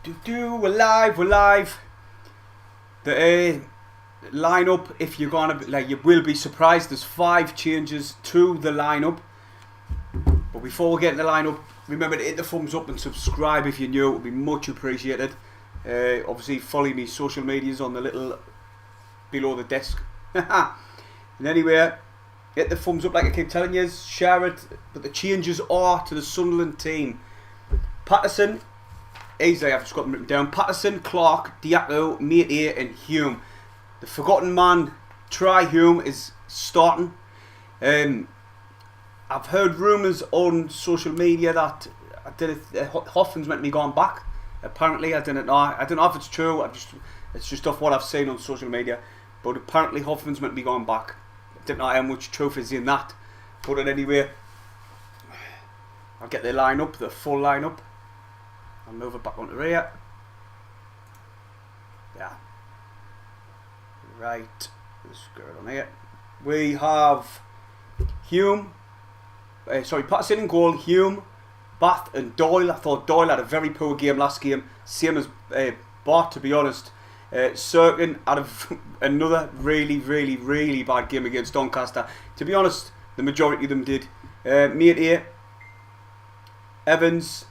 We're live. The lineup, if you're gonna you will be surprised. There's 5 changes to the lineup. But before we get in the lineup, remember to hit the thumbs up and subscribe if you're new. It would be much appreciated. Obviously, follow me social medias on the little below the desk. And anyway, hit the thumbs up like I keep telling you. Share it. But the changes are to the Sunderland team. Patterson. Easily, I've just got them written down. Patterson, Clark, Diacko, Metcalf and Hume. The forgotten man, Try Hume, is starting. I've heard rumours on social media that Hoffman's meant to be going back. Apparently, I don't know if it's true. It's just off what I've seen on social media. But apparently, Hoffman's meant to be going back. I don't know how much truth is in that. But anyway, I'll get the lineup, the full lineup. I'll move it back onto rear. Yeah. Right. Let's go on here. We have Hume. Patterson in goal. Hume, Bath and Doyle. I thought Doyle had a very poor game last game. Same as Bart, to be honest. Serkin had another really bad game against Doncaster. To be honest, the majority of them did. Metcalf, Evans,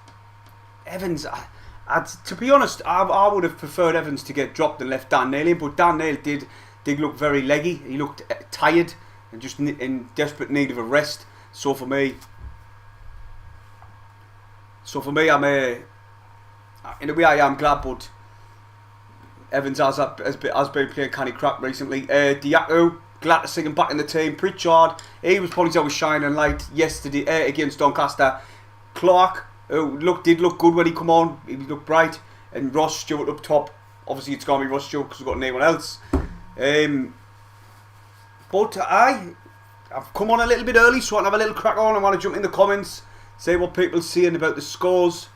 to be honest, I would have preferred Evans to get dropped and left Dan Neal in, but Dan Neal did look very leggy. He looked tired and just in desperate need of a rest. So for me, I'm in a way I am glad, but Evans has been playing kind of crap recently. Diacko, glad to see him back in the team. Pritchard, he was probably always shining light yesterday against Doncaster. Clark, who did look good when he come on. He looked bright. And Ross Stewart up top. Obviously, it's going to be Ross Stewart because we've got no one else. But I've come on a little bit early, so I can have a little crack on. I want to jump in the comments, say what people are saying about the scores.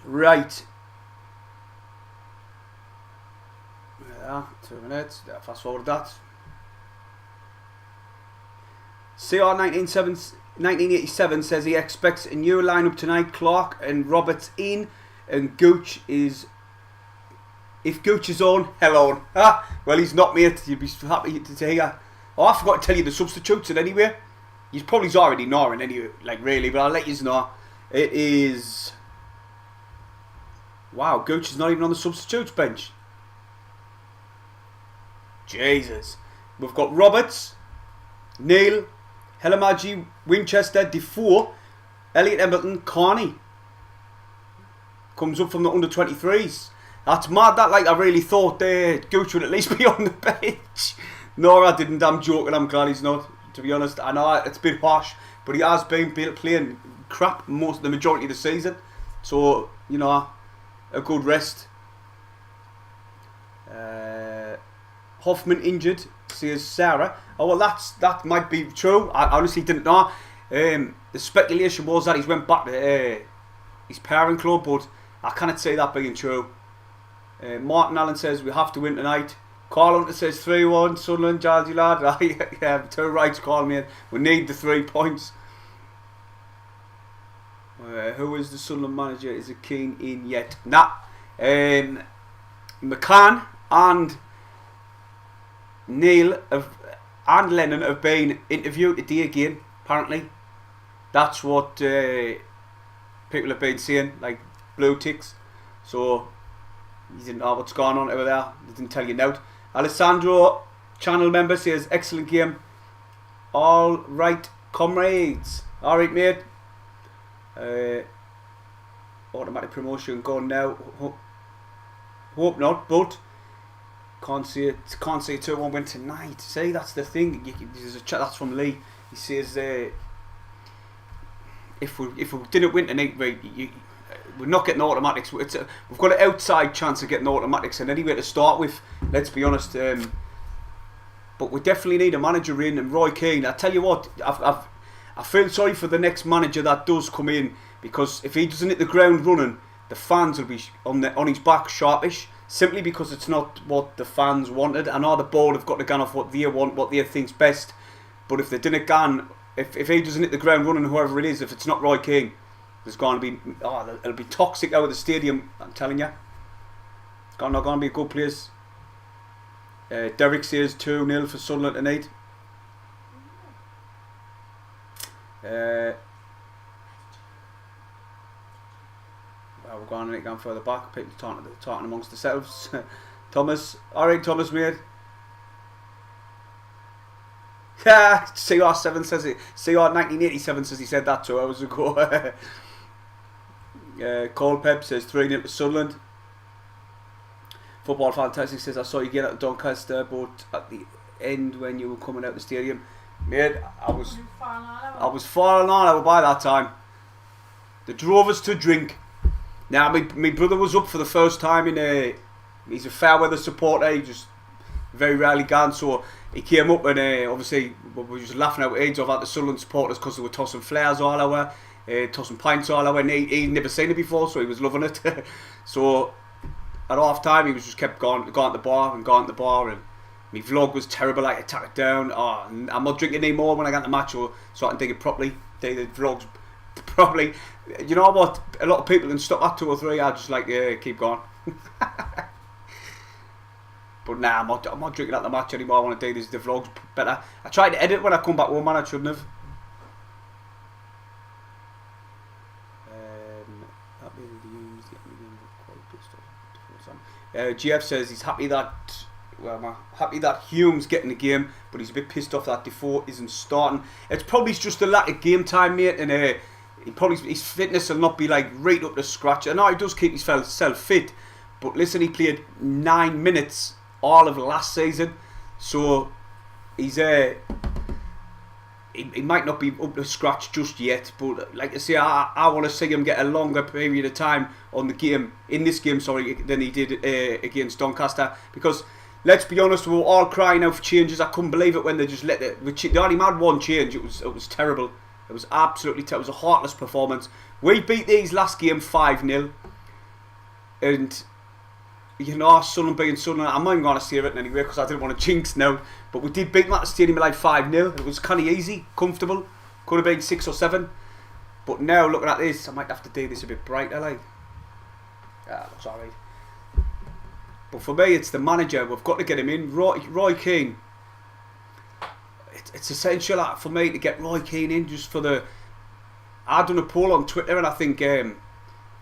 Right. Yeah, 2 minutes. Fast forward that. CR 1987 says he expects a new lineup tonight. Clark and Roberts in, and Gooch is. If Gooch is on, hell on. Well, he's not, mate. You'd be happy to hear. Oh, I forgot to tell you the substitutes. And anyway, he's probably already knowing anyway, really. But I'll let you know. It is. Wow, Gooch is not even on the substitutes bench. Jesus. We've got Roberts, Neal, Helamaji, Winchester, Defoe, Elliot Embleton, Carney. Comes up from the under-23s. That's mad. That I really thought Gooch would at least be on the bench. No, I didn't. I'm joking. I'm glad he's not. To be honest, I know it's a bit harsh, but he has been playing crap the majority of the season. So you know, a good rest. Hoffman injured, says Sarah. Oh well, that might be true. I honestly didn't know. The speculation was that he's went back to his parent club, but I cannot say that being true. Martin Allen says we have to win tonight. Carl Hunter says 3-1 Sunderland, Jaldy lad. Yeah, 2 rights, Carl, mate. We need the 3 points. Who is the Sunderland manager? Is it Keen in yet? Nah. McCann and Neal and Lennon have been interviewed today again, apparently. That's what people have been saying, like blue ticks. So you didn't know what's going on over there. They didn't tell you now. Alessandro, channel member, says excellent game. All right, comrades. All right, mate. Automatic promotion going now. Hope not, but can't see it. Can't see a 2-1 win tonight. See, that's the thing. There's a chat. That's from Lee. He says if we didn't win tonight, we're not getting automatics. We've got an outside chance of getting automatics, and anyway to start with, let's be honest. But we definitely need a manager in, and Roy Keane. I tell you what, I feel sorry for the next manager that does come in, because if he doesn't hit the ground running, the fans will be on his back sharpish, simply because it's not what the fans wanted. I know the board have got to go off what they want, what they think's best. But if they didn't if he doesn't hit the ground running, whoever it is, if it's not Roy Keane, There's going to be, it'll be toxic out of the stadium, I'm telling you. It's not going to be a good place. Derek says 2-0 for Sunderland tonight. We're going further back. People talking amongst themselves. Thomas, alright, Thomas, mate. Yeah, CR7 says it. CR1987 says he said that 2 hours ago. Cole Pep says 3-0 to Sunderland. Football Fantastic says I saw you get out of Doncaster, but at the end when you were coming out the stadium, mate, I was falling on over by that time. They drove us to drink. Now my brother was up for the first time in he's a fair weather supporter. He just very rarely gone, so he came up and obviously we were just laughing out age of at the Sunderland supporters because they were tossing flares all over, tossing pints all over, and he'd never seen it before, so he was loving it. So at half time he was just kept going to the bar, and my vlog was terrible. I took it down. Oh, I'm not drinking anymore when I get to the match, so I can take it properly. Take the vlogs properly. You know what? A lot of people can stop at 2 or 3. I just like keep going. But nah, I'm not drinking at the match anymore. I want to do the vlogs better. I tried to edit when I come back home, man. I shouldn't have. GF says he's happy that Hume's getting the game, but he's a bit pissed off that Defoe isn't starting. It's probably just a lack of game time, mate, and his fitness will not be like right up to scratch. I know he does keep himself fit, but listen, he played 9 minutes all of last season, so he's he might not be up to scratch just yet. But like I say, I want to see him get a longer period of time on the game in this game, than he did against Doncaster. Because let's be honest, we were all crying out for changes. I couldn't believe it when they just let it. They only had one change. It was terrible. It was absolutely terrible. It was a heartless performance. We beat these last game 5-0, and you know, Sunderland being Sunderland, I'm not even going to say it anyway because I didn't want to jinx now. But we did beat them at the stadium like 5-0. It was kind of easy, comfortable. Could have been 6 or 7. But now, looking at this, I might have to do this a bit brighter, like. Yeah, looks alright. But for me, it's the manager. We've got to get him in. Roy Keane. It's essential for me to get Roy Keane in just for the... I've done a poll on Twitter and I think it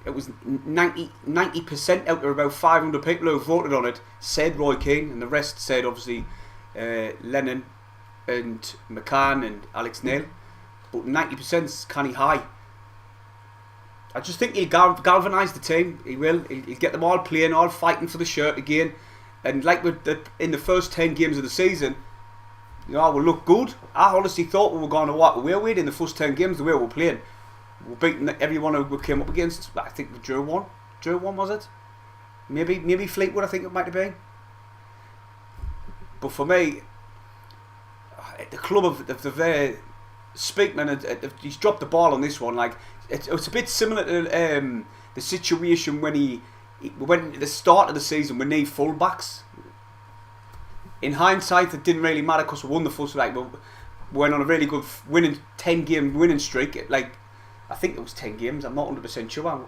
was 90% out of about 500 people who voted on it said Roy Keane, and the rest said obviously Lennon and McCann and Alex Neil. But 90% is kind of high. I just think he'll galvanise the team. He will. He'll get them all playing, all fighting for the shirt again. And like in the first 10 games of the season, you know, we'll look good. I honestly thought we were going to walk away with in the first 10 games the way we were playing. We beaten everyone who we came up against. I think we drew one. Drew one, was it? Maybe Fleetwood, I think it might have been. But for me, the club of the Speakman, he's dropped the ball on this one. Like it's a bit similar to the situation when at the start of the season we need fullbacks. In hindsight, it didn't really matter because we won the first. Like we went on a really good 10-game winning streak. Like I think it was 10 games. I'm not 100% sure.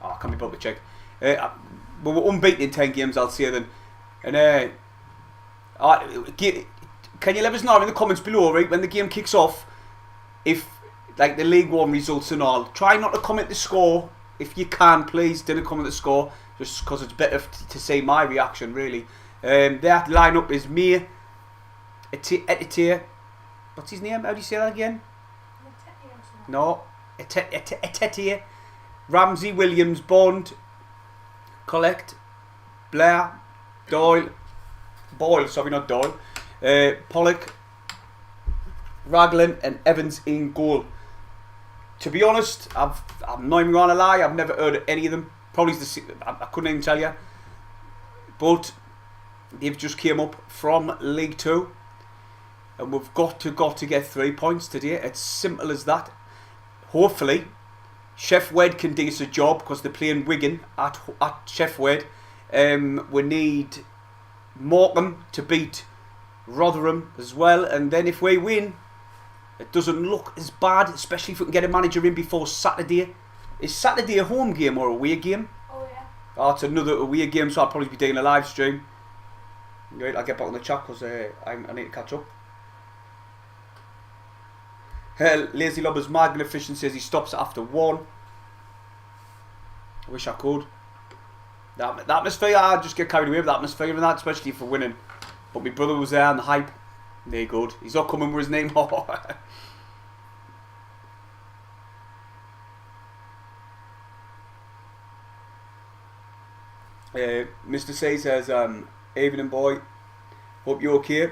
I can't be bothered to check. We were unbeaten in 10 games, I'll say then. And can you let us know in the comments below, right, when the game kicks off, if like the League One results and all. Try not to comment the score if you can, please. Don't comment the score, just because it's better to see my reaction, really. Their lineup is me, Etitier. What's his name? How do you say that again? No, Etitier, Ramsey, Williams, Bond, Collect, Blair, Boyle, sorry, not Doyle, Pollock, Raglan, and Evans in goal. To be honest, I'm not even going to lie, I've never heard of any of them. Probably I couldn't even tell you. But they've just came up from League 2, and we've got to get 3 points today. It's simple as that. Hopefully, Chef Wed can do us a job because they're playing Wigan at Chef Wed. We need Morecambe to beat Rotherham as well, and then if we win, it doesn't look as bad, especially if we can get a manager in before Saturday. Is Saturday a home game or a away game? Oh yeah. Oh, it's another away game, so I'll probably be doing a live stream. Right, I'll get back on the chat because I need to catch up. Lazy Lobbers Magnificent says he stops after 1. I wish I could. That atmosphere, I just get carried away with the atmosphere and that, especially for winning. But my brother was there and the hype. They're good. He's not coming with his name. Mr. C says, evening boy, hope you're okay.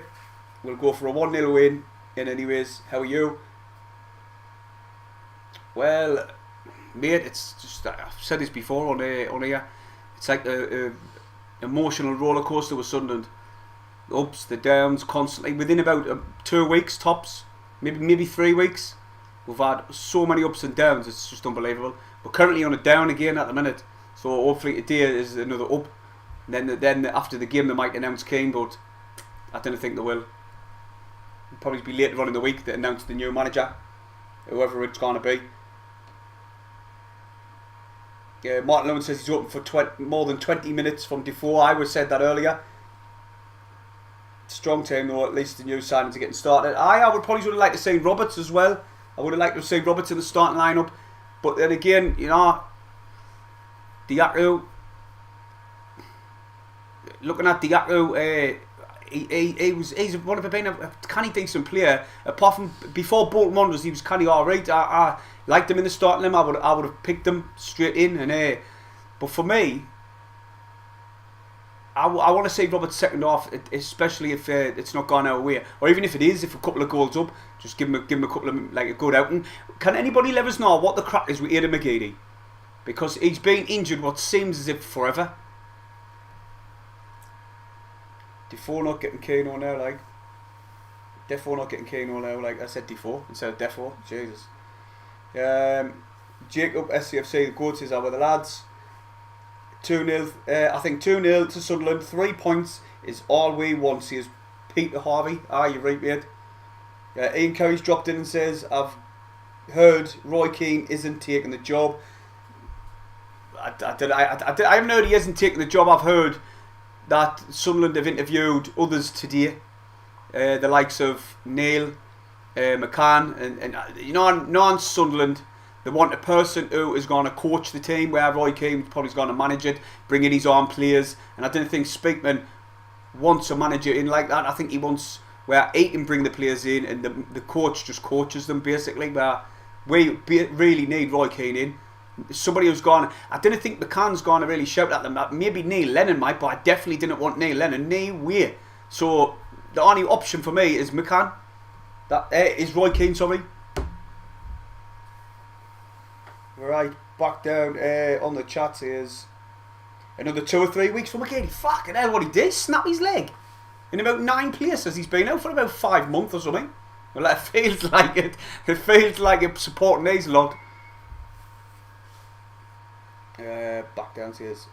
We'll go for a 1-0 win. And anyways, how are you? Well, mate, it's just, I've said this before on here. It's like a emotional roller coaster with Sunderland. The ups, the downs, constantly. Within about 2 weeks tops, maybe 3 weeks, we've had so many ups and downs. It's just unbelievable. We're currently on a down again at the minute. So hopefully today is another up. Then after the game they might announce Kane, but I don't think they will. It'll probably be later on in the week that announce the new manager, whoever it's going to be. Martin Lowen says he's open for more than 20 minutes from Defoe. I would said that earlier. Strong team though, at least the new signings are getting started. I would probably like to see Roberts as well. I would have liked to see Roberts in the starting lineup. But then again, you know, Diaku, looking at Diaku, he's one of been a canny decent player. Apart from before Bolton Wanderers, he was canny alright. I liked him in the starting line. I would have picked him straight in. And but for me, I want to see Roberts second half, especially if it's not gone our way, or even if it is, if a couple of goals up, just give him a couple of like a good outing. Can anybody let us know what the crack is with Aidan McGeady? Because he's been injured what seems as if forever. Defoe not getting Kano now, like. Defoe not getting Kano now, like. I said Defoe instead of Defoe. Jesus. Jacob SCFC, the goat says, with the lads. 2-0, I think 2-0 to Sunderland. 3 points is all we want, says Peter Harvey. You're right, mate. Ian Curry's dropped in and says, I've heard Roy Keane isn't taking the job. I haven't heard he isn't taking the job. I've heard that Sunderland have interviewed others today, the likes of Neal, McCann, and you know, non-Sunderland. They want a person who is going to coach the team, where Roy Keane probably is going to manage it, bring in his own players. And I don't think Speakman wants a manager in like that. I think he wants where he can bring the players in and the coach just coaches them basically. Where we really need Roy Keane in. Somebody who's gone. I didn't think McCann's going to really shout at them. Maybe Neil Lennon might, but I definitely didn't want Neil Lennon. No way. So the only option for me is McCann. That is Roy Keane, sorry. Right, back down on the chat is another 2 or 3 weeks for McGeady. Fucking hell, what he did? Snap his leg. In about 9 places. He's been out for about 5 months or something. Well, it feels like it. It feels like it's supporting these lot. Back downstairs.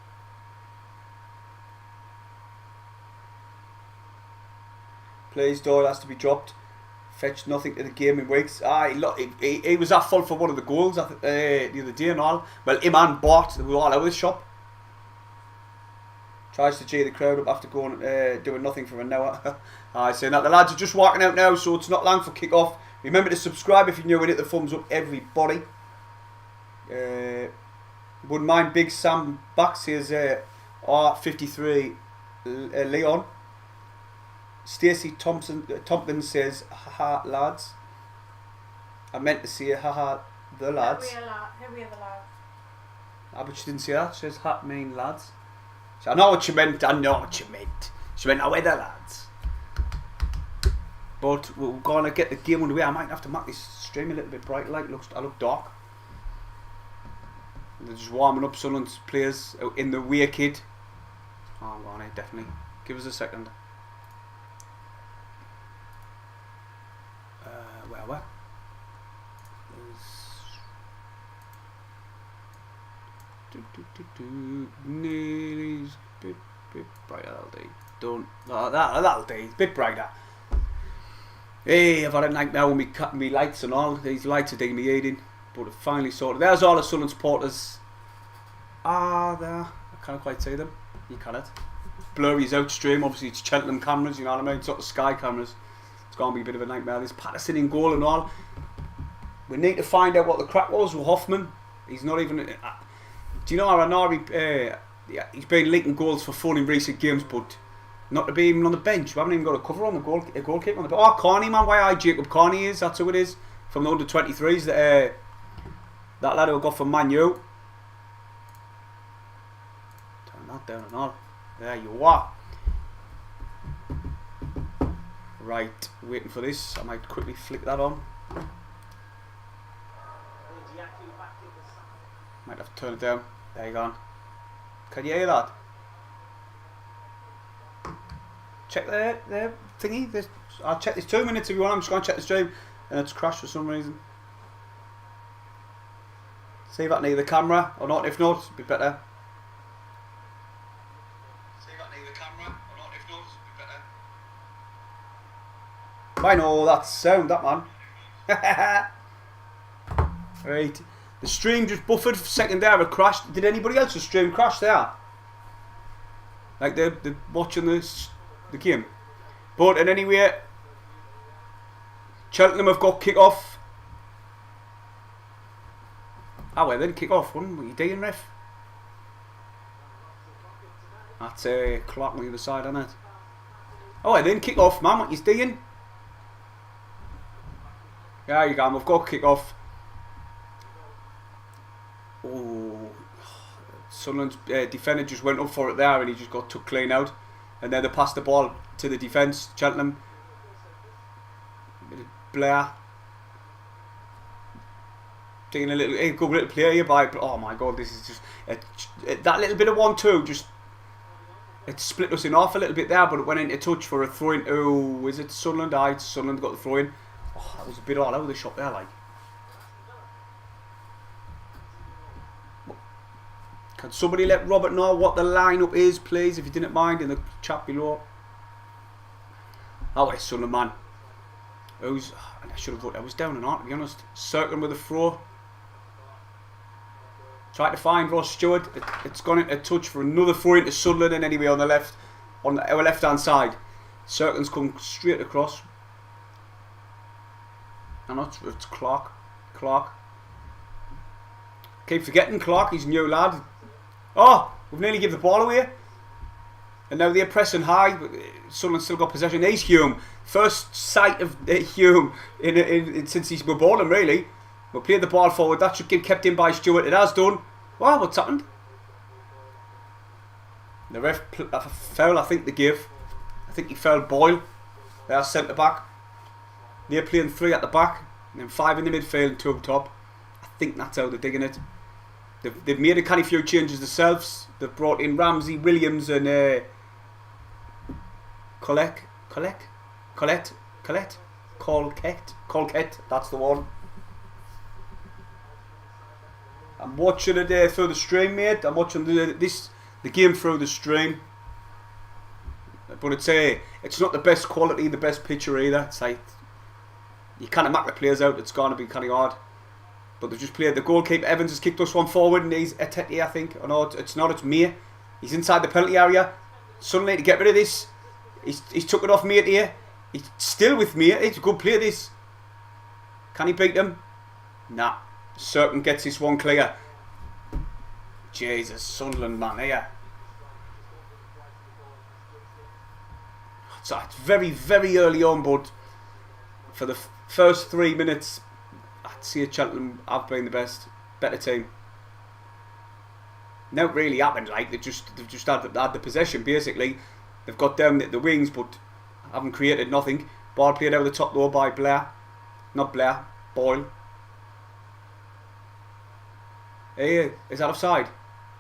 Plays Doyle has to be dropped. Fetched nothing to the game in weeks. He was at fault for one of the goals the other day and all. Well, him and Bart, they were all out of the shop. Tries to G the crowd up after going doing nothing for an hour. Saying that the lads are just walking out now, so it's not long for kick-off. Remember to subscribe if you're new and hit the thumbs up, everybody. Wouldn't mind Big Sam back, says R53 Leon. Stacey Tompkins says, haha lads. I meant to say haha the lads. Who are the lads? But she didn't say that. She says hat mean lads. So I know what you meant. She meant how are the lads. But we're gonna get the game underway. I might have to make this stream a little bit bright. Like I look dark. They're just warming up Sunderland's players in the way kid. Oh, I'm gonna definitely give us a second. Where? Nearly bit brighter. That'll do. Don't. That'll do. Bit brighter. Hey, I've had a nightmare with me cutting me lights and all. These lights are doing me eating. But it finally sorted. There's all the Sunderland supporters. Ah, there. I can't quite see them. You cannot. Blurry's out stream. Obviously, it's Cheltenham cameras, you know what I mean? It's not the Sky cameras. It's going to be a bit of a nightmare. There's Patterson in goal and all. We need to find out what the crack was with Hoffman. He's not even... do you know Aranari... he's been leaking goals for fun in recent games, but not to be even on the bench. We haven't even got a cover on the goalkeeper on the bench. Oh, Carney, man. Why Jacob Carney is. That's who it is. From the under-23s. That lad who got from Man U. Turn that down and all. There you are. Right. Waiting for this. I might quickly flick that on. Might have to turn it down. There you go. Can you hear that? Check the thingy. I'll check this 2 minutes if you want. I'm just going to check the stream. And it's crashed for some reason. See if I need the camera or not. If not, it'd be better. See if I need the camera or not. If not, it'd be better. I know that's sound, that man. Right. The stream just buffered for a second there. It crashed. Did anybody else's stream crash there? Like they're watching the game. But in any way, Cheltenham have got kick off. Ah, well, then kick off. What are you doing, ref? That's a clock on the other side, isn't it? Oh, well, then kick off, man. What you doing? There you go. We've got kick off. Oh, Sunderland's defender just went up for it there and he just got took clean out. And then they passed the ball to the defence, Cheltenham. Blair. Taking a good little play here by... Oh my god, this is just... that little bit of 1-2 just... It split us in half a little bit there, but it went into touch for a throw-in. Oh, is it Sunderland? Aye, Sunderland got the throw-in. Oh, that was a bit all over the shop there, like. Can somebody let Robert know what the lineup is, please, if you didn't mind, in the chat below? Oh, it's Sunderland, man. Who's... I should have thought I was down and out, to be honest. Circling with a throw. Try to find Ross Stewart. It's gone into touch for another throw into Sunderland, and anyway on the left, on our left hand side. Circling's come straight across. And it's Clark. Keep forgetting Clark, he's a new lad. Oh, we've nearly given the ball away. And now they're pressing high. Sunderland still got possession. He's Hume. First sight of Hume since he's been balling, really. We'll play the ball forward. That should get kept in by Stewart. It has done. Wow, what's happened? The ref foul, I think they give. I think he fouled Boyle. They're centre back. They're playing 3 at the back. And then 5 in the midfield and 2 up top. I think that's how they're digging it. They've made a kind of few changes themselves. They've brought in Ramsey, Williams and Colette, that's the one. I'm watching it through the stream, mate. I'm watching the game through the stream. But it's not the best quality, the best picture either. It's like you kind of mark the players out. It's going to be kind of hard. But they've just played the goalkeeper. Evans has kicked us one forward, and he's Etete, I think. Oh no, it's not. It's Mir. He's inside the penalty area. Suddenly to get rid of this, he's took it off Mir here. He's still with Mir. It's a good play. This. Can he beat them? Nah. Certain gets this one clear. Jesus, Sunderland, man, here. So it's very, very early on, but for the first 3 minutes, I'd see a Cheltenham have been the better team. Now it really happened. Like they've just had the possession basically. They've got down the wings, but haven't created nothing. Ball played over the top though by Blair, not Blair, Boyle. Hey, is that offside?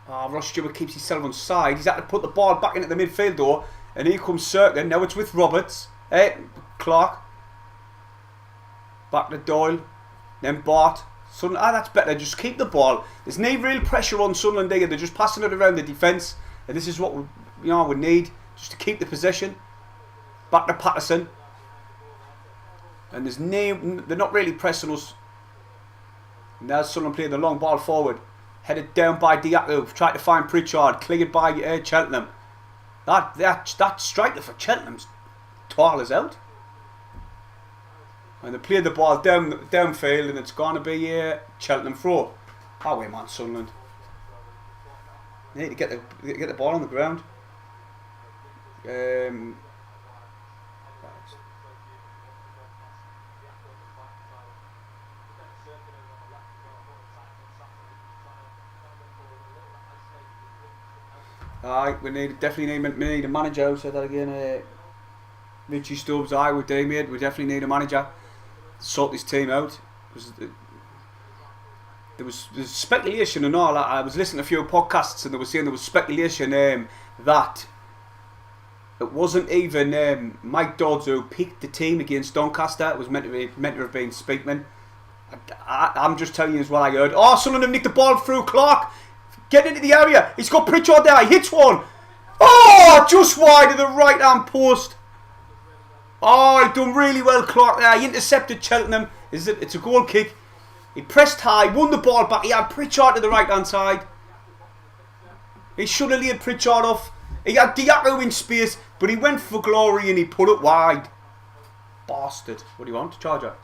Oh, Ross Stewart keeps himself on side. He's had to put the ball back into the midfield though, and here comes Cirkin. Now it's with Roberts. Hey, Clark. Back to Doyle. Then Bart. That's better. Just keep the ball. There's no real pressure on Sunderland here. They're just passing it around the defence, and this is what we need, just to keep the possession. Back to Patterson. And they're not really pressing us. And there's Sunderland playing the long ball forward. Headed down by Diaco. Tried to find Pritchard. Cleared by Cheltenham. That striker for Cheltenham's tall as out. And they played the ball downfield, and it's going to be Cheltenham throw. Oh, wait, man, Sunderland. They need to get the ball on the ground. Aye, we definitely need a manager. I'll say that again. Richie Stubbs, aye, with Damien, we definitely need a manager. Sort this team out. There's speculation and all. I was listening to a few podcasts and they were saying there was speculation that it wasn't even Mike Dodds who picked the team against Doncaster. It was meant to have been Speakman. I'm just telling you is what I heard. Oh, Sunderland have nicked the ball through Clark. Get into the area. He's got Pritchard there. He hits one. Oh, just wide of the right hand post. Oh, he done really well, Clark there. He intercepted Cheltenham. It's a goal kick. He pressed high, won the ball back. He had Pritchard to the right hand side. He should have laid Pritchard off. He had Diaco in space, but he went for glory and he put it wide. Bastard. What do you want? Charger?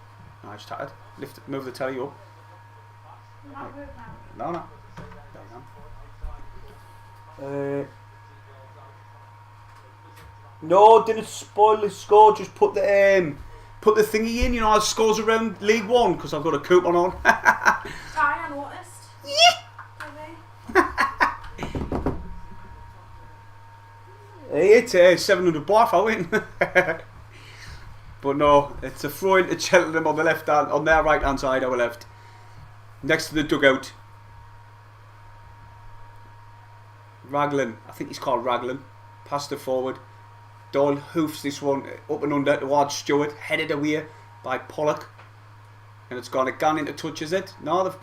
No, I just tattered. Move the telly up. No. No, didn't spoil the score. Just put the thingy in. You know, how scores around League One because I've got a coupon on. I noticed. Hey, it's 700 baht I win. But no, it's a throw into Cheltenham on the left hand, on their right hand side, our left, next to the dugout. Raglan, I think he's called Raglan. Passed it forward. Doyle hoofs this one up and under towards Stewart, headed away by Pollock. And it's gone into touch, is it? No,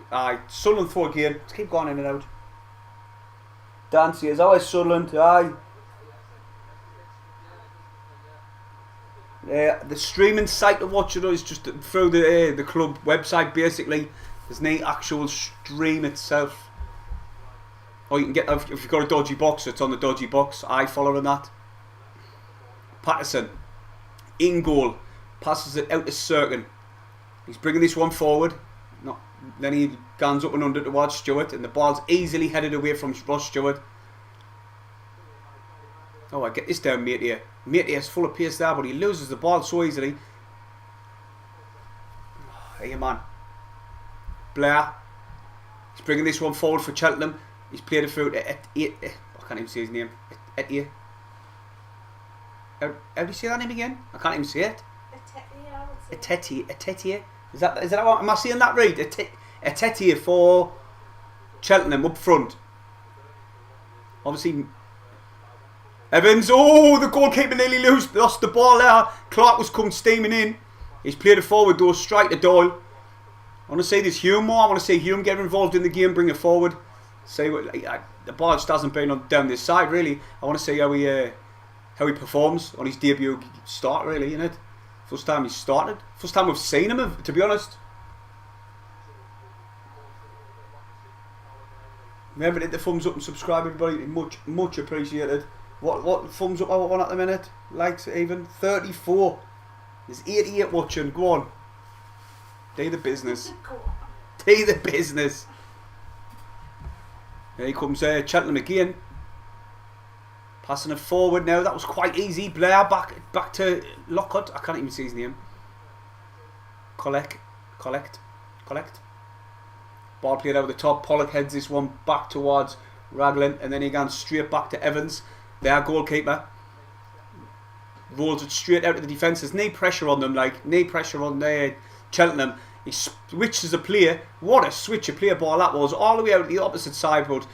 Sunderland throw again. Let's keep going in and out. Dancy is always Sunderland, aye. The streaming site to watch it is just through the club website basically. There's no actual stream itself. Or you can get, if you've got a dodgy box, it's on the dodgy box. I follow on that. Patterson, in goal, passes it out to Sirkin. He's bringing this one forward. Then he guns up and under towards Stewart, and the ball's easily headed away from Ross Stewart. Oh, I get this down, Metcalf. Metcalf's full of pace there, but he loses the ball so easily. Hey, man. Blair. He's bringing this one forward for Cheltenham. He's played it through I can't even say his name. Etie. How do you say that name again? I can't even say it. Etie. Is that what, am I saying that right? Etie for Cheltenham up front. Obviously Evans, oh, the goalkeeper nearly lost the ball there. Clark was come steaming in. He's played it forward though, straight to Doyle. I want to see this Hume more. I want to see Hume get involved in the game, bring it forward. See what the ball just hasn't been down this side really. I want to see how he performs on his debut start really, isn't it? First time he's started. First time we've seen him, to be honest. Remember to hit the thumbs up and subscribe, everybody. Much appreciated. What thumbs up I want at the minute? Likes even 34. There's 88 watching. Go on. Do the business. Do the business. Here he comes Cheltenham again. Passing it forward now. That was quite easy. Blair back to Lockhart. I can't even see his name. Collect. Ball played over the top. Pollock heads this one back towards Raglan, and then he goes straight back to Evans, their goalkeeper. Rolls it straight out of the defence. There's no pressure on them, no pressure on Cheltenham. He switches a player. What a switch a player ball that was, all the way out to the opposite side. But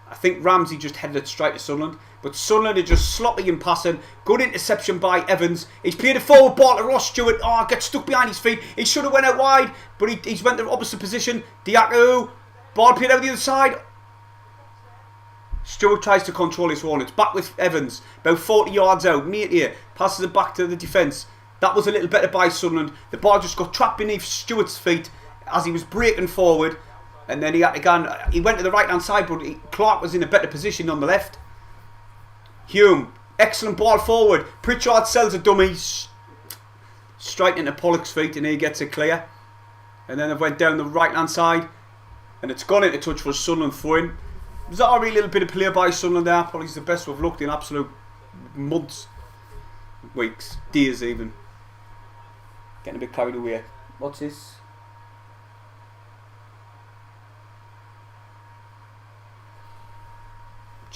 I think Ramsey just headed it straight to Sunderland. But Sunderland are just sloppy in passing. Good interception by Evans. He's played a forward ball to Ross Stewart. Oh, gets stuck behind his feet. He should have went out wide, but he's went the opposite position. Diaco, ball played out the other side. Stewart tries to control this one. It's back with Evans, about 40 yards out. Mate here passes it back to the defence. That was a little better by Sunderland. The ball just got trapped beneath Stewart's feet as he was breaking forward. And then he had to go and, he went to the right hand side, but Clark was in a better position on the left. Hume, excellent ball forward. Pritchard sells a dummy, straight into Pollock's feet, and he gets it clear. And then it went down the right hand side, and it's gone into touch for Sunderland throwing. It was a little bit of play by Sunderland there. Probably the best we've looked in absolute months, weeks, days even. Getting a bit carried away. What's this?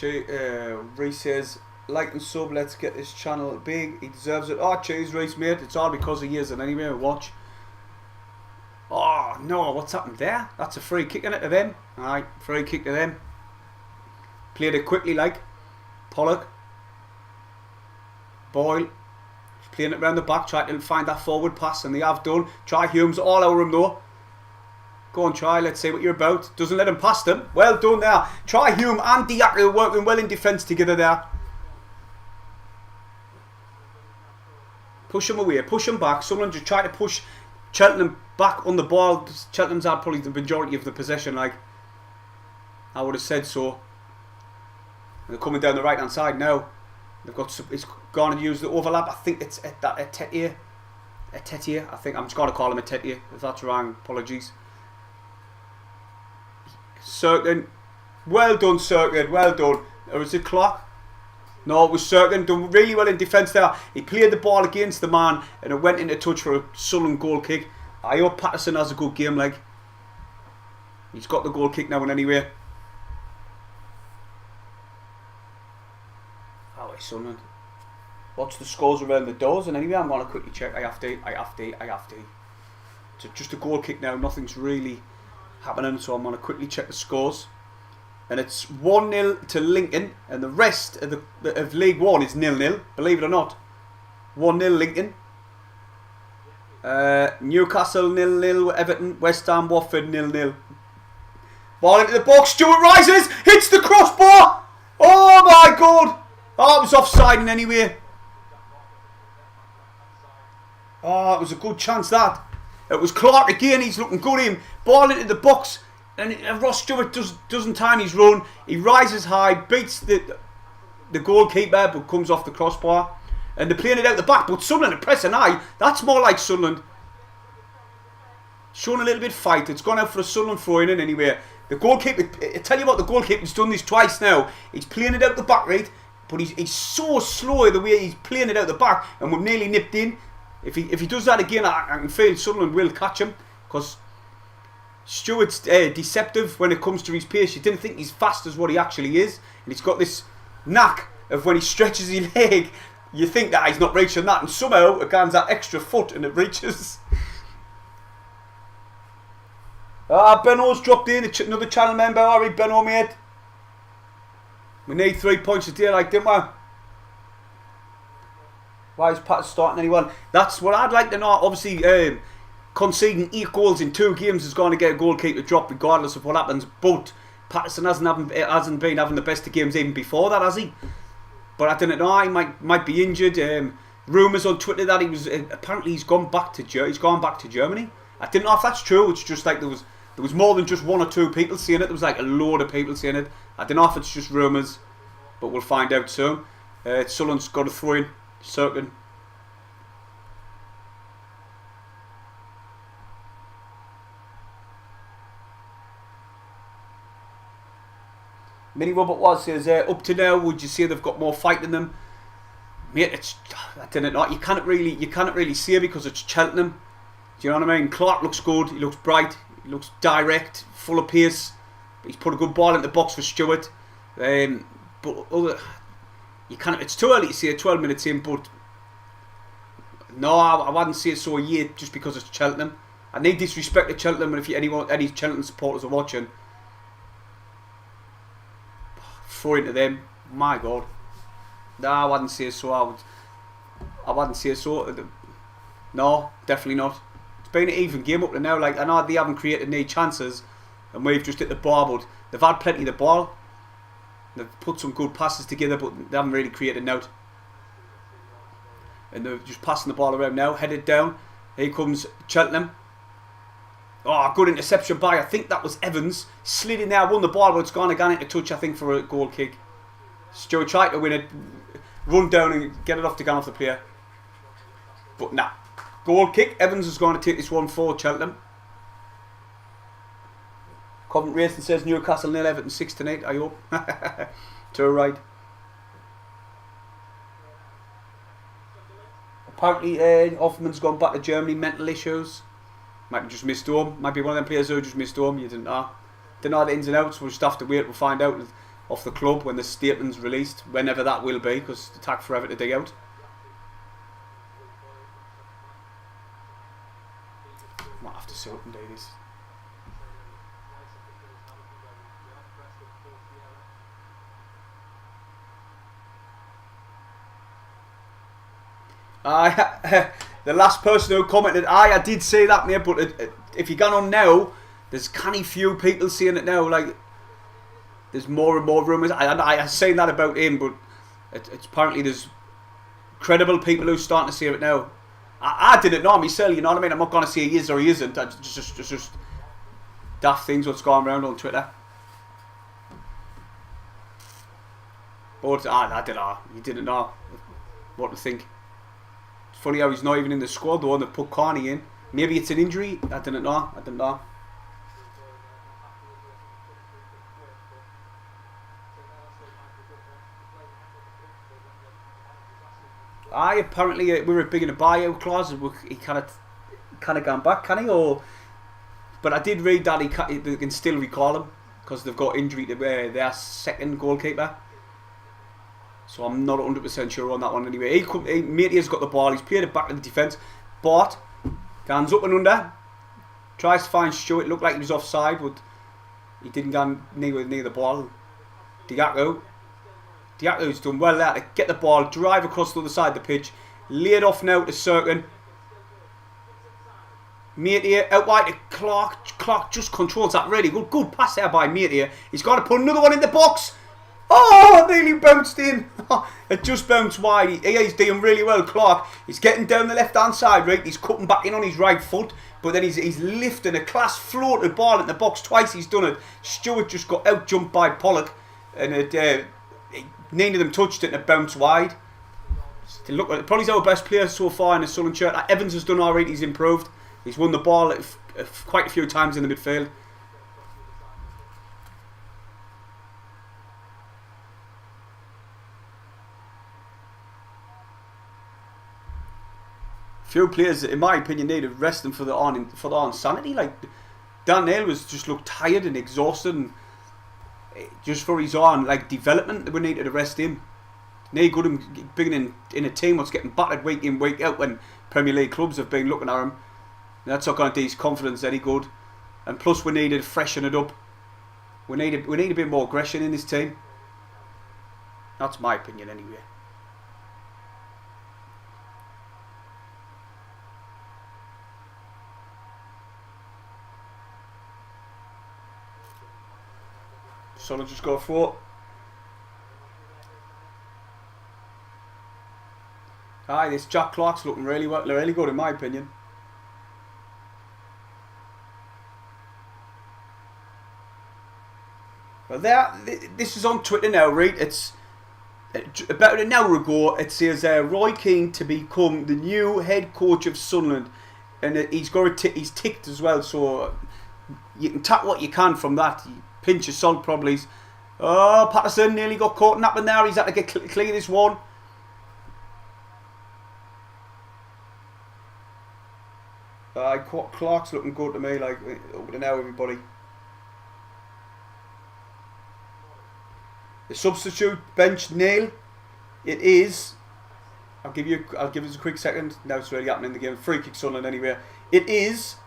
Reese says, like and sub, let's get this channel big. He deserves it. Oh, cheers, Reese, mate. It's all because he is, and anyway, watch. Oh, no, what's happened there? That's a free kick in it to them. Alright, free kick to them. Played it quickly, like. Pollock. Boyle. Playing it round the back, trying to find that forward pass, and they have done. Try Humes all over him, though. Go on, try. Let's see what you're about. Doesn't let him past him. Well done there. Try Hume and Diak are working well in defence together there. Push him away. Push him back. Someone just try to push Cheltenham back on the ball. Cheltenham's had probably the majority of the possession, like. I would have said so. And they're coming down the right hand side now. They've got. It's gone and used the overlap. I think it's at that Etetier. I think I'm just going to call him Etetier. If that's wrong, apologies. Serkin, well done, Serkin, well done. Or was it Clark? No, it was Serkin, done really well in defence there. He played the ball against the man and it went into touch for a Sunderland goal kick. I hope Patterson has a good game, like. He's got the goal kick now and anyway. Oh, it's Sunderland. What's the scores around the doors? And anyway, I'm going to quickly check. I have to. So just a goal kick now, nothing's really happening, so I'm going to quickly check the scores. And it's 1-0 to Lincoln, and the rest of League One is 0-0, believe it or not. 1-0 Lincoln. Newcastle 0-0, Everton, West Ham, Watford 0-0. Ball into the box, Stewart rises, hits the crossbar! Oh my god! Oh, it was offside in any way. Oh, it was a good chance that. It was Clark again, he's looking good in. Ball into the box, and Ross Stewart doesn't time his run. He rises high, beats the goalkeeper, but comes off the crossbar. And they're playing it out the back, but Sunderland are pressing high. That's more like Sunderland. Showing a little bit of fight. It's gone out for a Sunderland throw-in anyway. The goalkeeper, I tell you what, the goalkeeper's done this twice now. He's playing it out the back, right? But he's so slow the way he's playing it out the back, and we've nearly nipped in. If he does that again, I can feel Sunderland will catch him, because Stewart's deceptive when it comes to his pace. You didn't think he's fast as what he actually is, and he's got this knack of when he stretches his leg, you think that he's not reaching that, and somehow it gains that extra foot and it reaches. Beneo's dropped in, another channel member. Alright, Beneo, mate. We need 3 points a day, like, didn't we? Why is Pat starting anyone? That's what I'd like to know. Obviously, conceding 8 goals in 2 games is going to get a goalkeeper drop regardless of what happens. But Patterson hasn't been having the best of games even before that, has he? But I don't know. He might be injured. Rumours on Twitter that he was apparently he's gone back to Germany. I didn't know if that's true. It's just like there was more than just 1 or 2 people saying it. There was like a load of people saying it. I don't know if it's just rumours, but we'll find out soon. Sunderland's got a throw in. Serkin. Mini Robert was says up to now, would you say they've got more fight in them? Mate, I don't know. You can't really see it because it's Cheltenham. Do you know what I mean? Clark looks good. He looks bright. He looks direct, full of pace. He's put a good ball in the box for Stewart. But you can't. It's too early to say 12 minutes in, but no, I wouldn't say it so yet just because it's Cheltenham. I need disrespect to Cheltenham, and if any Cheltenham supporters are watching, throw into them. My God, no, I wouldn't say so. I wouldn't say so. No, definitely not. It's been an even game up to now. Like, I know they haven't created any chances, and we've just hit the bar, but they've had plenty of the ball. They've put some good passes together, but they haven't really created out. And they're just passing the ball around now, headed down. Here comes Cheltenham. Oh, good interception by, I think that was Evans. Slid in there, won the ball, but it's gone again into touch, I think, for a goal kick. Stuart tried to win it, run down and get it off to go off the player. But nah. Goal kick. Evans is going to take this one for Cheltenham. Covent Racing says Newcastle 0, Everton 6 tonight, I hope. To a right. Apparently, Hoffman's gone back to Germany, mental issues. Might have just missed home. Might be one of them players who just missed home. You didn't know. Didn't know the ins and outs. We'll just have to wait. We'll find out off the club when the statement's released, whenever that will be, because it takes forever to dig out. Might have to sort and do this. The last person who commented, I did say that, mate, but if you're going on now, there's canny few people saying it now. Like, there's more and more rumours. I saying that about him, but it's apparently there's credible people who are starting to say it now. I didn't know myself, you know what I mean? I'm not going to say he is or he isn't. I just daft things what's going around on Twitter. But I didn't know. You didn't know what to think. Funny how he's not even in the squad though, and they put Carney in. Maybe it's an injury. I didn't know. Apparently we were big in a buyout clause. He kind of gone back, can he? But I did read that they can still recall him because they've got injury to their second goalkeeper. So I'm not 100% sure on that one anyway. Matey's got the ball. He's played it back to the defence. But, guns up and under. Tries to find Stewart. It looked like he was offside, but he didn't go near the ball. Diako's done well there to get the ball, drive across the other side of the pitch. Laid off now to Serkin. Matey out wide to Clark. Clark just controls that really good. Good pass there by Matey. He's got to put another one in the box. Oh, nearly bounced in. It just bounced wide. He's doing really well, Clark. He's getting down the left-hand side, right? He's cutting back in on his right foot. But then he's lifting a class floated ball in the box. Twice he's done it. Stewart just got out-jumped by Pollock. And neither of them touched it and it bounced wide. Look, probably our best player so far in the Sunderland shirt. Evans has done alright. He's improved. He's won the ball quite a few times in the midfield. Few players, in my opinion, need to rest them for their insanity. Like Neal was just looked tired and exhausted, and just for his own development, we needed to rest him. No good him being in a team that's getting battered week in week out when Premier League clubs have been looking at him. That's not going to do his confidence any good. And plus, we needed to freshen it up. We need a bit more aggression in this team. That's my opinion, anyway. So I'll just go for it. This Jack Clark's looking really good in my opinion. But this is on Twitter now, right? It's about an hour ago. It says Roy Keane to become the new head coach of Sunderland, and he's ticked as well. So you can tap what you can from that. Pinch of salt probably. Oh, Patterson nearly got caught napping there. He's had to get clear this one. Clark's looking good to me. Over to now, everybody. The substitute bench Neal. It is. I'll give us a quick second. Now it's really happening in the game. Free kick Sunderland anyway. It is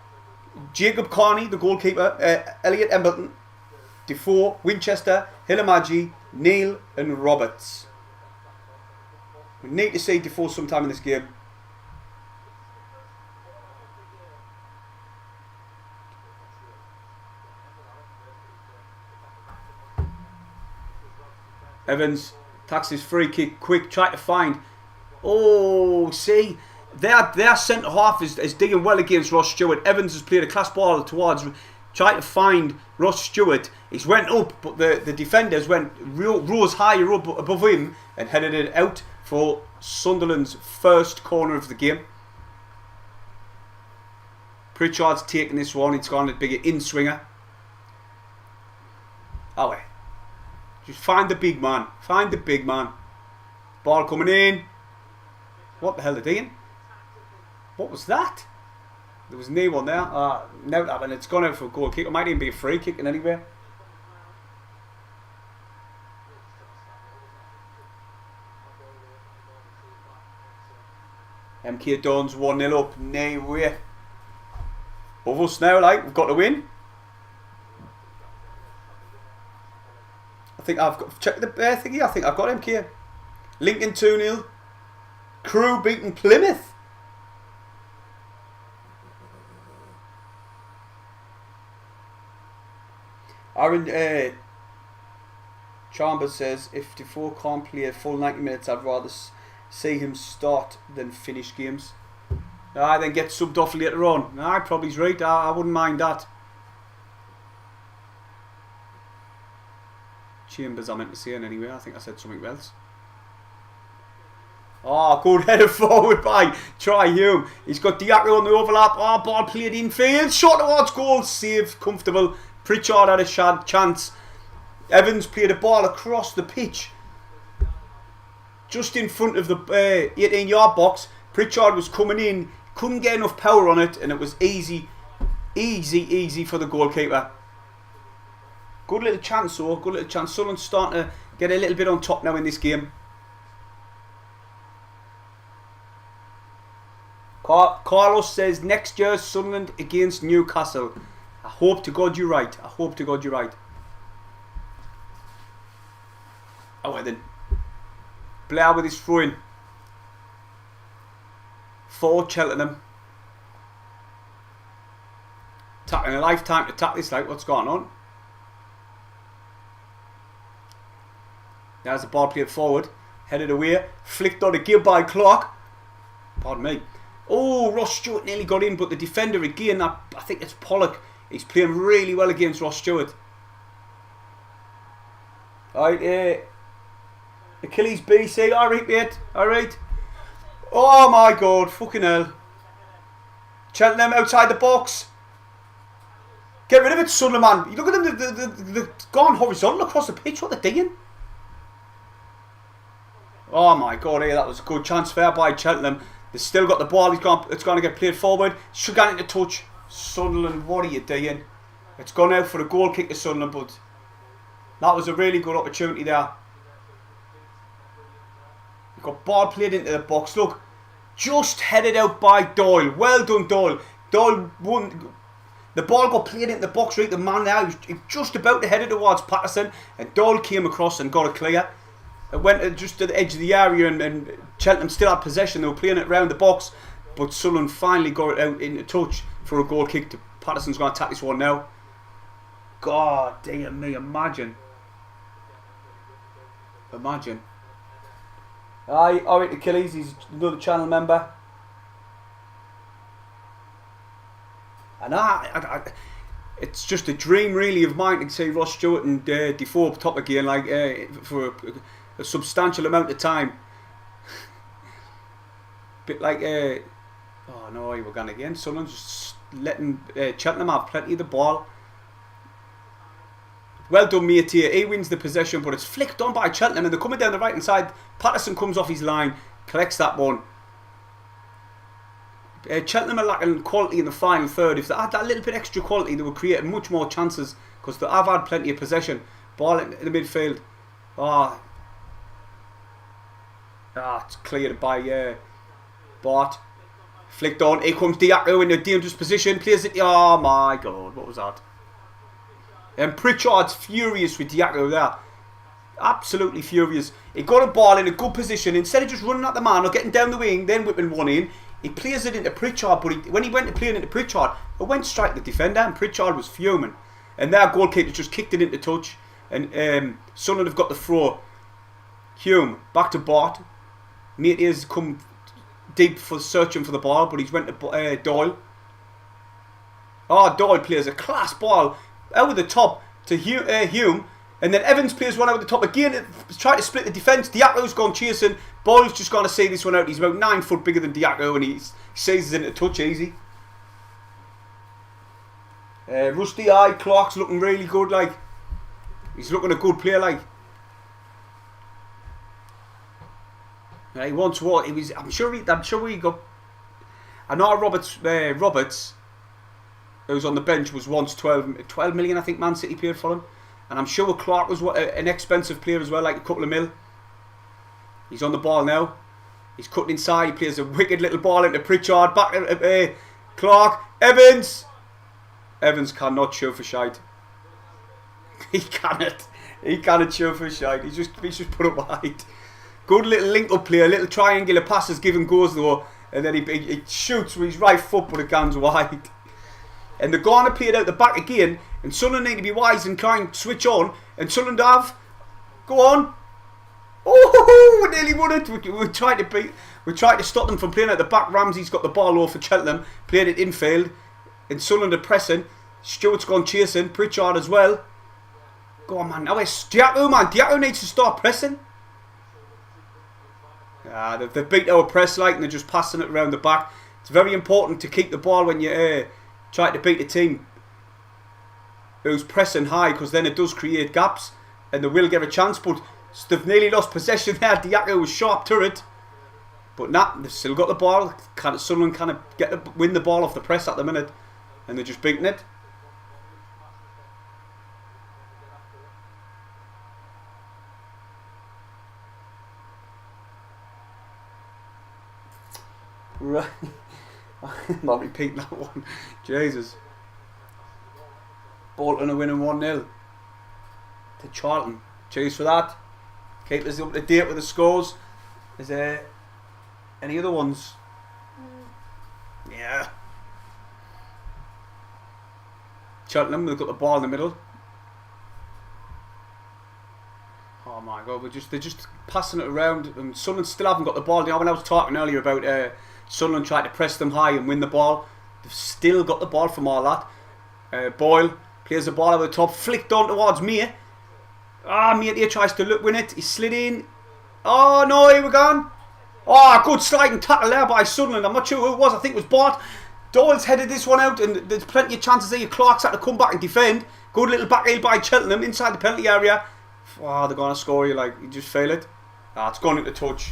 Jacob Carney, the goalkeeper. Elliot Embleton. Defoe, Winchester, Hilamaji, Neal and Roberts. We need to see Defoe sometime in this game. Evans takes his free kick quick, try to find. Oh, see, their centre half is digging well against Ross Stewart. Evans has played a class ball towards, trying to find Ross Stewart. He's went up, but the defenders rose higher up above him and headed it out for Sunderland's first corner of the game. Pritchard's taking this one. It's gone a bigger in-swinger. Oh, wait. Just find the big man. Find the big man. Ball coming in. What the hell are they doing? What was that? There was no one there. Now that, and it's gone out for a goal kick. It might even be a free kick in anywhere. MK Dons 1-0 up. No way. Of us now, like, we've got to win. I think I've got, check the thingy, I think I've got MK. Lincoln 2-0. Crew beating Plymouth. Aaron Chambers says, if Defoe can't play a full 90 minutes, I'd rather see him start than finish games. Then get subbed off later on. Probably he's right. I wouldn't mind that. Chambers, I meant to say it anyway. I think I said something else. Good header forward by Troy Hume. He's got Diacro on the overlap. Ball played infield. Shot towards goal. Save. Comfortable. Pritchard had a chance. Evans played a ball across the pitch. Just in front of the 18-yard box. Pritchard was coming in. Couldn't get enough power on it. And it was easy for the goalkeeper. Good little chance though. Good little chance. Sunderland's starting to get a little bit on top now in this game. Carlos says next year Sunderland against Newcastle. I hope to God you're right. I hope to God you're right. Well then. Blair with his throw-in. For Cheltenham. Taking a lifetime to tap this, like, what's going on? There's the ball played forward. Headed away. Flicked on a gear by Clark. Pardon me. Ross Stewart nearly got in, but the defender again, I think it's Pollock. He's playing really well against Ross Stewart. Alright, Achilles BC. Alright, mate. Alright. Oh my God. Fucking hell. Cheltenham outside the box. Get rid of it, Sunderland. You look at them, they've gone horizontal across the pitch. What they're doing? Oh my God, that was a good chance there by Cheltenham. They've still got the ball. It's going to get played forward. Should get into touch. Sunderland, what are you doing? It's gone out for a goal kick to Sunderland, but that was a really good opportunity there. You've got ball played into the box. Look, just headed out by Doyle. Well done, Doyle. Doyle won. The ball got played into the box right. The man there, he was just about to head it towards Patterson, and Doyle came across and got it clear. It went just to the edge of the area, and Cheltenham still had possession. They were playing it around the box, but Sunderland finally got it out into touch for a goal kick. Patterson's going to attack this one now. God damn me, imagine. Alright, Achilles, he's another channel member. And it's just a dream really of mine to see Ross Stewart and Defoe up top again, like for a substantial amount of time. Bit like oh no, we're gone again. Someone's just letting Cheltenham have plenty of the ball. Well done, mate here. He wins the possession, but it's flicked on by Cheltenham, and they're coming down the right hand side. Patterson comes off his line, collects that one. Cheltenham are lacking quality in the final third. If they had that little bit extra quality, they would create much more chances, because they have had plenty of possession. Ball in the midfield. It's cleared by Bart. Flicked on. Here comes Diacro in a dangerous position. Plays it. Oh my God, what was that? And Pritchard's furious with Diacro there. Absolutely furious. He got a ball in a good position. Instead of just running at the man or getting down the wing, then whipping one in, he plays it into Pritchard. But when he went to play it into Pritchard, it went straight to the defender, and Pritchard was fuming. And their goalkeeper just kicked it into touch. And Sunderland have got the throw. Hume back to Bart. Mate has come deep for searching for the ball, but he's went to Doyle. Oh, Doyle plays a class ball out of the top to Hume. And then Evans plays one out the top again, trying to split the defence. Diaco's gone chasing. Boyle's just going to see this one out. He's about 9 foot bigger than Diaco, and he seizes into touch easy. Rusty eye, Clark's looking really good. Like, he's looking a good player. Like, he wants what? He was. I'm sure he got. I know Roberts, who's on the bench, was once 12 million. I think Man City paid for him. And I'm sure Clark was an expensive player as well, like a couple of mil. He's on the ball now. He's cutting inside. He plays a wicked little ball into Pritchard. Back to Clark. Evans. Evans cannot show for shite. He cannot. He cannot show for shite. He's just put it wide. Good little link-up play. A little triangular passes given goes though. And then he shoots with his right foot, but it goes wide. And they're going to play it out the back again. And Sunderland need to be wise and try and switch on. And Sunderland have. Go on. Oh, we nearly won it. We tried to stop them from playing out the back. Ramsey's got the ball over for Cheltenham. Played it infield. And Sunderland are pressing. Stewart's gone chasing. Pritchard as well. Go on, man. Now it's Diaco, man. Diaco needs to start pressing. They've beat our press like, and they're just passing it around the back. It's very important to keep the ball when you try to beat a team who's pressing high, because then it does create gaps and they will get a chance. But they've nearly lost possession there. Diaco was sharp to it, but they've still got the ball. Sunderland kind of win the ball off the press at the minute, and they're just beating it. Right. I'm not repeating that one. Jesus. Bolton are winning 1-0 to Charlton. Cheers for that. Keep us up to date with the scores. Is there any other ones? Yeah. Cheltenham, they've got the ball in the middle. Oh my God, they're just passing it around, and Sunderland still haven't got the ball. You know, when I was talking earlier about Sunderland trying to press them high and win the ball, they've still got the ball from all that. Boyle plays the ball over the top, flicked on towards Mir. Mir here tries to win it. He slid in. Oh no, here we gone. Oh, good sliding tackle there by Sunderland. I'm not sure who it was. I think it was Bart. Doyle's headed this one out, and there's plenty of chances here. Clark's had to come back and defend. Good little back heel by Cheltenham inside the penalty area. Oh, they're going to score you. Like, you just fail it. It's gone into touch.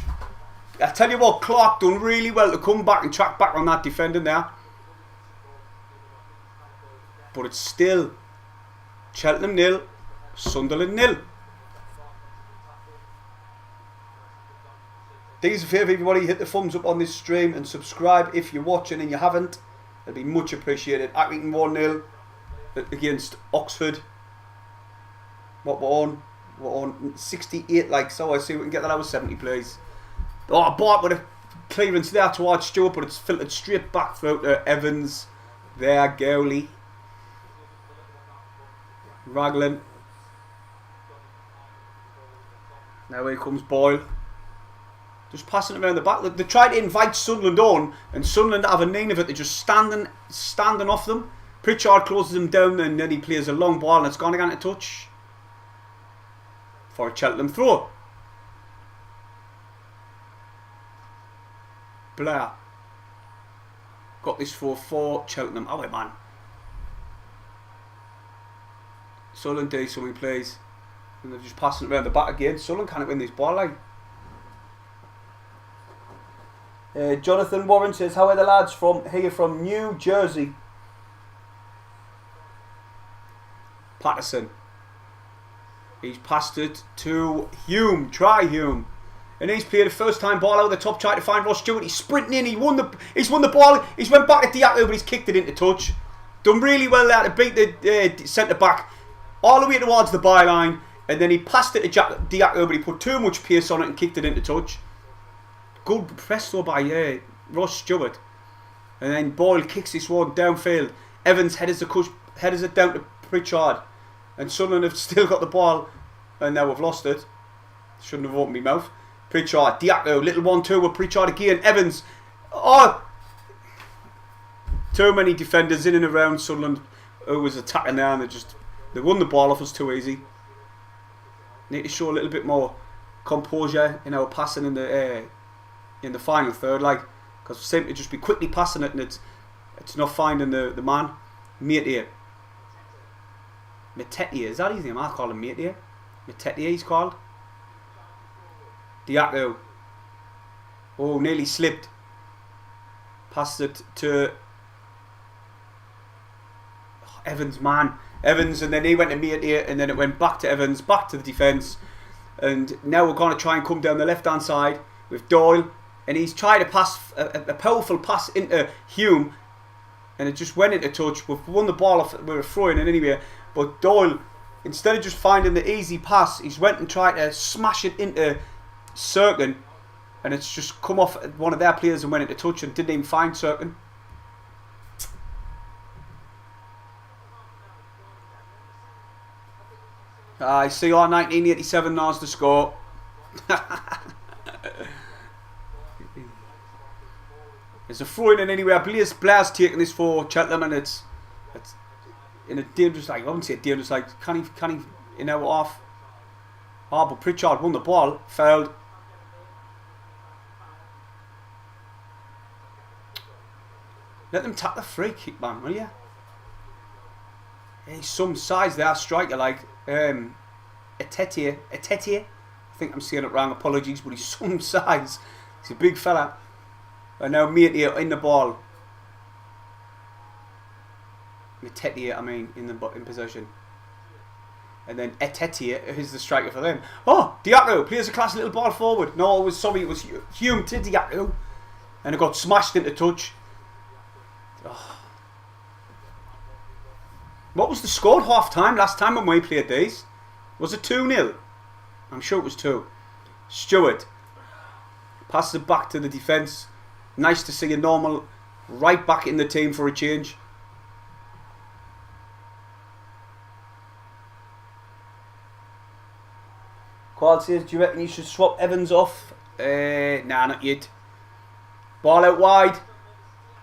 I tell you what, Clark done really well to come back and track back on that defending there. But it's still Cheltenham 0, Sunderland 0. Do us a favour, everybody, hit the thumbs up on this stream and subscribe if you're watching and you haven't. It'd be much appreciated. Accrington 1-0 against Oxford. What we're on 68 likes, so I see we can get that out of 70, please. Oh, Bart with a clearance there towards Stewart, but it's filtered straight back through to Evans. There, Gowley. Raglan. Now here comes Boyle. Just passing it around the back. They tried to invite Sunderland on, and Sunderland have a name of it. They're just standing off them. Pritchard closes him down, and then he plays a long ball, and it's gone again to touch for a Cheltenham throw. Blair got this for Cheltenham. Oh wait, man. Sunderland do something, please. And they're just passing it around the back again. Sunderland can't win this ball, like. Jonathan Warren says, how are the lads from New Jersey? Patterson. He's passed it to Hume. Try Hume. And he's played a first time ball out of the top, trying to find Ross Stewart. He's sprinting in. He's won the ball. He's went back at Diaco, but he's kicked it into touch. Done really well there to beat the centre back all the way towards the byline. And then he passed it to Diaco, but he put too much pace on it and kicked it into touch. Good press though by Ross Stewart. And then Boyle kicks this one downfield. Evans headers it down to Pritchard. And Sunderland have still got the ball. And now we've lost it. Shouldn't have opened my mouth. Pritchard, Diaco, little 1-2 with Pritchard again. Evans Oh, too many defenders in and around Sunderland who was attacking there, and they won the ball off us too easy. Need to show a little bit more composure in our passing in the final third, like, because we seem to just be quickly passing it, and it's not finding the man. Metetier, is that his name? I call him Metetier. Metetier he's called. Diaco. Oh, nearly slipped. Passed it to Evans, man. Evans, and then he went to Metetier, and then it went back to Evans, back to the defence. And now we're going to try and come down the left-hand side with Doyle. And he's tried to pass a powerful pass into Hume, and it just went into touch. We've won the ball off. We were throwing it anyway, but Doyle, instead of just finding the easy pass, he's went and tried to smash it into Sirkin, and it's just come off one of their players and went into touch and didn't even find Sirkin. I see our 1987 now's the score. There's a throw in anywhere. Blair's taking this for Cheltenham, and it's in a dangerous, like, I wouldn't say dangerous, like, can he in our off. Oh, but Pritchard won the ball, fouled. Let them tap the free kick, man, will you? He's some size there, striker, like Etetier. I think I'm saying it wrong, apologies, but he's some size. He's a big fella. And now Metetier in the ball. Metetier, I mean, in possession. And then Etetier is the striker for them. Oh, Diaco plays a class little ball forward. No, it was Hume to Diaco, and it got smashed into touch. Oh. What was the score at half time last time when we played these? Was it 2-0? I'm sure it was 2. Stewart passes it back to the defence. Nice to see a normal right back in the team for a change. Quad says, do you reckon you should swap Evans off? Nah, not yet. Ball out wide.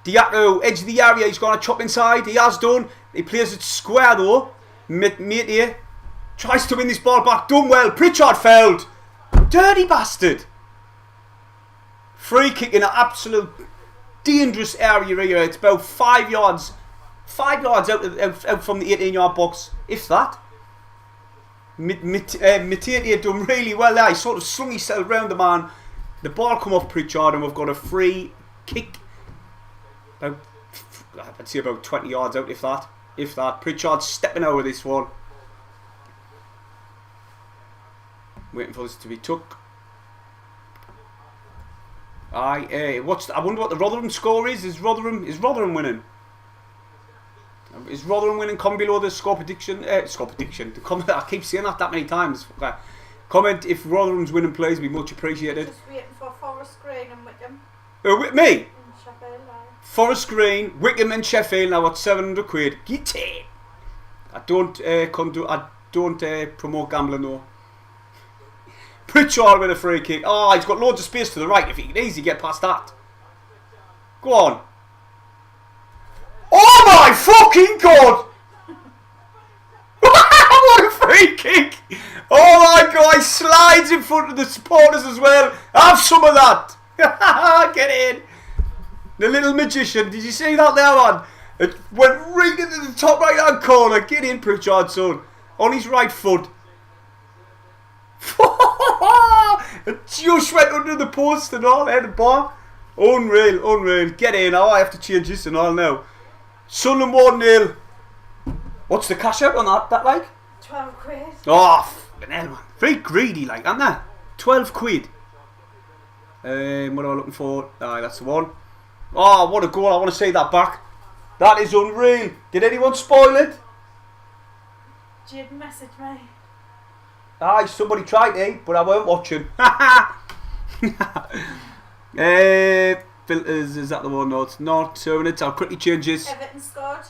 Diaco, edge of the area, he's going to chop inside. He has done. He plays it square though. Metetier tries to win this ball back. Done well. Pritchard fouled. Dirty bastard. Free kick in an absolute dangerous area here. It's about 5 yards. 5 yards out from the 18-yard box. If that. Metetier done really well there. He sort of slung himself round the man. The ball come off Pritchard, and we've got a free kick. I'd say about 20 yards out, if that. Pritchard's stepping over this one. Waiting for this to be took. I wonder what the Rotherham score is. Is Rotherham winning? Is Rotherham winning? Comment below the score prediction. Score prediction. I keep saying that many times. Okay. Comment if Rotherham's winning, please. Be much appreciated. Just waiting for Forest Green and Wickham. With me? And Sheffield, Forest Green, Wickham and Sheffield. Now at 700 quid. Get it. I don't promote gambling though. Pritchard with a free kick. Oh, he's got loads of space to the right. If he can easily get past that. Go on. Oh my fucking god! What a free kick! Oh my god, he slides in front of the supporters as well. Have some of that. Get in. The little magician. Did you see that there, man? It went right into the top right hand corner. Get in, Pritchard, son. On his right foot. It just went under the post and all, the bar. Unreal. Get in. Oh, I have to change this and all now. Sunderland 1-0. What's the cash out on that like? 12 quid. Oh, f***ing hell, man. Very greedy, like, aren't they? 12 quid. What am I looking for? That's the one. Oh, what a goal. I want to see that back. That is unreal. Did anyone spoil it? Jade messaged me. Somebody tried to, but I weren't watching. Filters, is that the one? No, it's not. 2 minutes, I'll quickly change this. Everton scored.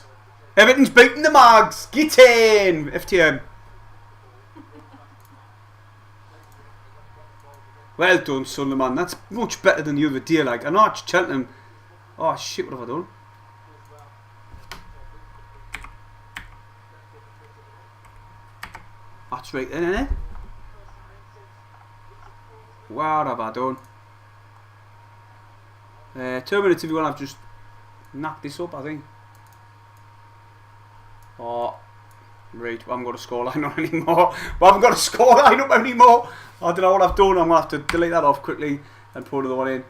Everton's beating the Mags. Get in, FTM. Well done, Sunderland, man. That's much better than the other day. Like, I know Cheltenham Oh shit, what have I done? That's right then, innit? What have I done? 2 minutes if you want. I've just knocked this up, I think. Oh, right. I haven't got a scoreline on anymore. I haven't got a scoreline up anymore. I don't know what I've done. I'm going to have to delete that off quickly and put another one in.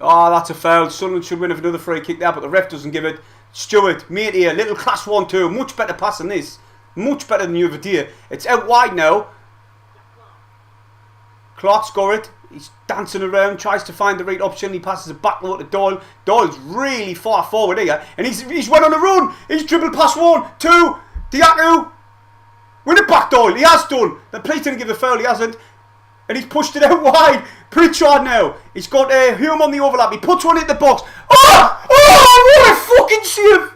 Oh, that's a foul. Sunderland should win with another free kick there, but the ref doesn't give it. Stewart, mate here, little class 1-2. Much better pass than this. Much better than the other day. It's out wide now. Clark's got it. He's dancing around, tries to find the right option. He passes it back low to Doyle. Doyle's really far forward here, and he's went on a run. He's dribbled past 1, 2. Diaku. Win it back, Doyle. He has done. The police didn't give the foul. He hasn't. And he's pushed it out wide. Pritchard now. He's got Hume on the overlap. He puts one in the box. Oh! Oh! What a fucking save!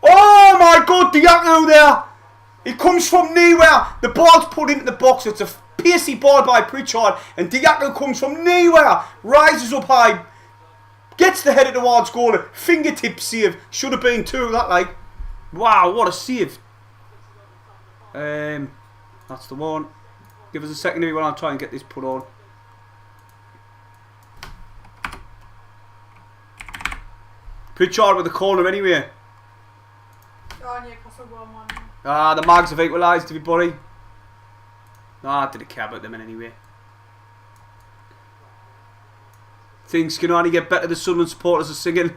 Oh my God, Diaku there. He comes from nowhere. The ball's put into the box. It's a pacey ball by Pritchard, and Diaku comes from nowhere, rises up high, gets the header towards goal, fingertip save. Should have been 2, that like. Wow, what a save. That's the one. Give us a second here while I try and get this put on. Pritchard with the corner anyway. Oh, Newcastle 1-1. Ah, the Mags have equalised, everybody. I didn't care about them in any way. Things can only get better. The Sunderland supporters are singing.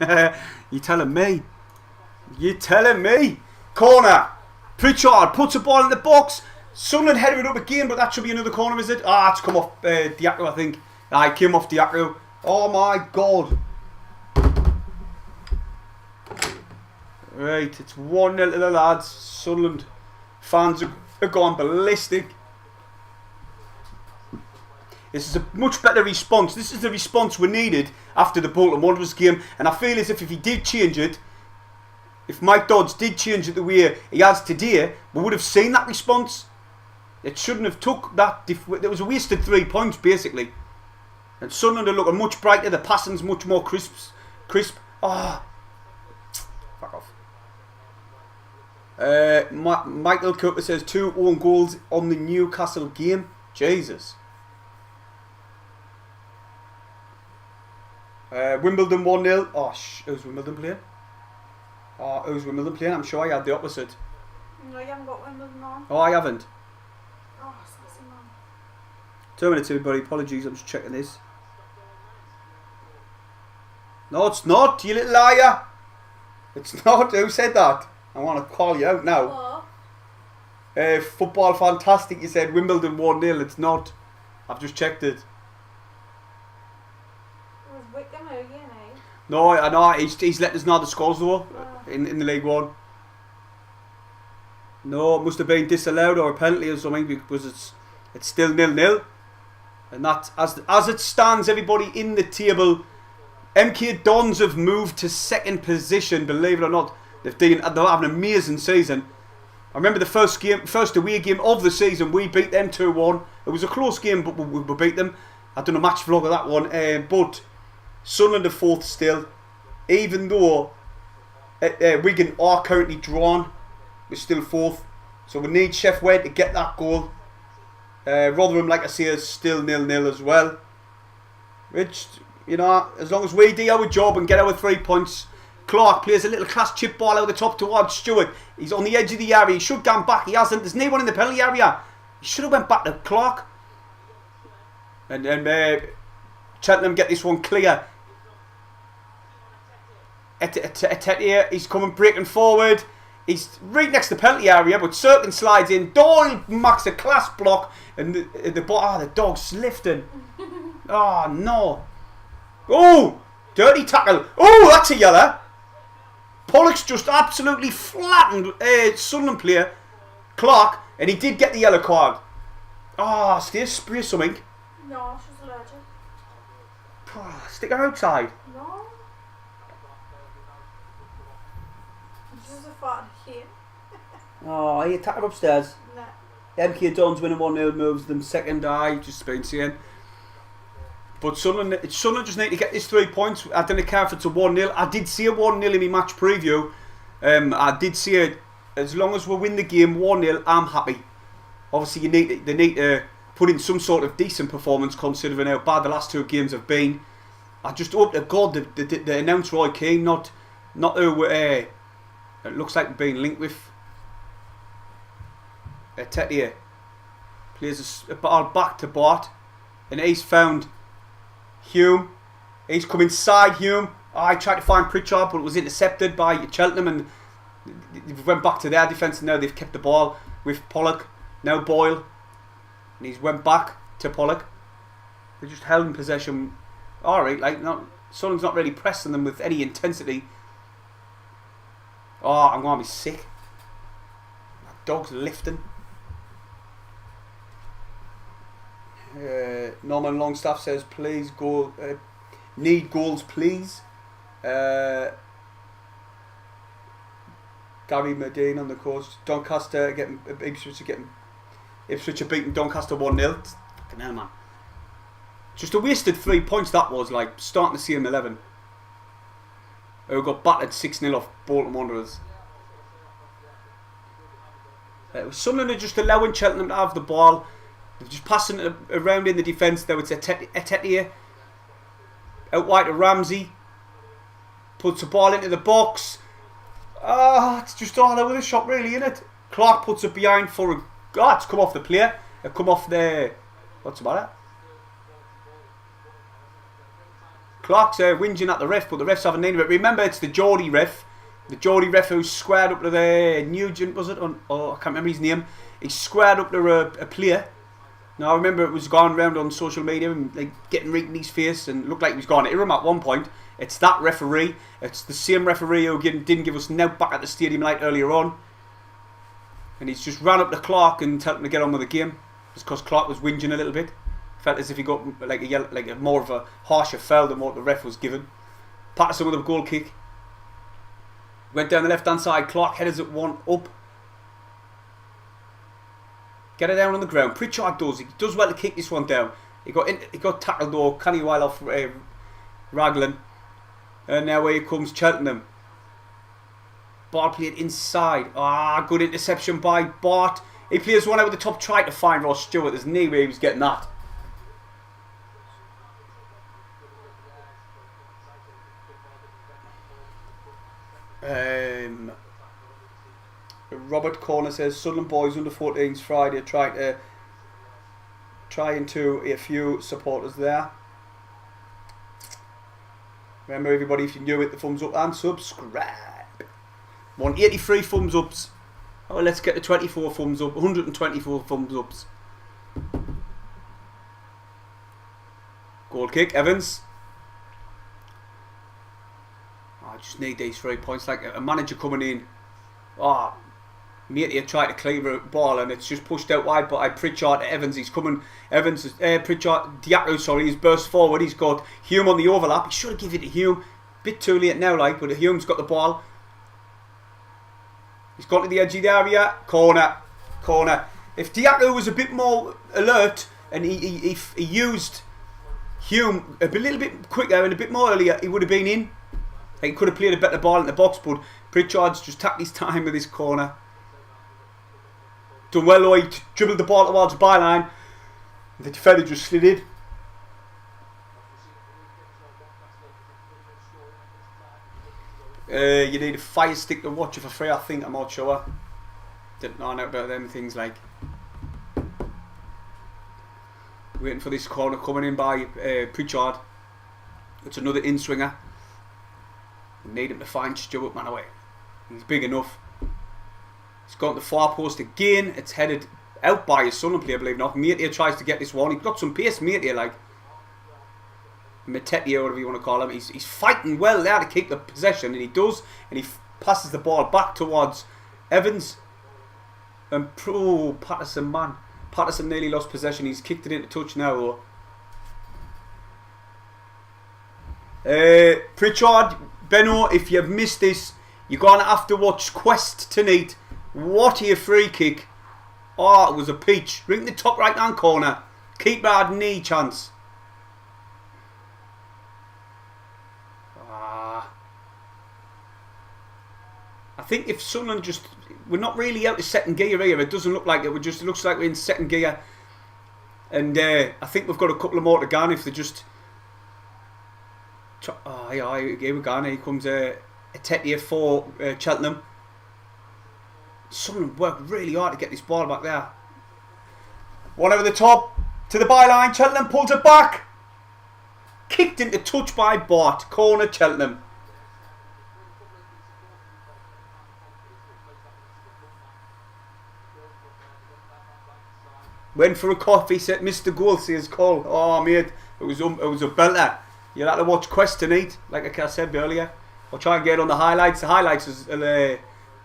You telling me? You telling me? Corner. Pritchard puts a ball in the box. Sunderland headed it up again, but that should be another corner, is it? Ah, it's come off Diaku, I think. Ah, it came off Diaku. Oh my God. Right, it's 1-0 to the lads. Sunderland fans are going ballistic. This is a much better response. This is the response we needed after the Bolton Wanderers game. And I feel as if he did change it, if Mike Dodds did change it the way he has today, we would have seen that response. It shouldn't have took that. There was a wasted 3 points, basically. And Sunderland are looking much brighter. The passing's much more crisp. Ah. Fuck off. Michael Cooper says 2 own goals on the Newcastle game. Jesus. Wimbledon 1-0. Oh, who's Wimbledon playing? Oh, who's Wimbledon playing? I'm sure I had the opposite. No, you haven't got Wimbledon on. Oh, I haven't. Oh, sassy man. 2 minutes, everybody. Apologies, I'm just checking this. No, it's not, you little liar. It's not. Who said that? I want to call you out now. What? Football fantastic, you said. Wimbledon 1-0. It's not. I've just checked it. No, I know. He's letting us know the scores though in the League One. No, it must have been disallowed or a penalty or something because it's still 0-0. And that as it stands, everybody in the table, MK Dons have moved to 2nd position. Believe it or not, they're having an amazing season. I remember the first away game of the season, we beat them 2-1. It was a close game, but we beat them. I've done a match vlog of that one, but. Sunderland are 4th still, even though Wigan are currently drawn. We're still 4th, so we need Chef Wade to get that goal. Rotherham, like I say, is still 0-0 as well. Which, you know, as long as we do our job and get our 3 points. Clark plays a little class chip ball out the top towards Stewart. He's on the edge of the area. He should go back. He hasn't. There's no one in the penalty area. He should have went back to Clark. And then Cheltenham get this one clear. Etete, he's coming breaking forward. He's right next to the penalty area, but Sirkin slides in. Doyle marks a class block, and the dog's lifting. Oh no! Oh, dirty tackle! Oh, that's a yellow. Pollock's just absolutely flattened Sunderland player Clark, and he did get the yellow card. Ah, stay spray something. No, she's allergic. Stick her outside. No. This is a fart here. Oh, he attacked her upstairs. No. MK Dons winning 1-0 moves them 2nd. Just been saying. But Sunderland just need to get this 3 points. I don't care if it's a 1-0. I did see a 1-0 in my match preview. I did see it. As long as we win the game 1-0, I'm happy. Obviously, they need to put in some sort of decent performance considering how bad the last 2 games have been. I just hope to God they announce Roy Keane, not who it looks like being linked with. Tetier plays a ball back to Bart, and he's found Hume. He's come inside Hume. I tried to find Pritchard, but it was intercepted by Cheltenham, and they went back to their defence, and now they've kept the ball with Pollock. Now Boyle, and he's went back to Pollock. They just held in possession. Alright, Sunderland's not really pressing them with any intensity. Oh, I'm going to be sick. That dog's lifting. Norman Longstaff says, please goal. Need goals, please. Gary Medine on the course. Doncaster getting Ipswich are beating Doncaster 1-0. Fucking hell, man. Just a wasted 3 points that was, like, starting to see him 11. Who got battered 6-0 off Bolton Wanderers. Sunderland are just allowing Cheltenham to have the ball. They're just passing it around in the defence. Now it's Etetier. Out wide to Ramsey. Puts the ball into the box. It's just all over the shop really, isn't it? Clark puts it behind for a... it's come off the player. It come off the... What's the matter? Clark's whinging at the ref, but the refs haven't named it. Remember, it's the Geordie ref. The Geordie ref who squared up to the Nugent, was it? I can't remember his name. He squared up to a player. Now, I remember it was going around on social media and like getting right in his face and looked like he was going to hit him at one point. It's that referee. It's the same referee who didn't give us an out back at the stadium light earlier on. And he's just ran up to Clark and told him to get on with the game. Just because Clark was whinging a little bit. Felt as if he got like a more of a harsher foul than what the ref was given. Patterson with a goal kick. Went down the left hand side. Clark headers it one up. Get it down on the ground. Pritchard does. He does well to kick this one down. He got tackled though. Canny while off Raglan. And now here comes Cheltenham. Ball played inside. Good interception by Bart. He plays one out of the top, trying to find Ross Stewart. There's no way he was getting that. Robert Corner says Sunderland boys under 14s Friday trying to a few supporters there. Remember everybody, if you're new, hit the thumbs up and subscribe. 183 thumbs ups. Oh, let's get to 24 thumbs up. 124 thumbs ups. Goal kick, Evans. I just need these 3 points. Like a manager coming in. Matey tried to clear a ball and it's just pushed out wide by Pritchard to Evans. He's coming. Diaco, sorry, he's burst forward. He's got Hume on the overlap. He should have given it to Hume. Bit too late now, but Hume's got the ball. He's got to the edge of the area. Corner. If Diaco was a bit more alert and he used Hume a little bit quicker and a bit more earlier, he would have been in. He could have played a better ball in the box, but Pritchard's just tapped his time with his corner. Done well, he dribbled the ball towards the byline. The defender just slid in. You need a fire stick to watch it for free, I think. I'm not sure. Didn't know about them things like. Waiting for this corner coming in by Pritchard. It's another in-swinger. Need him to find Stewart, man, away. He's big enough. He's gone to the far post again. It's headed out by his Sunderland player, believe it or not. Matey tries to get this one. He's got some pace, Matey, like. Metetier, whatever you want to call him. He's fighting well there to keep the possession, and he does. And he passes the ball back towards Evans. And Patterson, man. Patterson nearly lost possession. He's kicked it into touch now, though. Pritchard, Beneo, if you've missed this, you're going to have to watch Quest tonight. What a free kick. It was a peach. Right in the top right hand corner. Keeper had knee chance. think if Sunderland just... We're not really out of second gear here. It doesn't look like it. It looks like we're in second gear. And I think we've got a couple of more to go on if they just... Oh, yeah, here we go. Here comes Etete for Cheltenham. Sunderland worked really hard to get this ball back there. One over the top to the byline. Cheltenham pulls it back. Kicked into touch by Bart. Corner Cheltenham. Went for a coffee, said Mr. Goal, says Cole. Oh, mate, it was a belter. You'll have to watch Quest tonight, like I said earlier. I'll try and get on the highlights. The highlights will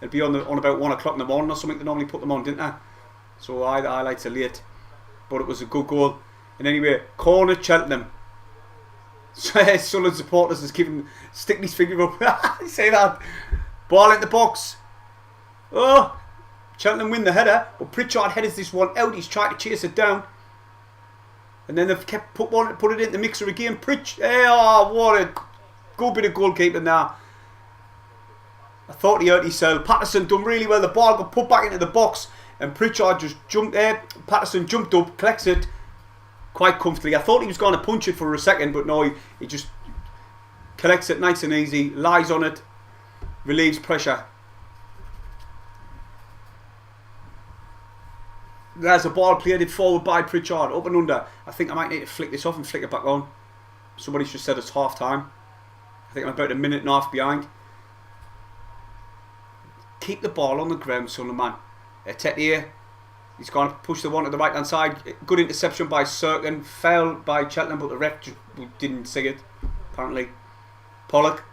be on about 1 o'clock in the morning or something. They normally put them on, didn't they? So the highlights are late. But it was a good goal. And anyway, corner Cheltenham. Sunderland supporters is sticking his finger up. Say that. Ball in the box. Oh, Cheltenham win the header, but Pritchard headers this one out. He's trying to chase it down. And then they've kept put it in the mixer again. Oh, what a good bit of goalkeeping there. I thought he hurt himself. Patterson done really well. The ball got put back into the box and Pritchard just jumped there. Patterson jumped up, collects it quite comfortably. I thought he was going to punch it for a second, but no, he just collects it nice and easy, lies on it, relieves pressure. There's a ball played it forward by Pritchard, up and under. I think I might need to flick this off and flick it back on. Somebody just said it's half time. I think I'm about a minute and a half behind. Keep the ball on the ground, Sunderland. Etete, he's going to push the one to the right hand side. Good interception by Serkin. Fell by Cheltenham, but the ref just didn't see it, apparently. Pollock.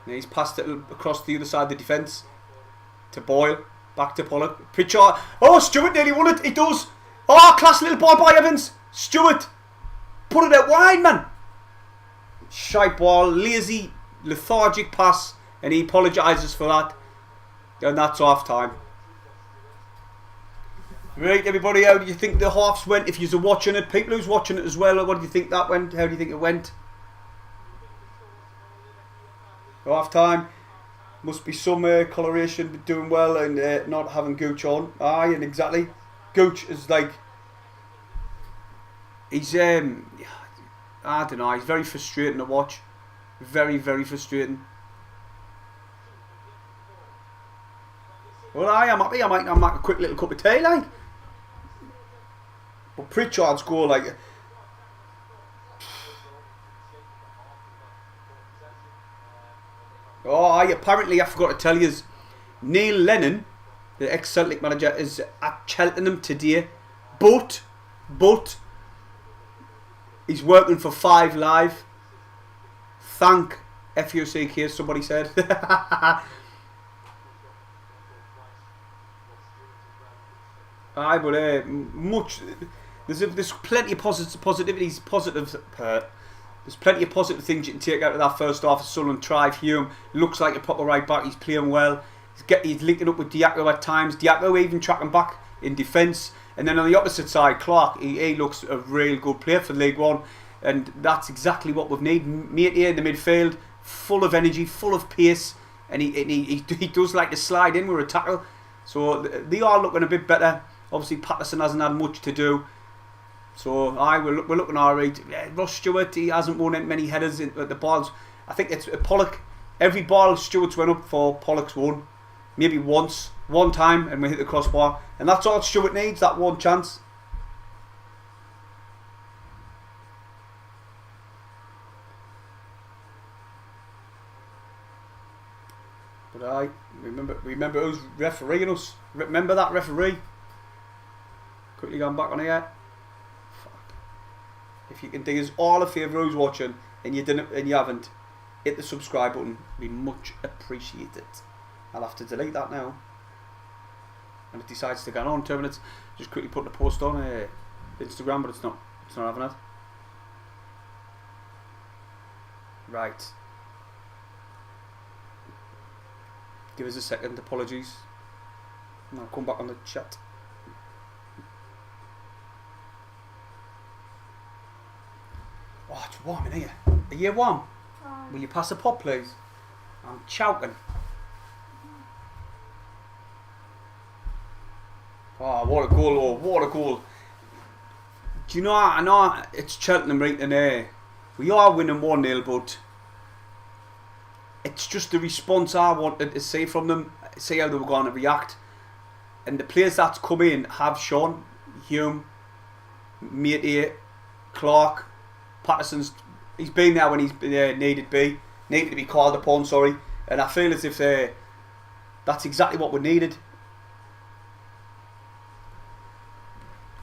And he's passed it across the other side of the defence to Boyle. Back to Pollock. Pritchard. Oh, Stewart nearly won it. He does. Oh, class little ball by Evans. Stewart. Put it out wide, man. Shite ball. Lazy, lethargic pass. And he apologises for that. And that's half time. Right, everybody, how do you think the halves went? If you're watching it, people who's watching it as well, what do you think that went? How do you think it went? Half time. Must be some coloration doing well and not having Gooch on. Aye, and exactly. Gooch is like... He's... I don't know, he's very frustrating to watch. Very, very frustrating. Well, I'm happy. I might make a quick little cup of tea, like. But Pritchard's goal, like... Oh, apparently I forgot to tell you, Neil Lennon, the ex-Celtic manager, is at Cheltenham today. But, he's working for 5 Live. Thank FUCK, somebody said. Aye, but there's plenty of positives. There's plenty of positive things you can take out of that first half of Sunderland. Trevoe Duddin looks like a proper right back. He's playing well. He's linking up with Diaco at times. Diaco even tracking back in defence. And then on the opposite side, Clark, he looks a real good player for League One. And that's exactly what we've needed. Mate here in the midfield, full of energy, full of pace. And he does like to slide in with a tackle. So they are looking a bit better. Obviously Patterson hasn't had much to do. So we're looking alright. Ross Stewart, he hasn't won many headers at the balls. I think it's Pollock. Every ball Stewart's went up for, Pollock's won. Maybe one time, and we hit the crossbar. And that's all Stewart needs, that one chance. But remember who's refereeing us. Remember that referee. Quickly going back on here. If you can do us all a favour who's watching and you didn't and you haven't, hit the subscribe button. We much appreciate it. I'll have to delete that now. And it decides to go on 2 minutes. Just quickly put the post on Instagram, but it's not having it. Right. Give us a second, apologies. And I'll come back on the chat. Oh, it's warm in here. Are you warm? Will you pass a pop, please? I'm chowking. Oh, what a goal, oh, what a goal. Do you know, I know it's Cheltenham right now. We are winning 1-0, but it's just the response I wanted to see from them, see how they were going to react. And the players that's come in have shown. Hume, Matey, Clark, Patterson's, he's been there when he's needed to be called upon, sorry. And I feel as if that's exactly what we needed.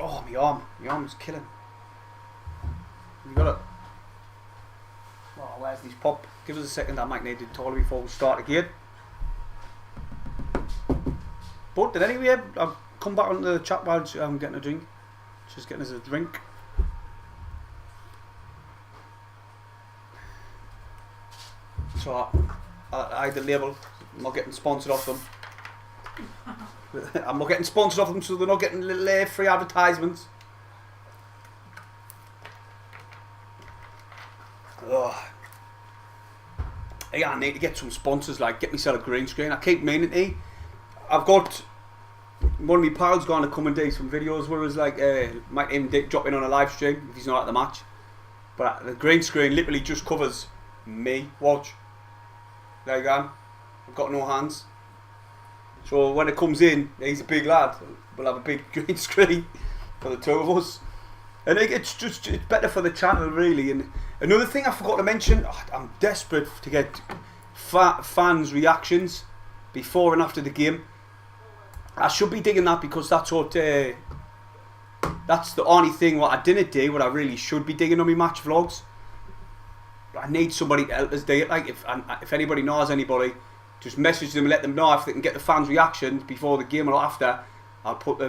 Oh, my arm is killing. You got it. Oh, where's this pop? Give us a second, I might need to talk before we start again. But anyway, I'll come back onto the chat while I'm getting a drink. Just getting us a drink. So I had the label. I'm not getting sponsored off them. I'm not getting sponsored off them, so they're not getting little free advertisements. Ugh. Yeah, I need to get some sponsors, like get myself a green screen. I keep meaning to. I've got one of my pals going to come and do some videos where it's like, might even drop in on a live stream if he's not at the match. But the green screen literally just covers me. Watch. There you go. I've got no hands. So when it comes in, he's a big lad. We'll have a big green screen for the two of us. And it's better for the channel, really. And another thing I forgot to mention, I'm desperate to get fans' reactions before and after the game. I should be digging that because that's what that's the only thing what I didn't do, what I really should be digging on my match vlogs. I need somebody to help us do it. Like if anybody knows anybody, just message them and let them know if they can get the fans' reactions before the game or after. I'll put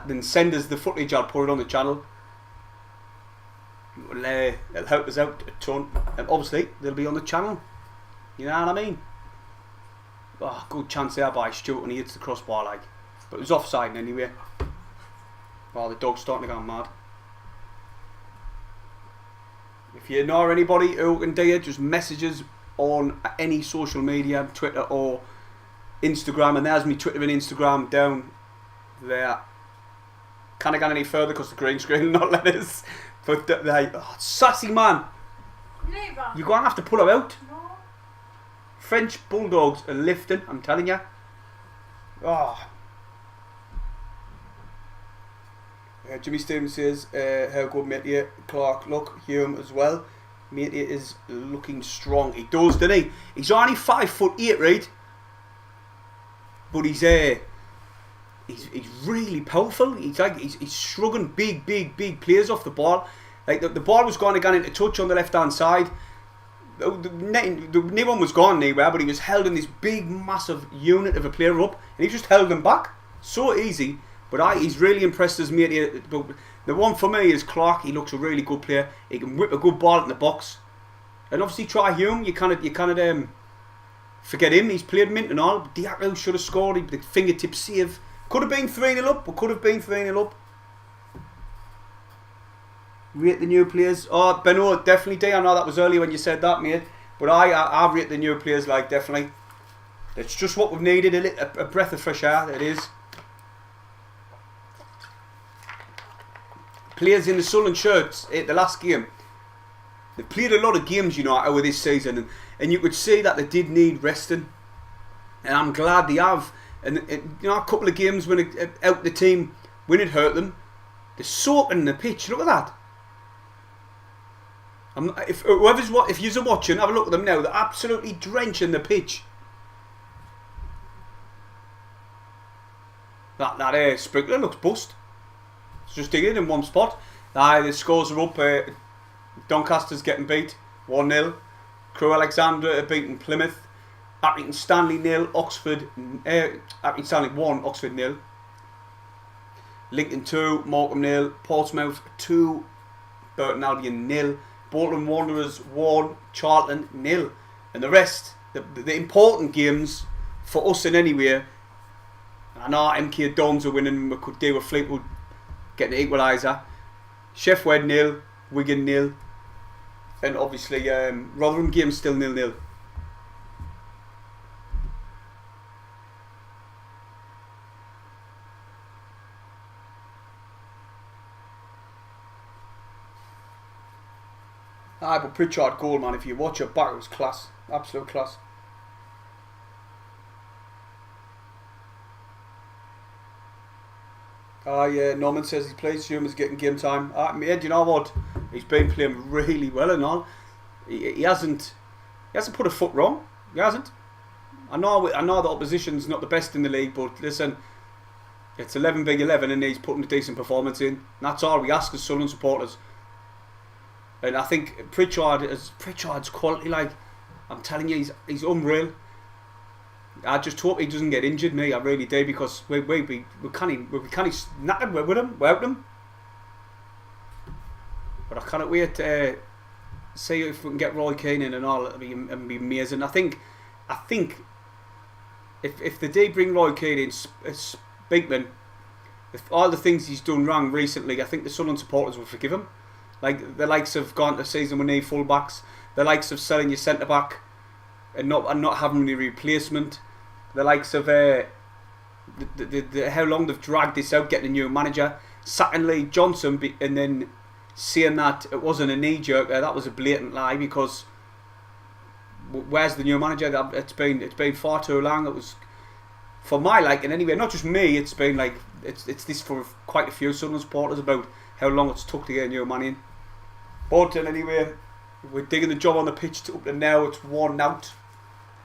then send us the footage. I'll put it on the channel. It'll help us out a ton, and obviously they'll be on the channel. You know what I mean? Oh, good chance there by Stuart when he hits the crossbar, like, but it was offside anyway. Oh, the dog's starting to go mad. If you know anybody who can do it, just message us on any social media, Twitter or Instagram, and there's me Twitter and Instagram down there. Can't get any further because the green screen not let us. But sassy man, you're going to have to pull her out. No. French bulldogs are lifting, I'm telling you. Oh. Jimmy Stevens says, how good Matey, Clark look, Hume as well. Matey is looking strong. He does, doesn't he? He's only 5'8", right? But he's really powerful. He's shrugging big players off the ball. Like the ball was going into touch on the left hand side. The new one was gone anywhere, but he was held in this big massive unit of a player up, and he just held them back so easy. But he's really impressed us, mate. But the one for me is Clark. He looks a really good player. He can whip a good ball in the box. And obviously try Hume. You cannot forget him. He's played mint and all. But Diaco should have scored. The fingertip save. Could have been 3-0 up, but could have been 3-0 up. Rate the new players. Oh, Beneo, definitely do. I know that was earlier when you said that, mate. But I rate the new players, like, definitely. It's just what we've needed. A breath of fresh air, it is. Players in the Sunderland shirts at the last game. They've played a lot of games, you know, over this season. And you could see that they did need resting. And I'm glad they have. And you know, a couple of games when out the team, when it hurt them, they're soaking the pitch. Look at that. If you're watching, have a look at them now. They're absolutely drenching the pitch. That sprinkler looks bust. It's just digging in one spot. The scores are up. Doncaster's getting beat 1-0. Crewe Alexandra are beating Plymouth. Accrington Stanley 0, Oxford. Accrington Stanley 1, Oxford 0. Lincoln 2, Morecambe 0. Portsmouth 2, Burton Albion 0. Bolton Wanderers 1, Charlton 0. And the rest, the important games for us in anywhere. I know MK Dons are winning. We could do with Fleetwood getting the equaliser. Sheffield 0, Wigan 0. And obviously Rotherham game still 0-0. Aye, but Pritchard goal, man, if you watch it back, it was class. Absolute class. Norman says he plays Hume is getting game time. Mate, you know what? He's been playing really well and all. He hasn't put a foot wrong. He hasn't. I know the opposition's not the best in the league, but listen, it's 11 big 11 and he's putting a decent performance in. And that's all we ask as Sunderland supporters. And I think Pritchard's quality, like, I'm telling you, he's unreal. I just hope he doesn't get injured, me. I really do, because we can't knackered with him, without him. But I cannot wait to see if we can get Roy Keane in and all. It'll be amazing. I think if they do bring Roy Keane in, Speakman, if all the things he's done wrong recently, I think the Sunderland supporters will forgive him. Like the likes of gone to season with no full-backs, the likes of selling your centre-back and not having any replacement, the likes of how long they've dragged this out, getting a new manager, sacking Lee Johnson and then saying that it wasn't a knee-jerk, that was a blatant lie, because where's the new manager? It's been far too long. It was, for my liking anyway, not just me, it's been like, it's this for quite a few Sunderland supporters about how long it's took to get a new man in. But anyway, we're digging the job on the pitch up to now. It's 1-0.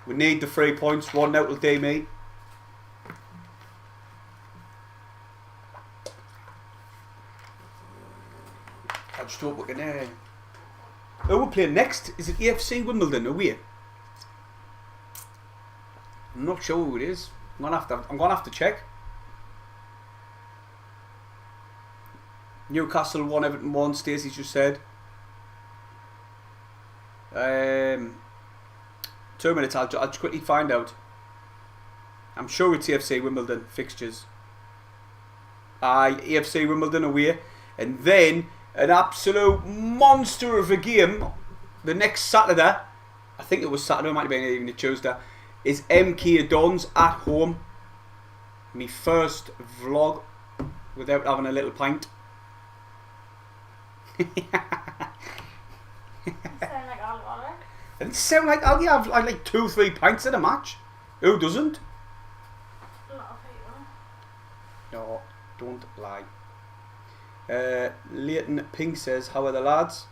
We need the 3 points. 1-0 will do me. I just hope we can. Who we're playing next? Is it AFC Wimbledon? Are we? I'm not sure who it is. I'm gonna have to check. Newcastle 1, Everton 1. Stacey's just said. 2 minutes. I'll just quickly find out. I'm sure it's AFC Wimbledon fixtures. AFC Wimbledden away, and then an absolute monster of a game the next Saturday. I think it was Saturday. It might have been even a Tuesday. Is MK Dons at home. My first vlog without having a little pint. Sound like alcoholic? It sound like I'll have like 2-3 pints in a match. Who doesn't? A lot of people. No, don't lie. Leighton Pink says, how are the lads?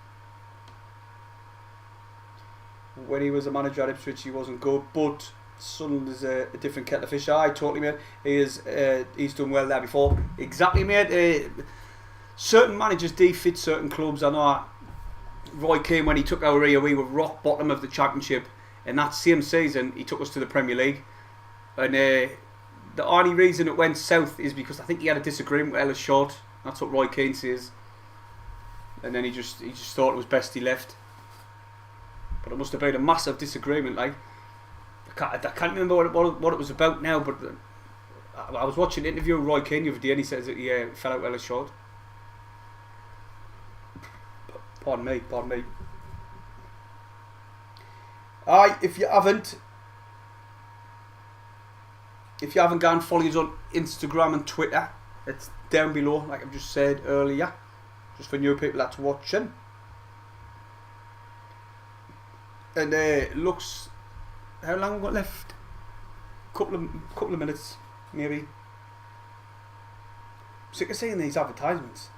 When he was a manager at Ipswich, he wasn't good, but Sunderland is a different kettle of fish. I totally, mate. He's done well there before. Exactly, mate. Certain managers do fit certain clubs. I know Roy Keane, when he took our area, we were rock bottom of the Championship, and that same season he took us to the Premier League. And the only reason it went south is because I think he had a disagreement with Ellis Short. That's what Roy Keane says. And then he just thought it was best he left. But it must have been a massive disagreement. Like, I can't remember what it was about now, but I was watching an interview with Roy Keane the other day, and he says that he fell out with Ellis Short. Pardon me. If you haven't gone, follow us on Instagram and Twitter. It's down below, like I've just said earlier, just for new people that's watching. And looks, how long have we got left? Couple of minutes, maybe. I'm sick of seeing these advertisements.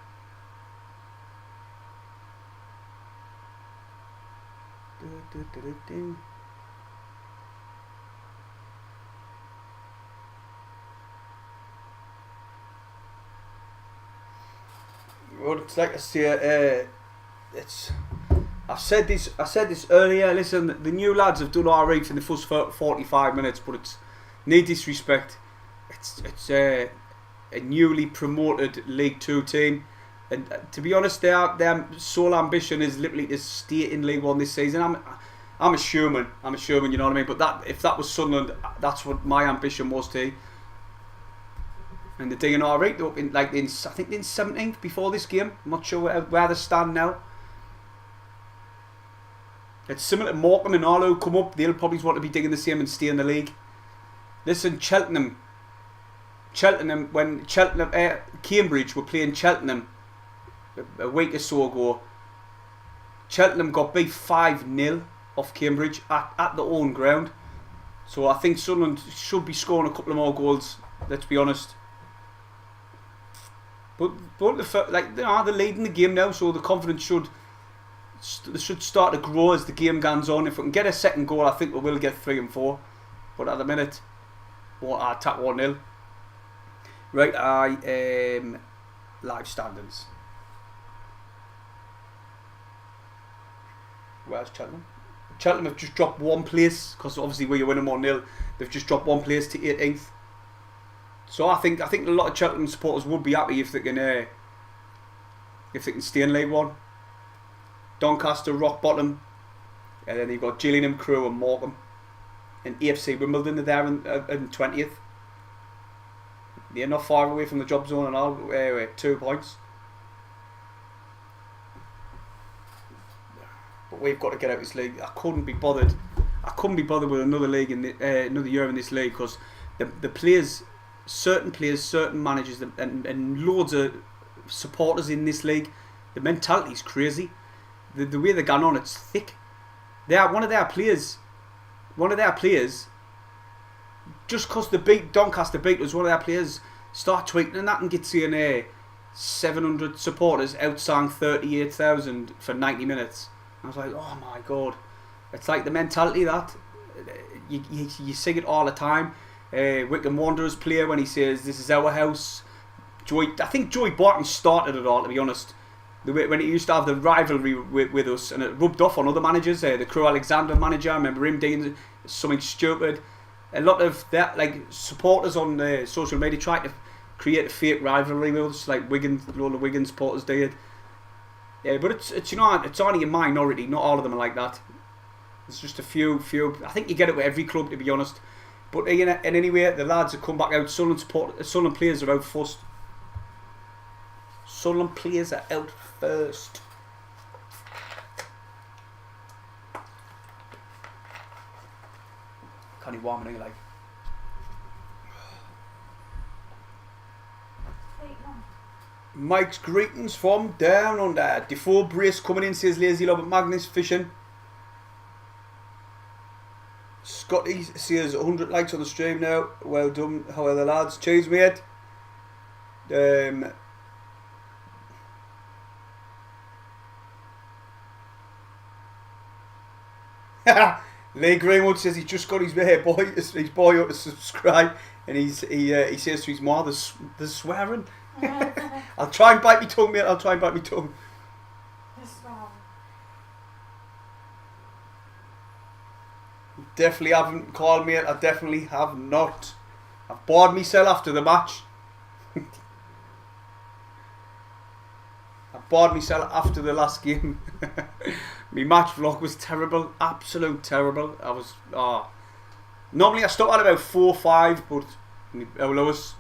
Well, it's like I say, I said this earlier. Listen, the new lads have done alright in the first 45 minutes, but it's no disrespect. It's a newly promoted League 2 team, and to be honest, their sole ambition is literally to stay in League 1 this season. I'm assuming, you know what I mean. But if that was Sunderland, that's what my ambition was to. And they're doing alright. They're up in I think they're in 17th before this game. I'm not sure where they stand now. It's similar to Morecambe and all who come up. They'll probably want to be digging the same and stay in the league. Listen, Cheltenham, when Cambridge were playing Cheltenham a week or so ago, Cheltenham got beat 5-0 off Cambridge at their own ground. So I think Sunderland should be scoring a couple of more goals, let's be honest. But like, they're leading the game now, so the confidence should start to grow as the game goes on. If we can get a second goal, I think we will get 3 and 4. But at the minute, I tap 1-0. Right, live standings. Where's Cheltenham? Cheltenham have just dropped 1 place because obviously we are winning 1-0. They've just dropped 1 place to 18th. So I think a lot of Cheltenham supporters would be happy if they can stay in League One. Doncaster rock bottom, and then you've got Gillingham, Crewe, and Morecambe, and AFC Wimbledon are there in 20th. They're not far away from the job zone and all. 2 points. But we've got to get out of this league. I couldn't be bothered with another league in another year in this league because the players, certain managers, and loads of supporters in this league, the mentality's crazy. The way they're going on, it's thick. One of their players, just because the Doncaster beat us, one of their players start tweeting and that and get seeing 700 supporters outsang 38,000 for 90 minutes. I was like, oh my god. It's like the mentality that you see it all the time. Wycombe Wanderers player when he says this is our house. I think Joey Barton started it all, to be honest. When he used to have the rivalry with us, and it rubbed off on other managers. The Crewe Alexander manager, I remember him doing something stupid. A lot of that, like supporters on social media, tried to create a fake rivalry with us, like all the Wigan supporters did. Yeah, but it's it's only a minority. Not all of them are like that. It's just a few. I think you get it with every club, to be honest. But anyway, the lads have come back out. Sunderland players are out first. Sunderland players are out first. Can't even warm it like. Mike's greetings from down under. Defoe Brace coming in, says Lazy Love at Magnus Fishing. Scotty says 100 likes on the stream now. Well done. How are the lads? Cheers, mate. Lee Greenwood says he just got his boy up to subscribe, and he says to his mom, there's swearing. I'll try and bite my tongue, mate. Definitely haven't called, mate. I definitely have not. I've bored myself after the match. I bored myself after the last game. My match vlog was terrible, absolute terrible. I was normally I start at about 4 or 5, but Lewis,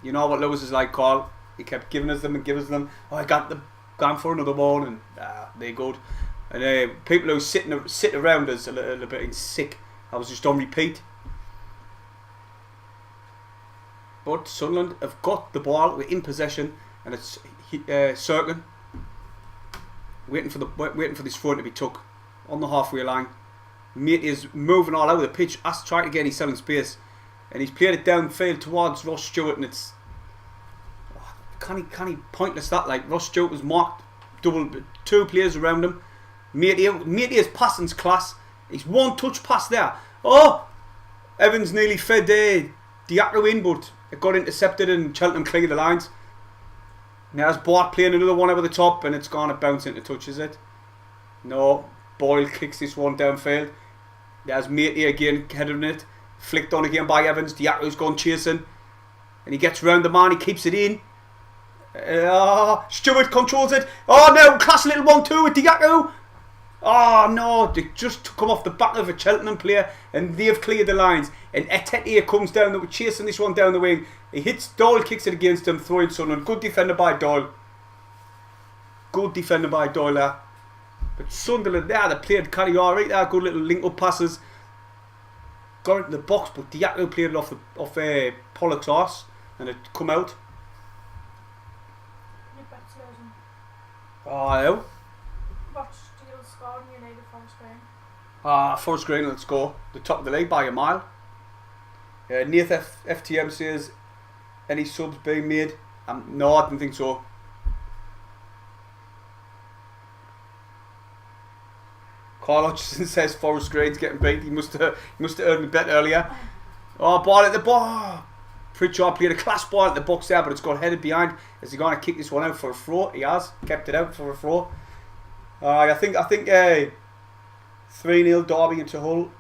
you know what Lewis is like, Carl. He kept giving us them and giving us them. Oh, I got them, gone for another one, and they're good. And people who sit around us a little bit sick. I was just on repeat. But Sunderland have got the ball. We're in possession, and it's Cirkin waiting for this throw to be took on the halfway line. Mate is moving all over the pitch, trying to get his selling space, and he's played it downfield towards Ross Stewart, and it's can he pointless that, like Ross Stewart was marked, 2 players around him. Matey's passing's class. He's one touch pass there. Oh, Evans nearly fed Diacro in, but it got intercepted and Cheltenham cleared the lines. Now there's Bart playing another one over the top, and it's gone to bounce into touch, is it? No. Boyle kicks this one downfield. There's Matey again heading it. Flicked on again by Evans. Diacro's gone chasing, and he gets round the man. He keeps it in. Stewart controls it. Oh no, class little 1-2 with Diacro. Oh no, they just come off the back of a Cheltenham player, and they've cleared the lines. And Etete comes down, chasing this one down the wing. He hits Doyle, kicks it against him, throwing Sunderland. Good defender by Doyle. There. But Sunderland there, they played kind of alright there. Good little link up passes. Got into the box, but Diacro played it off Pollock's arse, and it come out. Oh, no. Eagles scored and you need a full screen. Forest Green, let's go. The top of the league by a mile. Nath FTM says, any subs being made? No, I don't think so. Carl Hutchison says Forest Green's getting beat. He must have heard me bet earlier. Oh, ball at the ball. Pritchard played a class ball at the box there, but it's got headed behind. Is he going to kick this one out for a throw? He has kept it out for a throw. I think 3-0 Derby into Hull.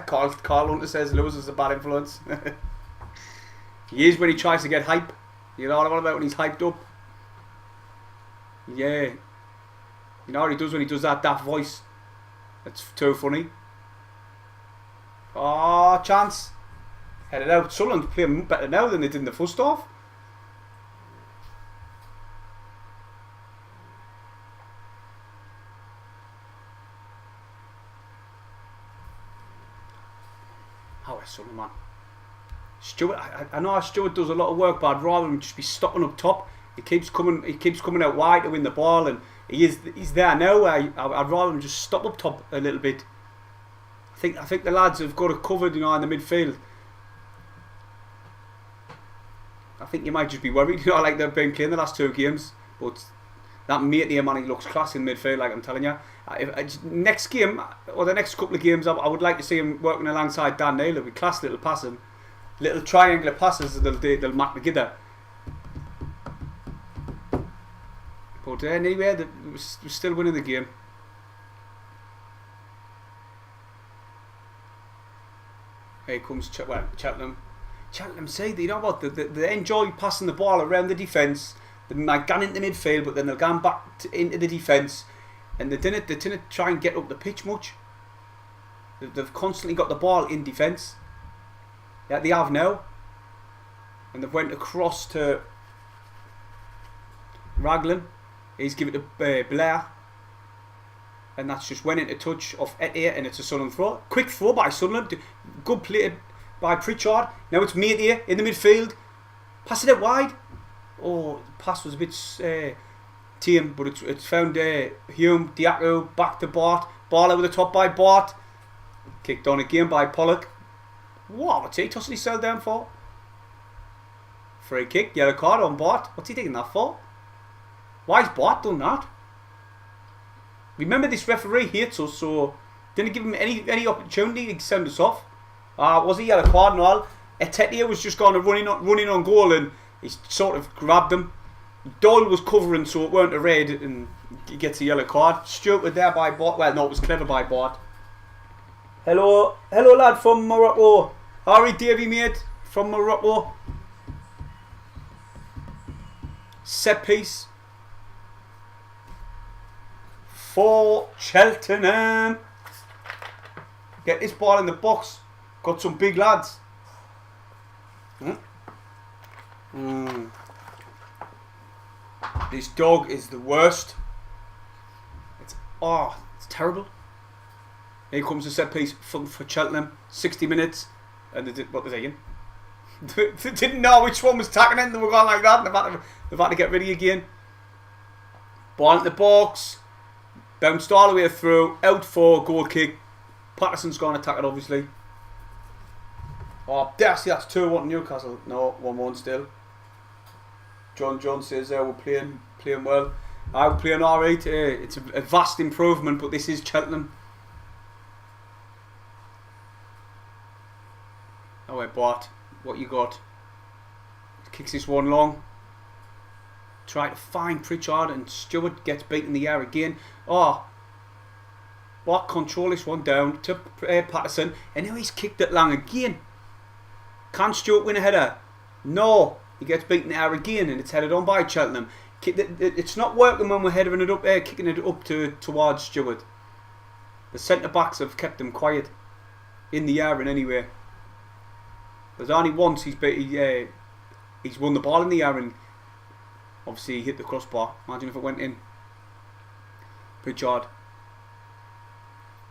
Carl Hunter says Lewis is a bad influence. He is when he tries to get hype. You know what I'm about when he's hyped up. Yeah. You know what he does when he does that voice. It's too funny. Oh, chance. Headed out. Sunderland playing better now than they did in the first half. How is Sunderland, man? Stewart, I know Stewart does a lot of work, but I'd rather him just be stopping up top. He keeps coming out wide to win the ball, and he's there now. I'd rather him just stop up top a little bit. I think the lads have got it covered, you know, in the midfield. I think you might just be worried, you know, like they've been playing the last 2 games. But that mate there, man, he looks class in midfield, like I'm telling you. Next game, or the next couple of games, I would like to see him working alongside Dan Neal. It'll be class little passing. Little triangular passes that they'll mark together. But anyway, we're still winning the game. Here comes Cheltenham. Cheltenham say, you know what, they enjoy passing the ball around the defence. They might go into midfield, but then they'll go back into the defence. And they didn't try and get up the pitch much. They've constantly got the ball in defence. Yeah, they have now. And they've went across to Raglan. He's given it to Blair. And that's just went into touch of Etier, and it's a Sunderland throw. Quick throw by Sunderland. Good play by Pritchard. Now it's Etier in the midfield. Pass it out wide. Oh, the pass was a bit tame, but it's found Hume, Diaco, back to Bart. Ball over the top by Bart. Kicked on again by Pollock. What? What's he tossing his cell down for? Free kick, yellow card on Bart. What's he taking that for? Why's Bart done that? Remember, this referee hates us, so didn't give him any opportunity to send us off. Was he yellow card and all? Etier was just going to running on goal, and he sort of grabbed him. Doyle was covering, so it weren't a red, and he gets a yellow card. Stewart was there by Bart. Well, no, it was clever by Bart. Hello lad from Morocco. Harry Davey, mate, from Morocco. Set piece for Cheltenham. Get this ball in the box. Got some big lads. This dog is the worst. It's terrible. Here comes the set piece for Cheltenham. 60 minutes, and what they're saying. They didn't know which one was tacking it, and they were going like that. And they've had to get rid of it again. Ball in the box. Bounced all the way through. Out for goal kick. Patterson's going to attack it, obviously. Oh, that's 2-1 Newcastle. No, 1-1 still. John Jones says we're playing well. We're playing alright. It's a vast improvement, but this is Cheltenham. Oh wait, Bart, what you got? Kicks this one long. Try to find Pritchard, and Stewart gets beaten in the air again. Oh, Bart control this one down to Patterson, and now he's kicked it long again. Can Stewart win a header? No, he gets beaten in the air again, and it's headed on by Cheltenham. It's not working when we're heading it up, kicking it up towards Stewart. The centre backs have kept him quiet in the air, and anyway. There's only once he's won the ball in the air, and obviously he hit the crossbar. Imagine if it went in. Pritchard.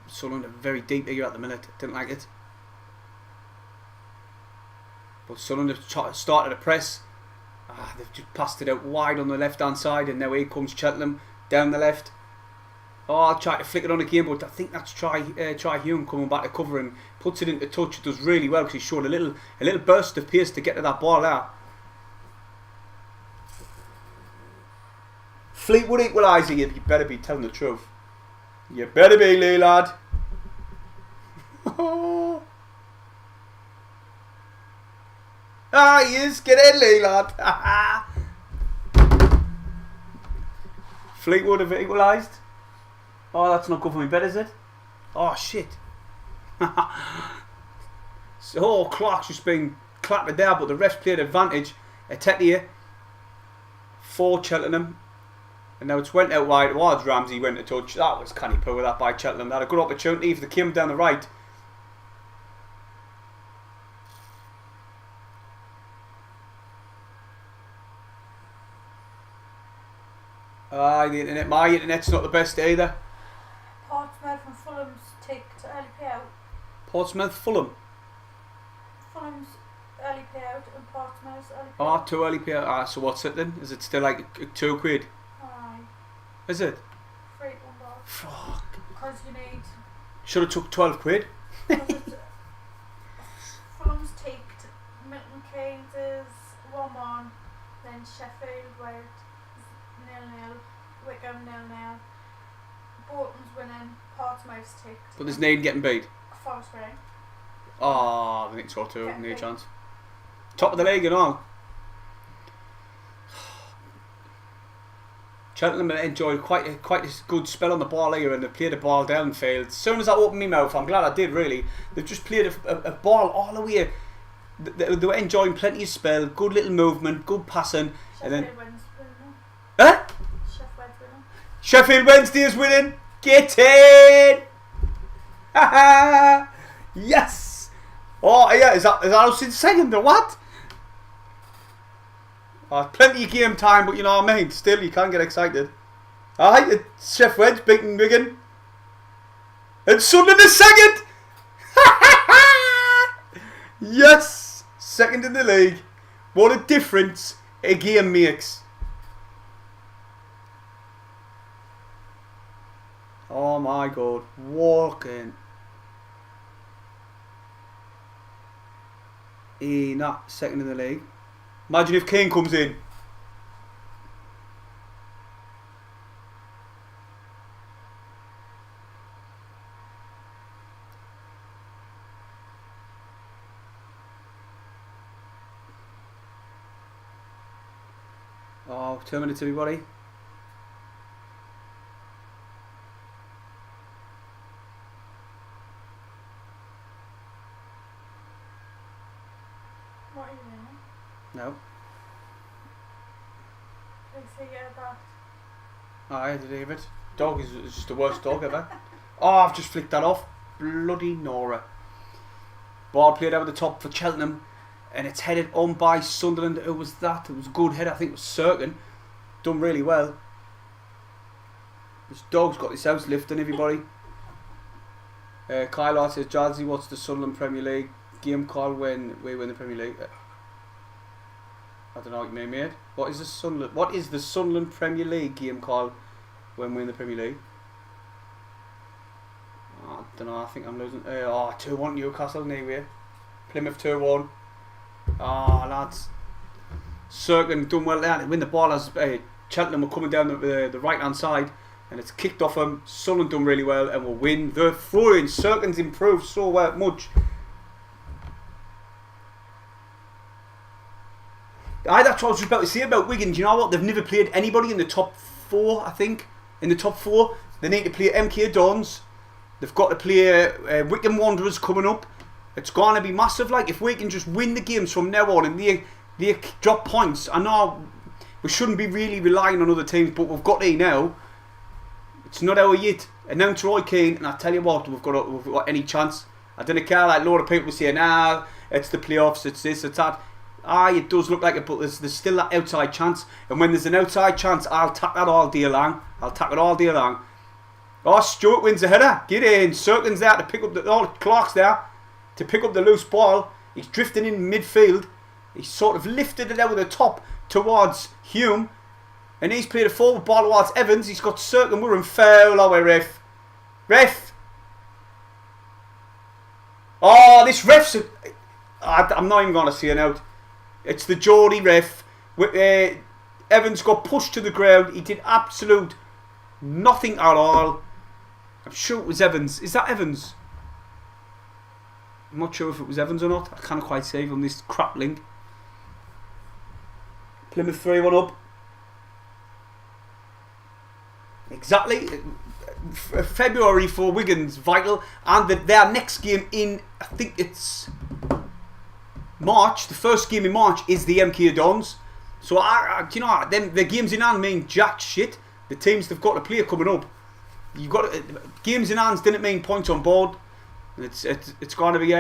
Sunderland are very deep here at the minute. Didn't like it. But Sunderland have started a press. They've just passed it out wide on the left-hand side, and now here comes Cheltenham down the left. Oh, I'll try to flick it on again, but I think that's Try Hume coming back to cover and puts it into touch. It does really well because he showed a little burst of pace to get to that ball there. Fleetwood equaliser. You better be telling the truth. You better be, Lee lad. Ah, he is. Get in, Lee lad. Fleetwood have equalised. Oh, that's not good for me bet, is it? Oh, shit. So, Clark's just been clapped there, but the refs played advantage. Etete for Cheltenham. And now it's went out wide towards Ramsey, went to touch. That was canny poor that by Cheltenham. They had a good opportunity if they came down the right. My internet's not the best either. Portsmouth and Fulham's ticked early payout. Portsmouth, Fulham. Fulham's early payout and Portsmouth's early payout. Oh, too early payout. Ah, so what's it then? Is it still like £2? Aye. Is it? $3. Fuck. Because you need... Should have took £12. Fulham's ticked, Milton Keynes is 1-1, then Sheffield Wednesday 0-0, Wickham 0-0, Bolton's winning, Portsmouth's ticked. But there's no getting beat. Forest winning. Oh, I think so too. No chance. Top of the league and all. Cheltenham enjoyed quite a good spell on the ball here, and they played the ball downfield. As soon as I opened my mouth, I'm glad I did really. They've just played a ball all the way. They were enjoying plenty of spell, good little movement, good passing. Sheffield and then... Wednesday winning. Huh? Sheffield winning. Sheffield Wednesday is winning. Get in! Yes! Oh yeah, is that us in second or what? Oh, plenty of game time, but you know what I mean. Still, you can't get excited. Alright, it's Sheffield Wednesday beating Wigan. And Sunderland is second! Yes! Second in the league. What a difference a game makes. Oh my god. Walking. Not second in the league. Imagine if Kane comes in. Oh, 2 minutes everybody. What are you doing? No. They say you're about. Aye, David. Dog is just the worst dog ever. Oh, I've just flicked that off. Bloody Nora. Ball played over the top for Cheltenham, and it's headed on by Sunderland. Who was that? It was a good header. I think it was Serkin. Done really well. This dog's got his house lifting everybody. Kyle says, Jazzy, what's the Sunderland Premier League game called when we win the Premier League? I don't know what you mean, mate. What is the Sunderland Premier League game called when we win the Premier League? Oh, I don't know. I think I'm losing. 2-1 Newcastle anyway. Plymouth 2-1. Oh, lads. Serkin done well there. They win the ball as Cheltenham were coming down the right hand side, and it's kicked off them. Sunderland done really well and will win the throw-in. Serkin's improved so much. That's what I was about to say about Wigan. Do you know what? They've never played anybody in the top 4, I think. In the top 4. They need to play MK Dons. They've got to play Wycombe Wanderers coming up. It's going to be massive. Like, if we can just win the games from now on and they drop points. I know we shouldn't be really relying on other teams, but we've got to now. It's not our yet. Announce Roy Keane, and I tell you what, we've got any chance. I don't care, like a lot of people saying, it's the playoffs, it's this, it's that. It does look like it, but there's still that outside chance. And when there's an outside chance, I'll tack that all day long. Oh, Stewart wins the header. Get in. Serkin's there to pick up Clark's there to pick up the loose ball. He's drifting in midfield. He sort of lifted it over the top towards Hume. And he's played a forward ball towards Evans. He's got Circum with him. Foul away, ref. Ref. Oh, this ref's... I'm not even going to see it out. It's the Geordie ref. Evans got pushed to the ground. He did absolute nothing at all. I'm sure it was Evans. Is that Evans? I'm not sure if it was Evans or not. I can't quite say from this crap link. Plymouth 3-1 up. Exactly. February for Wigan's vital, and their next game in, I think it's March. The first game in March is the MK Dons. So do you know what? The games in hand mean jack shit. The teams they've got to play coming up. You got games in hands didn't mean points on board. It's going to be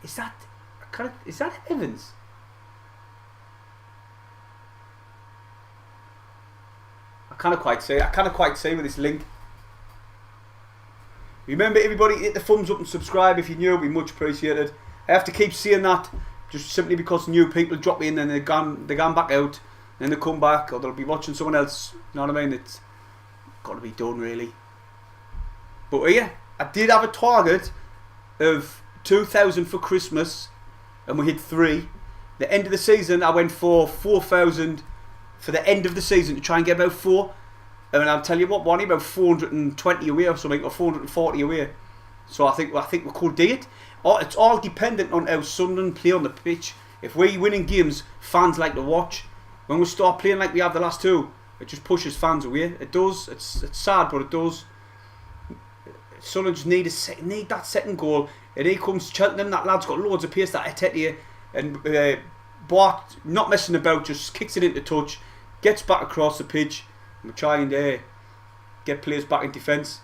is that Evans? I can't quite say with this link. Remember, everybody, hit the thumbs up and subscribe if you're new. It'd be much appreciated. I have to keep saying that just simply because new people drop in and they're gone back out, then they come back, or they'll be watching someone else. You know what I mean? It's got to be done, really. But yeah, I did have a target of 2,000 for Christmas, and we hit 3. The end of the season, I went for 4,000 for the end of the season to try and get about 4. And I'll tell you what, we're only about 420 away or something, or 440 away. So I think we could do it. It's all dependent on how Sunderland play on the pitch. If we're winning games, fans like to watch. When we start playing like we have the last 2, it just pushes fans away. It does. It's sad, but it does. Sunderland just need that second goal. And here comes Cheltenham. That lad's got loads of pace, that Etete. And Bart, not messing about, just kicks it into touch, gets back across the pitch. We'll try and get players back in defence.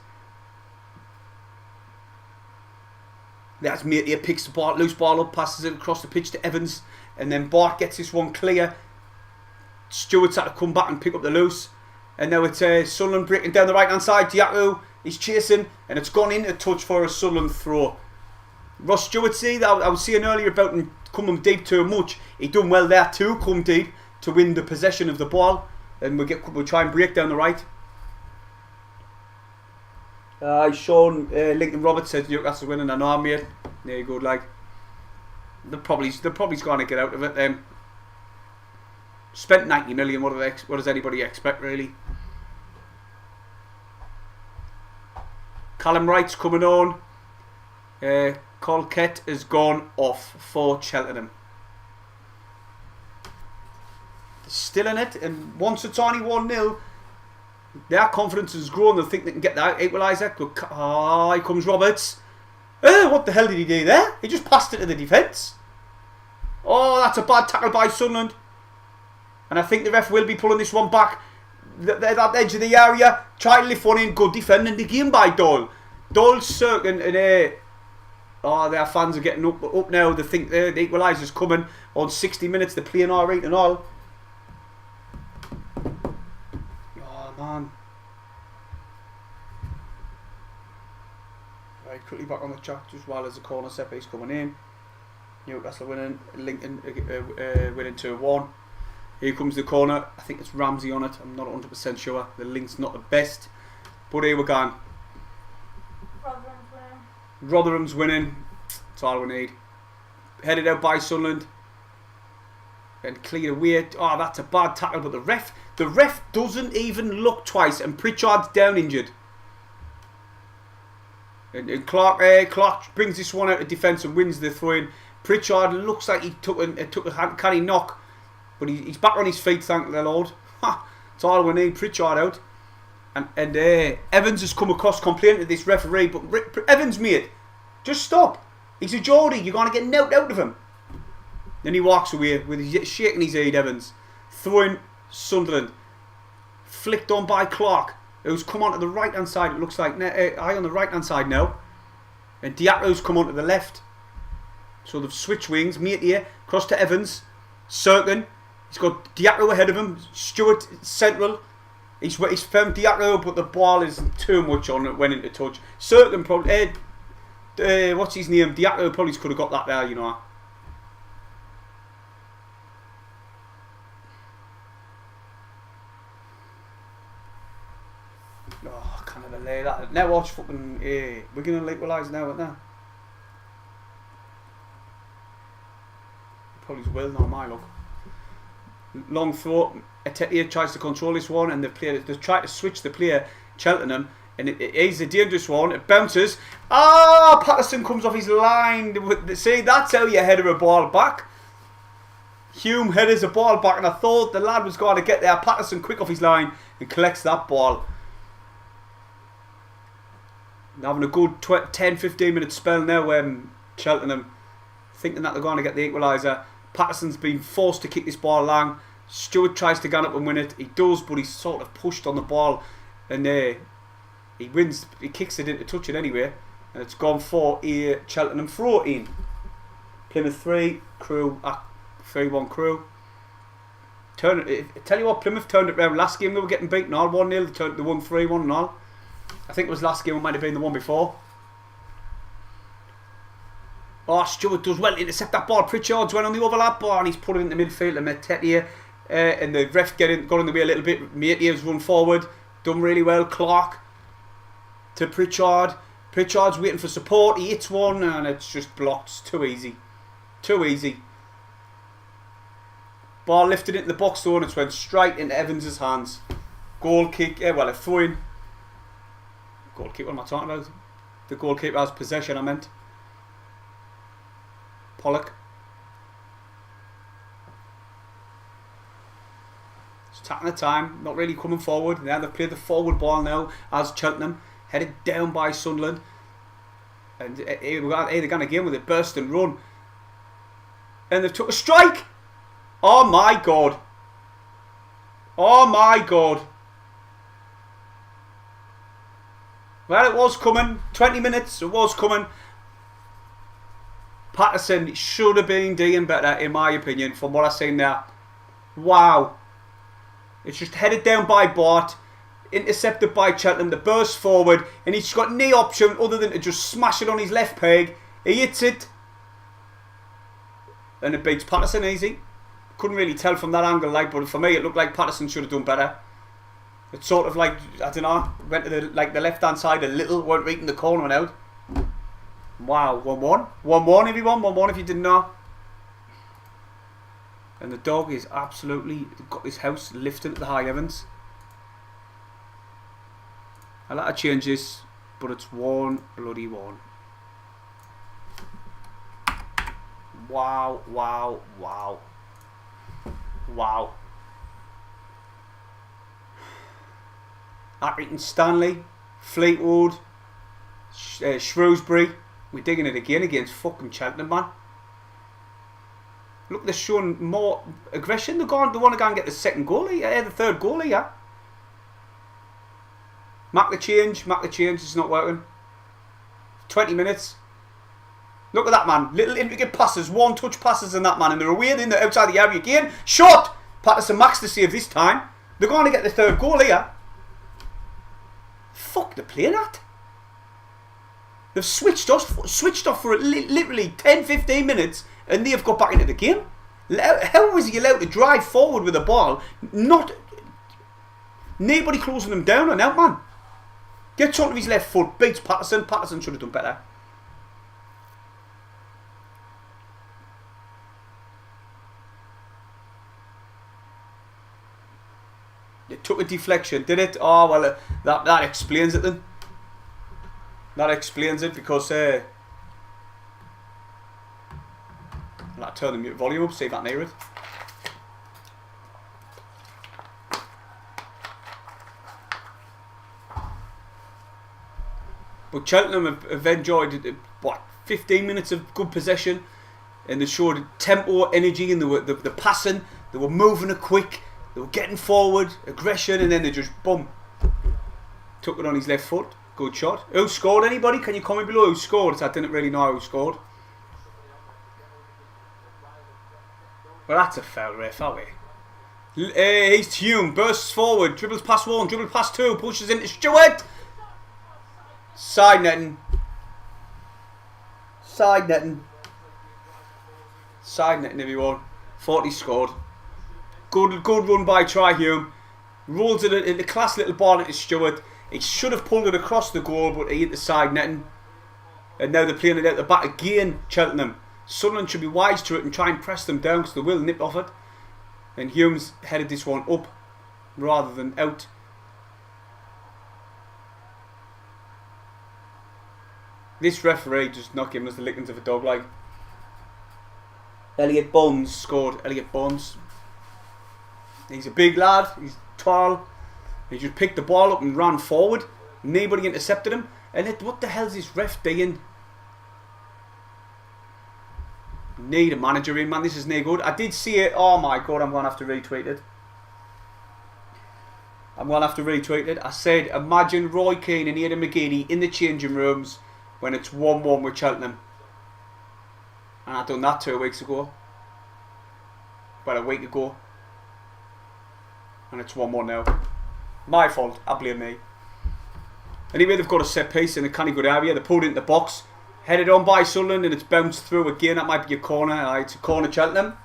That's mate here, picks the ball, loose ball up, passes it across the pitch to Evans, and then Bart gets this one clear. Stewart's had to come back and pick up the loose, and now it's Sunderland breaking down the right hand side. Diaco, he's chasing, and it's gone into touch for a Sunderland throw. Ross Stewart, see that I was saying earlier about him coming deep too much. He done well there too, come deep to win the possession of the ball. And we'll try and break down the right. Sean Lincoln Roberts says Newcastle winning. I know, mate. There you go, like. They're probably going to get out of it then. Spent 90 million. What does anybody expect, really? Callum Wright's coming on. Colquette has gone off for Cheltenham. Still in it, and once it's only 1-0, their confidence has grown. They think they can get that equaliser. Here comes Roberts. What the hell did he do there? He just passed it to the defence. Oh, that's a bad tackle by Sunderland. And I think the ref will be pulling this one back. That edge of the area. Try to lift one in. Good defending the game by Doyle. Doyle's circling, and their fans are getting up now. They think the equaliser's coming on 60 minutes. They're playing all right and all. Man. Right, quickly back on the chat just while there's a corner set piece coming in. Newcastle winning, Lincoln winning 2-1. Here comes the corner. I think it's Ramsey on it. I'm not 100% sure. The link's not the best, but here we're going. Rotherham's winning. That's all we need. Headed out by Sunderland. And clear away. Oh, that's a bad tackle, but the ref doesn't even look twice, and Pritchard's down injured. And Clark brings this one out of defence and wins the throw-in. Pritchard looks like he took a canny knock, but he's back on his feet, thank the Lord. That's all we need. Pritchard out, and Evans has come across complaining to this referee, but Evans, mate, just stop. He's a Geordie. You're going to get knocked out of him. Then he walks away with shaking his head. Evans throwing Sunderland, flicked on by Clark, who's come onto the right hand side. It looks like on the right hand side now, and Diaco's come onto the left. So they've switched wings. Mate here, cross to Evans, Circling. He's got Diaco ahead of him. Stewart central. He's found Diaco, but the ball is too much on it. Went into touch. Circling probably. What's his name? Diaco probably could have got that there. You know. Oh, I can't delay that. Now watch fucking... we're going to equalise now, aren't we? Probably will, not my luck. Long throw. Etetier tries to control this one, and they've tried to switch the player, Cheltenham, and it is a dangerous one. It bounces. Ah, Patterson comes off his line. See, that's how you header a ball back. Hume headers a ball back, and I thought the lad was going to get there. Patterson quick off his line and collects that ball. Having a good 10-15 minute spell now, Cheltenham, thinking that they're going to get the equaliser. Patterson's been forced to kick this ball long. Stewart tries to get up and win it. He does, but he's sort of pushed on the ball, and he wins. He kicks it in to touch it anyway, and it's gone for a Cheltenham throw in. Plymouth 3, Crew 3-1 Crew. Tell you what, Plymouth turned it round. Last game they were getting beaten all 1-0. They won 3-1 and all. I think it was last game. It might have been the one before. Oh, Stewart does well to intercept that ball. Pritchard's went on the overlap bar and he's put it into midfield. And Metcalf and the ref got in the way a little bit. Matey's run forward, done really well. Clark to Pritchard. Pritchard's waiting for support. He hits one and it's just blocked. It's too easy. Too easy. Ball lifted into the box though and it's went straight into Evans' hands. Goal kick. Well, a throw in. Goal kick, what am I talking about? The goalkeeper has possession, I meant. Pollock. It's taking the time, not really coming forward. Now they've played the forward ball now as Cheltenham, headed down by Sunderland. And they're going again with a burst and run. And they've took a strike! Oh my god. Oh my god. Well, it was coming. 20 minutes, it was coming. Patterson should have been doing better, in my opinion, from what I've seen there. Wow. It's just headed down by Bart, intercepted by Cheltenham, the burst forward, and he's got no option other than to just smash it on his left peg. He hits it. And it beats Patterson easy. Couldn't really tell from that angle, but for me it looked like Patterson should have done better. It's sort of like, I don't know, went to the left hand side a little, weren't reaching the corner out. Wow, 1-1. 1-1 everyone, 1-1 if you didn't know. And the dog is absolutely got his house lifting at the high heavens. I like to change this, but it's 1-1. Wow, wow, wow. Wow. Accrington Stanley, Fleetwood, Shrewsbury. We're digging it again against fucking Cheltenham, man. Look, they're showing more aggression. They want to go and get the second goalie, the third goalie, yeah. Mark the change, it's not working. 20 minutes. Look at that, man. Little intricate passes, one touch passes in that, man. And they're away in the outside the area again. Shot! Patterson Max to save this time. They're going to get the third goal here. Fuck, they're playing that. They've switched off for literally 10-15 minutes and they've got back into the game. How was he allowed to drive forward with the ball? Nobody closing him down and out, man. Gets onto his left foot, beats Patterson. Patterson should have done better. It took a deflection, did it? Oh, well, that explains it then. That explains it because I'll turn the volume up, see if I can hear it. But Cheltenham have enjoyed, what, 15 minutes of good possession, and they showed tempo, energy, and the passing. They were moving it quick. They were getting forward, aggression, and then they just, boom, took it on his left foot. Good shot. Who scored? Anybody? Can you comment below who scored? I didn't really know who scored. Well, that's a foul, ref, are we? He's Hume, bursts forward, dribbles past one, dribbles past two, pushes into Stewart. Side netting. Side netting. Side netting, everyone. 40 scored. Good run by Hume. Rolls it in a class little ball into Stewart. He should have pulled it across the goal, but he hit the side netting. And now they're playing it out the back again, Cheltenham. Sunderland should be wise to it and try and press them down because they will nip off it. And Humes headed this one up rather than out. This referee just not giving us the lickings of a dog like. Elliot Bones scored. Elliot Bones. He's a big lad. He's tall. He just picked the ball up and ran forward. Nobody intercepted him. And what the hell's this ref doing? Need a manager in, man. This is no good. I did see it. Oh my god, I'm going to have to retweet it. I said, imagine Roy Keane and Aidan McGeady in the changing rooms when it's 1-1 with Cheltenham. And I done that 2 weeks ago. Well, a week ago. And it's 1-1 now. My fault. I blame me. Anyway, they've got a set piece in a canny good area. They pulled it into the box. Headed on by Sunderland and it's bounced through again. That might be a corner. It's a corner, Cheltenham.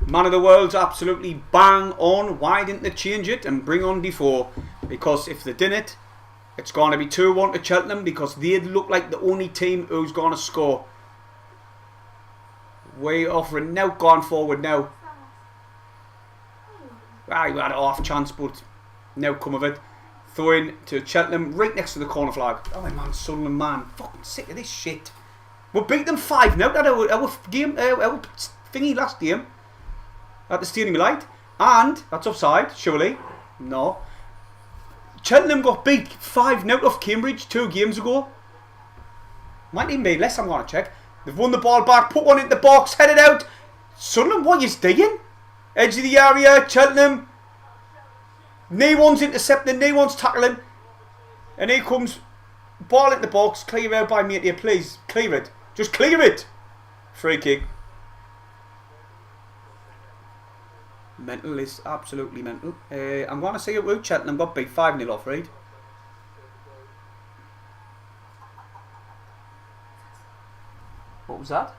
Man of the World's absolutely bang on. Why didn't they change it and bring on Defoe? Because if they didn't, it's going to be 2-1 to Cheltenham because they'd look like the only team who's going to score. Way offering now, gone forward now. I had an off chance, but now come of it. Throw in to Cheltenham, right next to the corner flag. Oh my man, Sunderland man. Fucking sick of this shit. We beat them 5 now. That our game, our thingy last game. At the Stadium of Light. And, that's offside, surely. No. Cheltenham got beat 5-0 off Cambridge 2 games ago. Might even be less, I'm going to check. They've won the ball back, put one in the box, headed out. Sunderland, what are you doing? Edge of the area, Cheltenham. No one's intercepting, no one's tackling. And here comes ball in the box, clear out by me here, please. Clear it. Just clear it. Free kick. Mental is absolutely mental. I'm going to say it with Cheltenham got beat 5-0 off, right? What was that?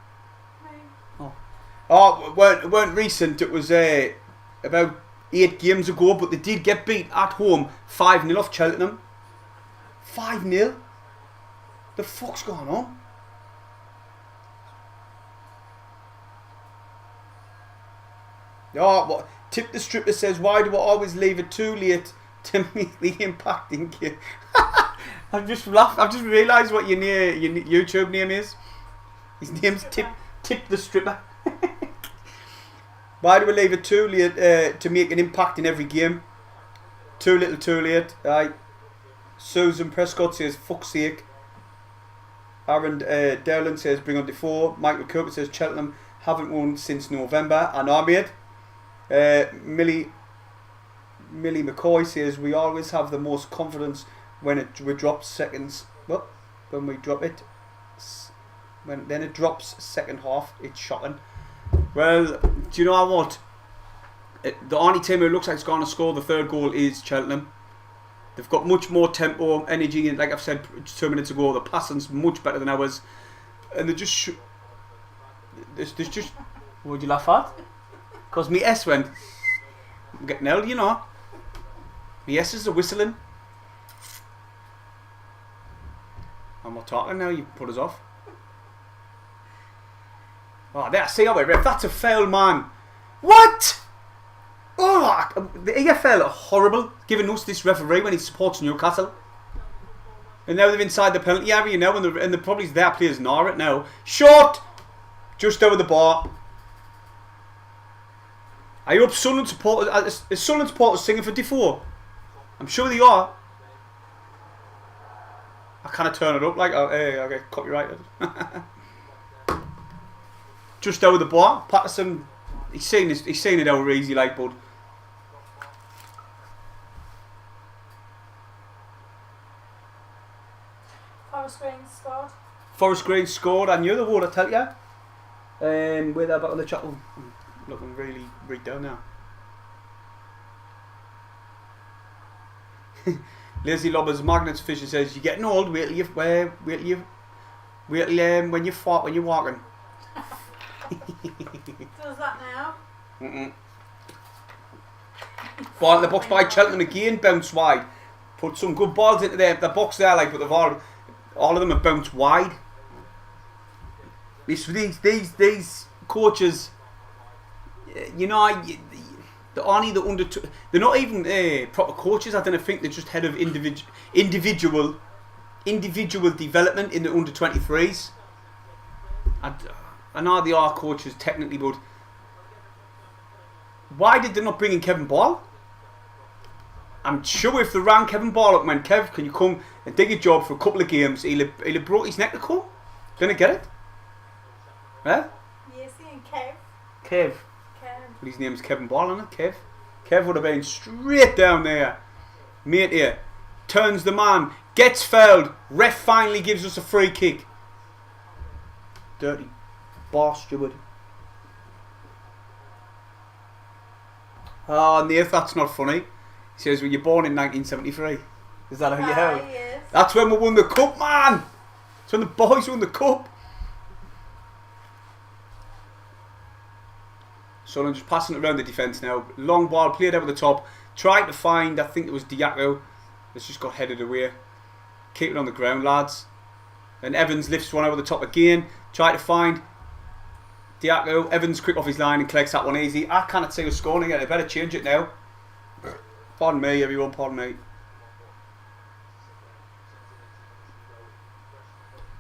Oh, it weren't recent. It was about 8 games ago, but they did get beat at home 5-0 off Cheltenham. 5-0? The fuck's going on? Oh, what? Tip the Stripper says, why do I always leave it too late to make the impacting kid? I've just laughed. I've just realised what your YouTube name is. His name's Tip the Stripper. Why do we leave it too late to make an impact in every game? Too little, too late. Susan Prescott says, fuck's sake. Aaron Dowland says, bring on Defoe. Michael Cooper says, Cheltenham haven't won since November. And I made. Millie McCoy says, we always have the most confidence when we drop seconds. Well, when we drop it. Then it drops second half. It's shocking. Well, do you know what? The only team who looks like it's going to score the third goal is Cheltenham. They've got much more tempo, energy, and like I've said 2 minutes ago, the passing's much better than ours. And they just there's just what would you laugh at? Because me S went. I'm getting old, you know. Me S's are whistling. I'm not talking now. You put us off. Oh, there, see how it ref. That's a foul, man. What? Oh, the EFL are horrible, giving us this referee when he supports Newcastle. And now they're inside the penalty area now, and the probably their players gnaw it now. Short, just over the bar. I hope Sunderland supporters, is Sunderland supporters singing for Defoe? I'm sure they are. I kind of turn it up like, oh, hey, I get copyrighted. Just over the bar. Patterson, he's seen it over easy like, bud. Forest Green scored. Forest Green scored. I knew the would, I tell you. Where they're back on the chat. Oh, I'm looking really right down now. Lazy Lobbers Magnets Fisher says, you're getting old, wait till when you fart when you're walking. Does that now? Ball in the box by Cheltenham again, bounce wide. Put some good balls into the box there, like, but they've all of them have bounced wide. These coaches, you know, they're only the under. They're not even proper coaches. I don't think they're just head of individual development in the under 23s. I know they are coaches technically, but why did they not bring in Kevin Ball? I'm sure if they rang Kevin Ball up and went, Kev, can you come and dig a job for a couple of games, he'll have brought his neck to come. Gonna get it? Huh? Yes, and Kev. Kev. But his name's Kevin Ball, isn't it? Kev. Kev would have been straight down there. Mate here. Turns the man. Gets fouled. Ref finally gives us a free kick. Dirty bar steward. Oh, Nath, that's not funny. He says, were you born in 1973? Is that how you held? Yes. That's when we won the cup, man. That's when the boys won the cup. Sunderland just passing it around the defence now. Long ball played over the top. Tried to find, I think it was Diaco. It's just got headed away. Keep it on the ground, lads. And Evans lifts one over the top again. Try to find Diaco. Evans quick off his line and collects that one easy. I cannot see us scoring it. I better change it now. Pardon me, everyone. Pardon me.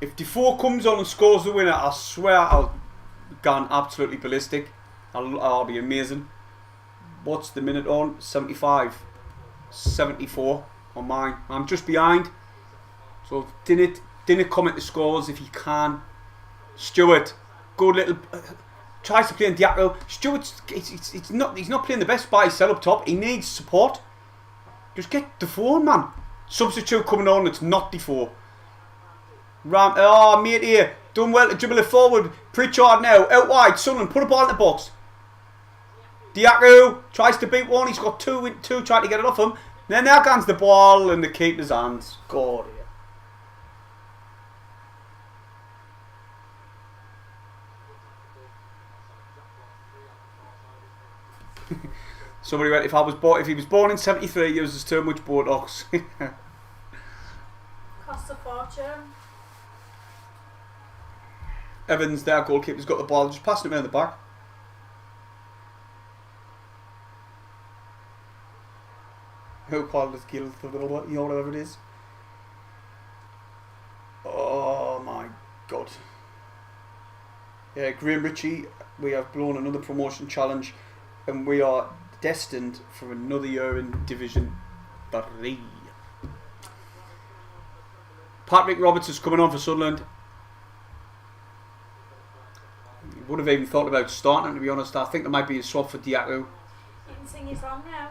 If Defoe comes on and scores the winner, I swear I'll go absolutely ballistic. I'll be amazing. What's the minute on? 75. 74 on mine. I'm just behind. So didn't comment the scores if you can. Stewart, good little tries to play in Diaco. Stewart's he's not playing the best by himself up top. He needs support. Just get Defoe, man. Substitute coming on. It's not Defoe. Oh, mate here. Done well to dribble it forward. Pritchard now out wide. Sunderland put a ball in the box. Diaco tries to beat one. He's got two trying to get it off him. Then there comes the ball in the keeper's hands. God. Somebody went, if he was born in 73, he uses too much Botox. Cost a fortune. Evans, their goalkeeper's got the ball, just passing it around the back. Who called us guilt a little bit, you know, whatever it is. Oh my god. Yeah, Graham Ritchie, we have blown another promotion challenge and we are destined for another year in Division 3. Patrick Roberts is coming on for Sunderland. Would have even thought about starting him, to be honest. I think there might be a swap for Diaco. You can sing your song now.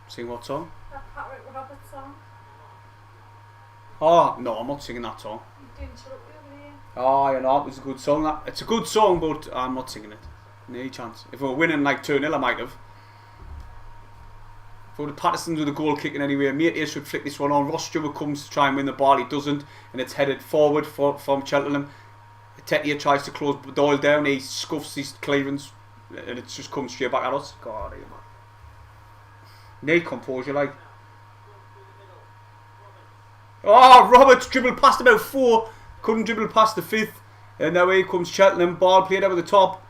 Sing what song? That Patrick Roberts song. Oh, no, I'm not singing that song. You didn't shut up the other day. Oh, you know, it was a good song. It's a good song, but I'm not singing it. No chance. If we were winning like 2-0, I might have. For the Pattersons with the goal kicking anyway, Mate should flick this one on. Ross Stewart comes to try and win the ball. He doesn't, and it's headed forward from Cheltenham. Tetia tries to close Doyle down. He scuffs his clearance, and it just comes straight back at us. God, man. Need composure, like. Oh, Roberts dribbled past about 4. Couldn't dribble past the 5th. And now here comes Cheltenham. Ball played over the top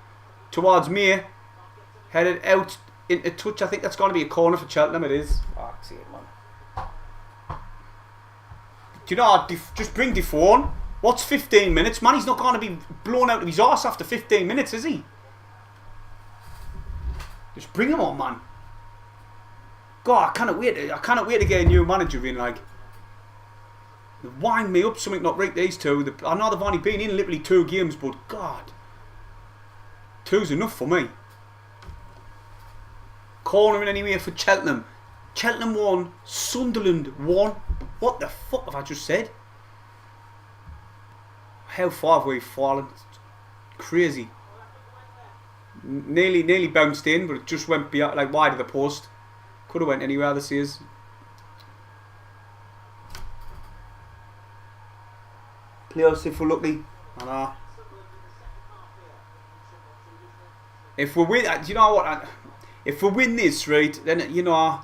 towards May. Headed out into touch. I think that's going to be a corner for Cheltenham. It is. Fuck, see it, man. Do you know, just bring Defoe on. What's 15 minutes, man? He's not going to be blown out of his arse after 15 minutes, is he? Just bring him on, man. God, I cannot wait to get a new manager in, like. They wind me up something not right, these two. I know they've only been in literally 2 games, but God. 2's enough for me. Cornering anyway for Cheltenham. Cheltenham 1, Sunderland 1. What the fuck have I just said? How far have we fallen? Crazy. Nearly bounced in, but it just went beyond, like wide of the post. Could have went anywhere, this is. Play us if we're lucky. I know. If we win, you know what? If we win this, right, then you know,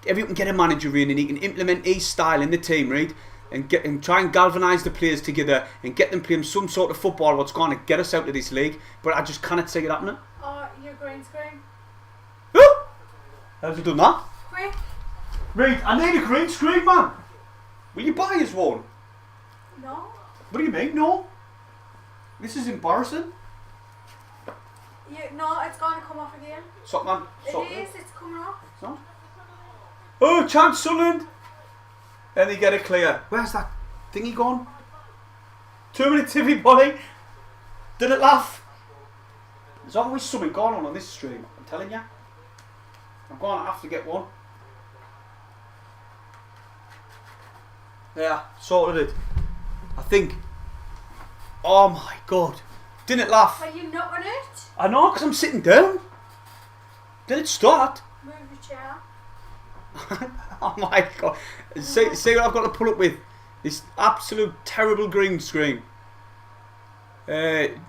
if you can get a manager in and he can implement his style in the team, right, and try and galvanise the players together and get them playing some sort of football, what's going to get us out of this league. But I just cannot see it happening. Oh, your green screen. Oh! How's he done that? Quick. Right, I need a green screen, man. Will you buy us one? No. What do you mean, no? This is embarrassing. No, it's going to come off again. Stop, man. Stop. It is, it's coming off. It's not. Oh, chance Sunderland. And they get it clear. Where's that thingy gone? 2 minutes, everybody. Did it laugh? There's always something going on this stream, I'm telling you. I'm going to have to get one. Yeah, sorted it. I think. Oh my god. Didn't it laugh? Are you not on it? I know, because I'm sitting down. Did it start? Move your chair. Oh my god. See what I've got to pull up with. This absolute terrible green screen.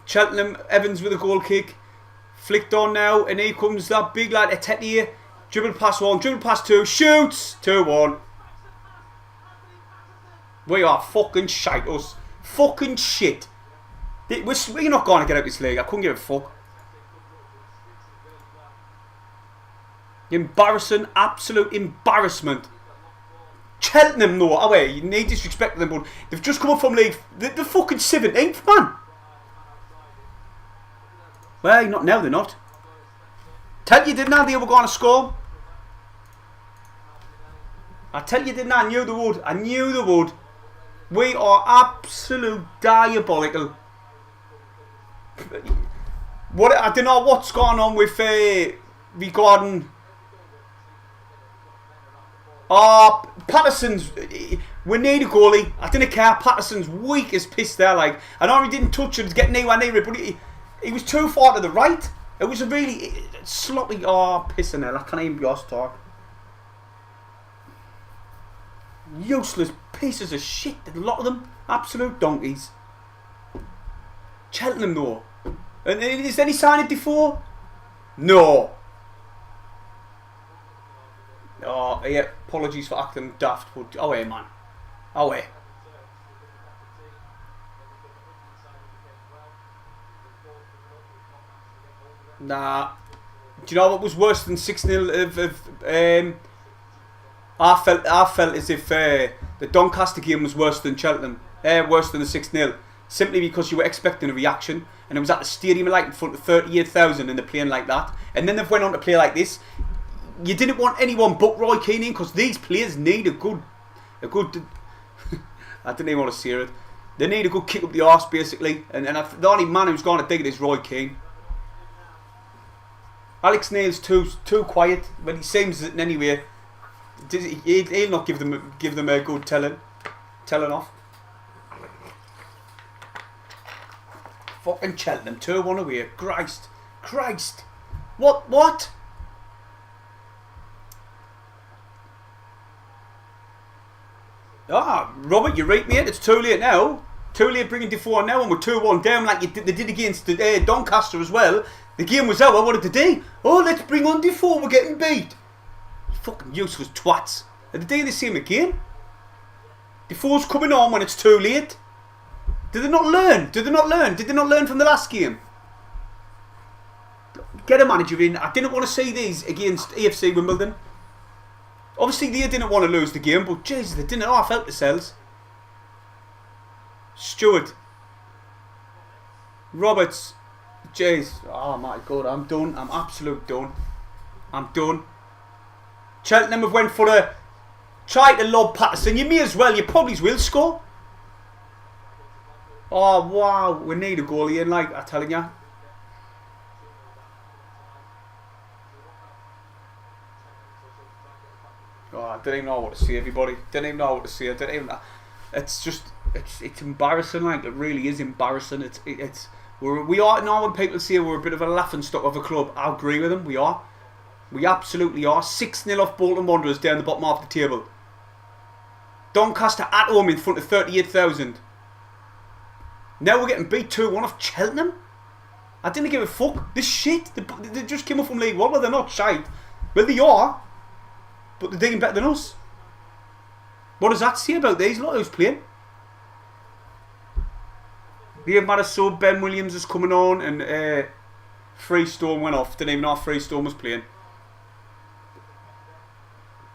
Cheltenham, Evans with a goal kick. Flicked on now, and here comes that big lad, Etete. Dribble past one, dribble past two, shoots! 2-1. We are fucking shite, us. Fucking shit. We're not going to get out this league. I couldn't give a fuck. Embarrassing, absolute embarrassment. Cheltenham, no, away. You need disrespect them, but they've just come up from league. They're fucking 17th, man. Well, not now, they're not. Tell you, didn't I? They were going to score. I tell you, didn't I? I knew they would. I knew they would. We are absolute diabolical. What I don't know what's going on with regarding. Patterson's. We need a goalie. I didn't care. Patterson's weak as piss there. Like I know he didn't touch it, get anywhere near it, but he was too far to the right. It was a really sloppy. Oh, pissing there. I can't even be asked talk. Useless pieces of shit. A lot of them. Absolute donkeys. Cheltenham though. And is there any sign of Defoe? No. Oh yeah. Apologies for acting daft, but away man. Away. Nah. Do you know what was worse than 6-0 I felt as if the Doncaster game was worse than Cheltenham. Worse than the 6-0. Simply because you were expecting a reaction, and it was at the stadium like in front of 38,000 and they're playing like that. And then they've went on to play like this. You didn't want anyone but Roy Keane in because these players need a good I didn't even want to see it. They need a good kick up the arse basically. And the only man who's going to dig it is Roy Keane. Alex Neil's too quiet, but he seems it anyway. He'll not give them a good telling off. Fucking Cheltenham 2-1 away. Christ. What? Robert, you're right, mate. It's too late now. Too late bringing Defoe now, and we're 2-1 down like they did against Doncaster as well. The game was over. What did they do? Oh, let's bring on Defoe. We're getting beat. Fucking useless twats. Are they doing the same again? Defoe's coming on when it's too late. Did they not learn? Did they not learn from the last game? Get a manager in. I didn't want to see these against AFC Wimbledon. Obviously they didn't want to lose the game, but Jesus, they didn't. Oh, I felt the cells. Stewart. Roberts. Jeez. Oh my God, I'm done. I'm absolute done. I'm done. Cheltenham have went for a try to lob Patterson. You may as well. You probably will score. Oh wow, we need a goalie in, like I'm telling you. Oh, I don't even know what to say, everybody. Don't even know what to say. I don't even. It's just, it's embarrassing. Like it really is embarrassing. We are now when people say we're a bit of a laughing stock of a club. I agree with them. We are. We absolutely are. 6-0 off Bolton Wanderers down the bottom half of the table. Doncaster at home in front of 38,000. Now we're getting beat 2-1 off Cheltenham. I didn't give a fuck. This shit. They just came up from League 1. Well, they're not shite. Well, they are. But they're doing better than us. What does that say about these lot who's playing? We have had a sub. Ben Williams is coming on, and Freestone went off. Didn't even know Freestone was playing.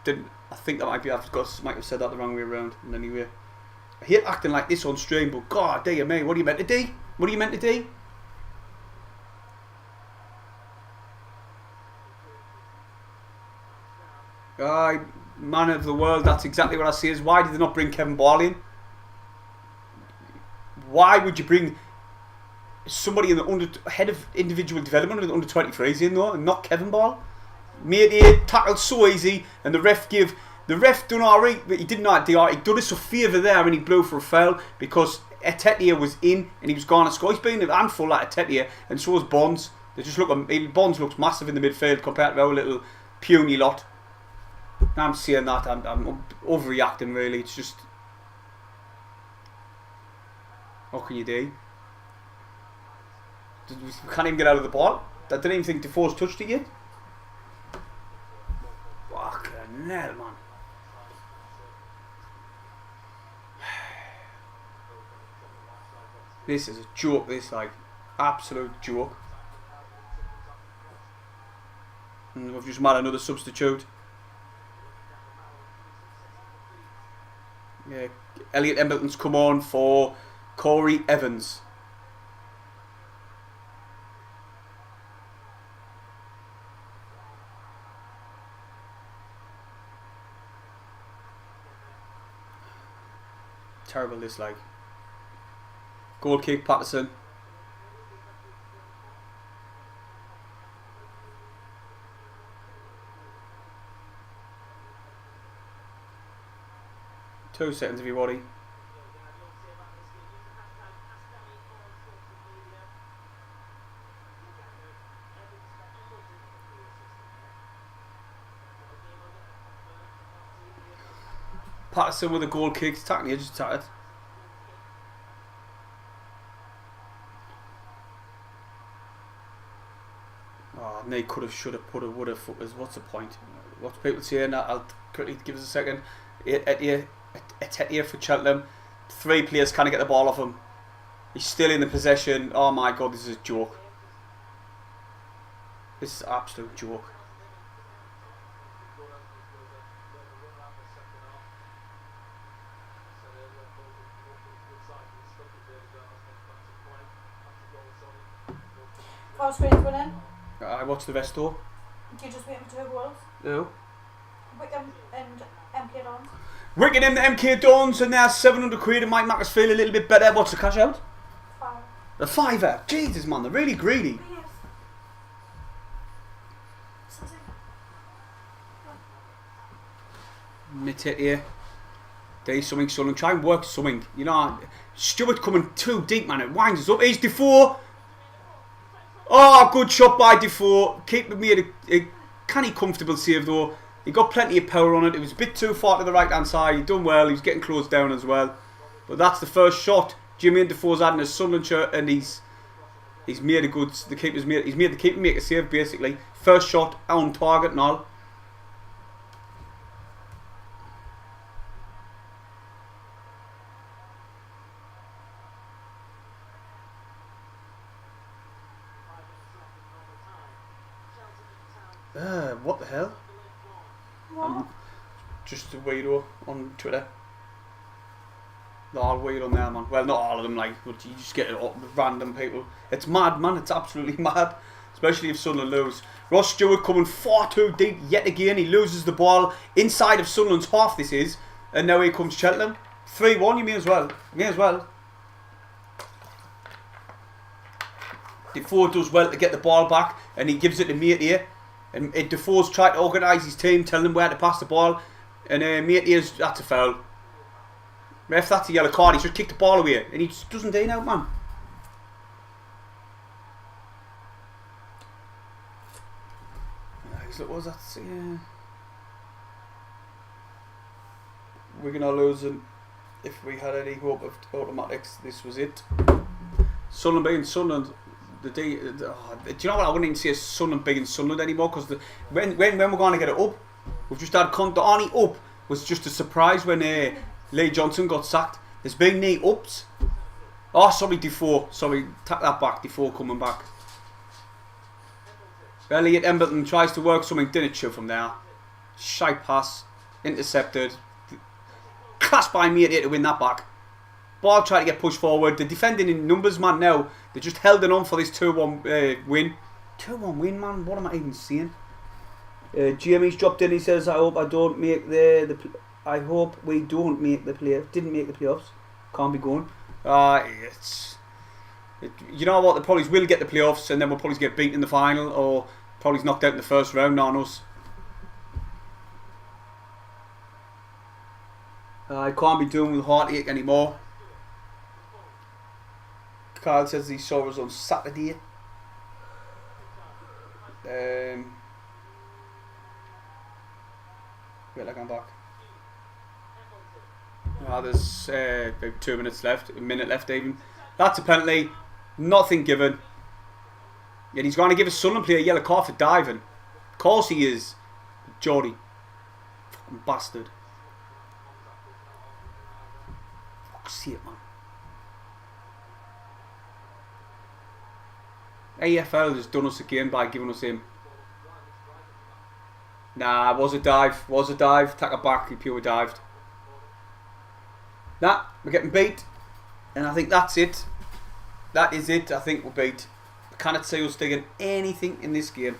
I think that might have said that the wrong way around. And anyway, I hate acting like this on stream, but God, dear me, what are you meant to do? What are you meant to do? Aye, man of the world, that's exactly what I say. Is why did they not bring Kevin Ball in? Why would you bring somebody in the head of individual development of the under 23s in though, and not Kevin Ball? Made it tackled so easy, and the ref done alright, but he didn't know he done us a favour there, and he blew for a foul because Etetia was in and he was going to score. He's been a handful like Etetia, and so is Bonds. They just Bonds looks massive in the midfield compared to our little puny lot. I'm saying that I'm overreacting really. It's just, what can you do? We can't even get out of the ball. I didn't even think Defoe's touched it yet. Fucking hell, man. This is a joke, this, like, absolute joke. And we've just made another substitute. Yeah, Elliot Embleton's come on for Corey Evans. Terrible this, like. Goal kick, Patterson. Two seconds, everybody. Patterson with a goal kick, attacking the edge, tattered. Oh, and they could have, should have, put have, would have, what's the point? What's people saying? I'll quickly give us a second. Etetia for Cheltenham. 3 players can't get the ball off him. He's still in the possession. Oh my god, this is a joke. This is an absolute joke. Foul screen's running. I watched the rest though. Do you just wait for 2 goals? No. Wickham and MK Dons. Wickham and the MK Dons, and now 700 quid and might make us feel a little bit better. What's the cash out? 5. The fiver. Jesus, man, they're really greedy. Etetia. Do something, son, and try and work something. You know, Stewart coming too deep, man. It winds us up. Here's Defoe. Oh, good shot by Defoe. Made a canny comfortable save though. He got plenty of power on it. It was a bit too far to the right hand side. He done well. He was getting closed down as well. But that's the first shot Jimmy and Defoe's had in his Sunderland shirt, and he's made a good. He's made the keeper make a save basically. First shot on target and all. What the hell? What? Just a weirdo on Twitter. They're all weird on there, man. Well, not all of them, like, but you just get it up with random people. It's mad, man. It's absolutely mad. Especially if Sunderland lose. Ross Stewart coming far too deep yet again. He loses the ball inside of Sunderland's half, this is. And now here comes Cheltenham. 3-1, you may as well. May as well. Defoe does well to get the ball back, and he gives it to Etetia. And Defoe's trying to organise his team, telling them where to pass the ball. And Etia's, that's a foul. Ref, that's a yellow card. He should kick the ball away. And he just doesn't do now, man. What was that? We're going to lose, and if we had any hope of automatics, this was it. Sunderland being Sunderland. do you know what? I wouldn't even say Sunderland big in Sunderland anymore because when we're going to get it up, we've just had Arnie up was just a surprise when Lee Johnson got sacked. There's been knee ups. Oh, sorry, Defoe. Sorry, take that back. Defoe coming back. Elliot Embleton tries to work something, didn't show from there. Shite pass, intercepted. Class by me to win that back. Ball tried to get pushed forward. They're defending in numbers, man, now. They just held it on for this 2-1 win. 2-1 win, man. What am I even saying? Jamie's dropped in. He says, I hope we don't make the playoffs. Didn't make the playoffs. Can't be going. You know what? The probably will get the playoffs, and then we'll probably get beaten in the final, or probably knocked out in the first round. Not us. I can't be doing with heartache anymore. Carl says he saw us on Saturday. Wait till I come back. There's about 2 minutes left, a minute left even. That's a penalty, nothing given. Yet he's going to give a Sunderland player a yellow card for diving. Of course he is. Geordie. Fucking bastard. Fuck, see it, man. AFL has done us again by giving us him. Nah, was a dive. Take it back, he pure dived. Nah, we're getting beat. And I think that's it. That is it. I think we're beat. I cannot see us digging anything in this game.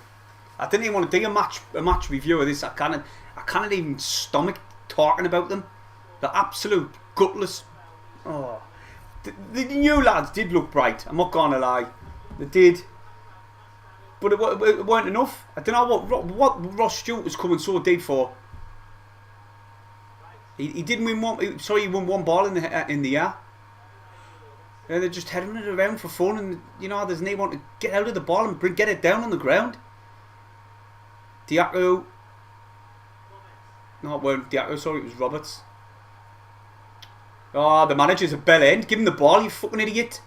I didn't even want to dig a match review of this. I cannot even stomach talking about them. The absolute gutless. Oh, the new lads did look bright. I'm not gonna lie. They did. But it weren't enough. I don't know what Ross Stewart was coming so deep for. He didn't win one. Sorry, he won one ball in the air. And they're just heading it around for fun, and you know there's no one to get out of the ball and get it down on the ground. Diaco. No, it weren't Diaco. Sorry, it was Roberts. Oh, the manager's a bell end. Give him the ball, you fucking idiot.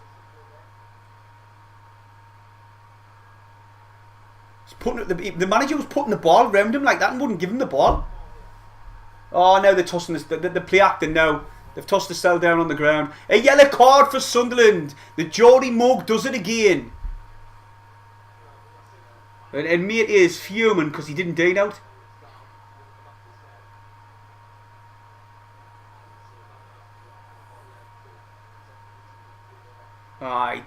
The manager was putting the ball around him like that and wouldn't give him the ball. Oh, now they're tossing this. The play acting now. They've tossed the cell down on the ground. A yellow card for Sunderland. The Geordie mug does it again. And mate is fuming because he didn't dine out.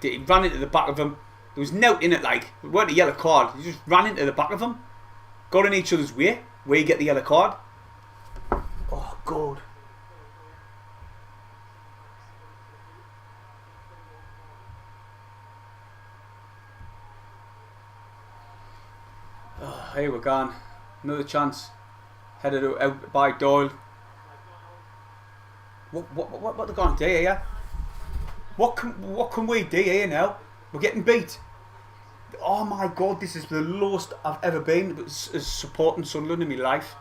He ran into the back of him. There was note in it, like, it weren't a yellow card. He just ran into the back of him. Got in each other's way. Where you get the yellow card. Oh, God. Oh, here we're gone. Another chance. Headed out by Doyle. What are they going to do here? What can we do here now? We're getting beat. Oh my God, this is the lowest I've ever been as supporting Sunderland in my life.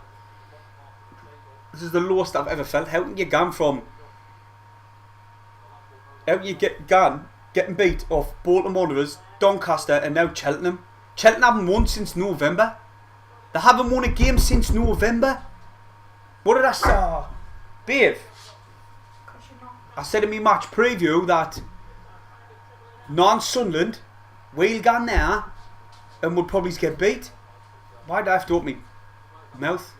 This is the lowest I've ever felt. How can you get from? How can you getting beat off Bolton Wanderers, Doncaster, and now Cheltenham? Cheltenham haven't won since November. They haven't won a game since November. What did I say? Babe, I said in my match preview that non-Sunderland we'll go there and we'll probably get beat. Why'd I have to open my mouth?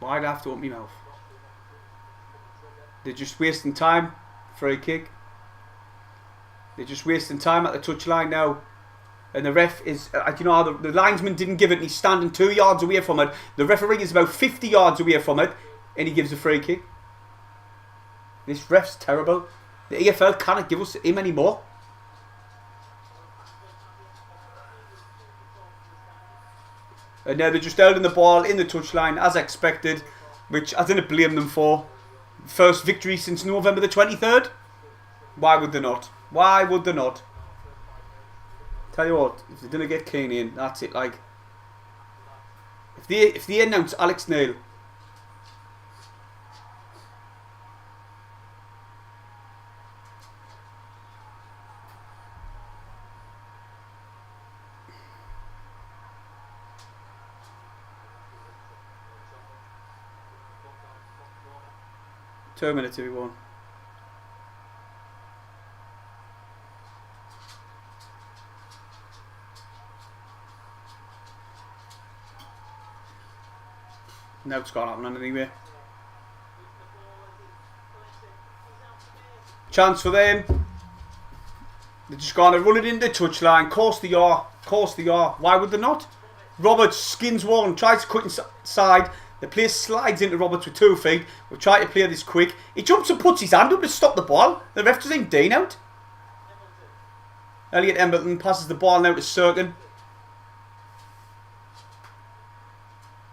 Why'd I have to open my mouth? They're just wasting time. Free kick. They're just wasting time at the touchline now. And the ref is, you know, the linesman didn't give it and he's standing 2 yards away from it. The referee is about 50 yards away from it and he gives a free kick. This ref's terrible. The EFL cannot give us him anymore. And now they're just holding the ball in the touchline as expected, which I didn't blame them for. First victory since November the 23rd. Why would they not? Why would they not? Tell you what, if they didn't get Kane in, that's it. Like, if they announce Alex Neil, 2 minutes if you want. No, it's gone happening anyway. Chance for them. They're just going to run it into the touchline. Course they are. Course they are. Why would they not? Roberts skins one. Tries to cut inside. The player slides into Roberts with 2 feet. We'll try to play this quick. He jumps and puts his hand up to stop the ball. The ref doesn't Dean out. Elliot Embleton passes the ball now to Serkin.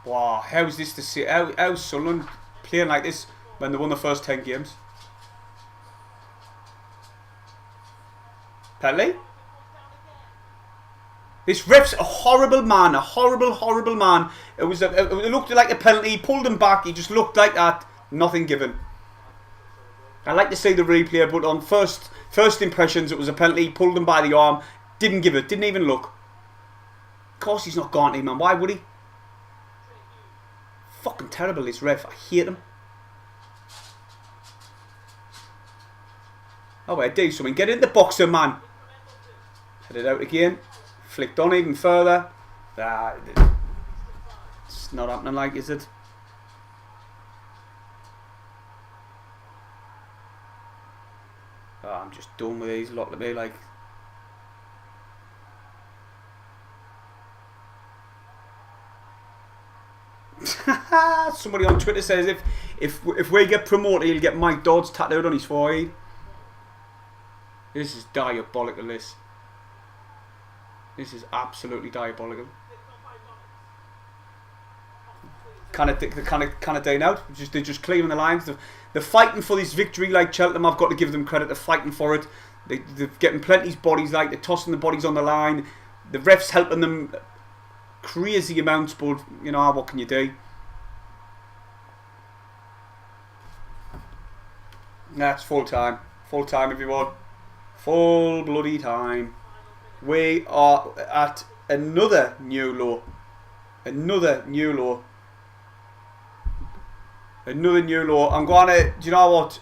Wow, how's this to see? How's Sunderland playing like this when they won the first 10 games? Penalty? This ref's a horrible man, a horrible man. It looked like a penalty. He pulled him back. He just looked like that. Nothing given. I like to see the replay, but on first impressions, it was a penalty. He pulled him by the arm. Didn't give it. Didn't even look. Of course, he's not gone to him, man. Why would he? Fucking terrible, this ref. I hate him. Oh, wait, do something. Get in the boxer, man. Head it out again. Flicked on even further. It's not happening like, is it? Oh, I'm just done with these lot of me, like. Somebody on Twitter says if we get promoted, he'll get Mike Dodds tattooed on his forehead. This is diabolical. This is absolutely diabolical. Kind of down out. They're just clearing the lines. They're fighting for this victory. Like Cheltenham, I've got to give them credit. They're fighting for it. They're getting plenty's bodies. Like they're tossing the bodies on the line. The refs helping them crazy amounts. But you know what can you do? That's full time. Full time, everyone. Full bloody time. We are at another new low. Another new low. Another new low. I'm going to... Do you know what?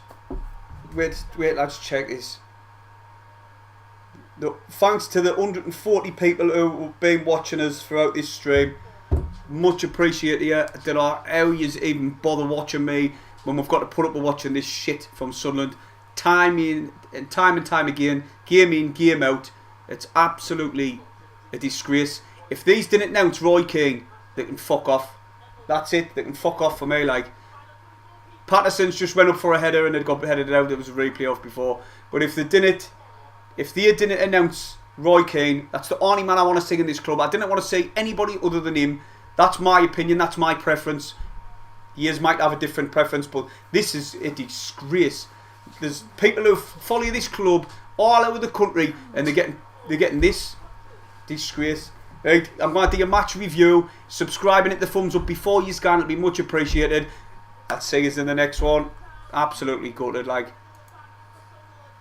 Wait, let's check this. Thanks to the 140 people who have been watching us throughout this stream. Much appreciated. That are how you even bother watching me when we've got to put up with watching this shit from Sunderland. Time in and time again. Game in, game out. It's absolutely a disgrace. If these didn't announce Roy Keane, they can fuck off. That's it. They can fuck off for me. Like Patterson's just went up for a header and it got headed out. There was a replay off before. But if they didn't announce Roy Keane, that's the only man I want to see in this club. I didn't want to see anybody other than him. That's my opinion. That's my preference. Years might have a different preference, but this is a disgrace. There's people who follow this club all over the country, and they're getting this disgrace. Right, I'm going to do a match review. Subscribing, hit the thumbs up before you scan. It'll be much appreciated. I'll see you in the next one. Absolutely gutted, like.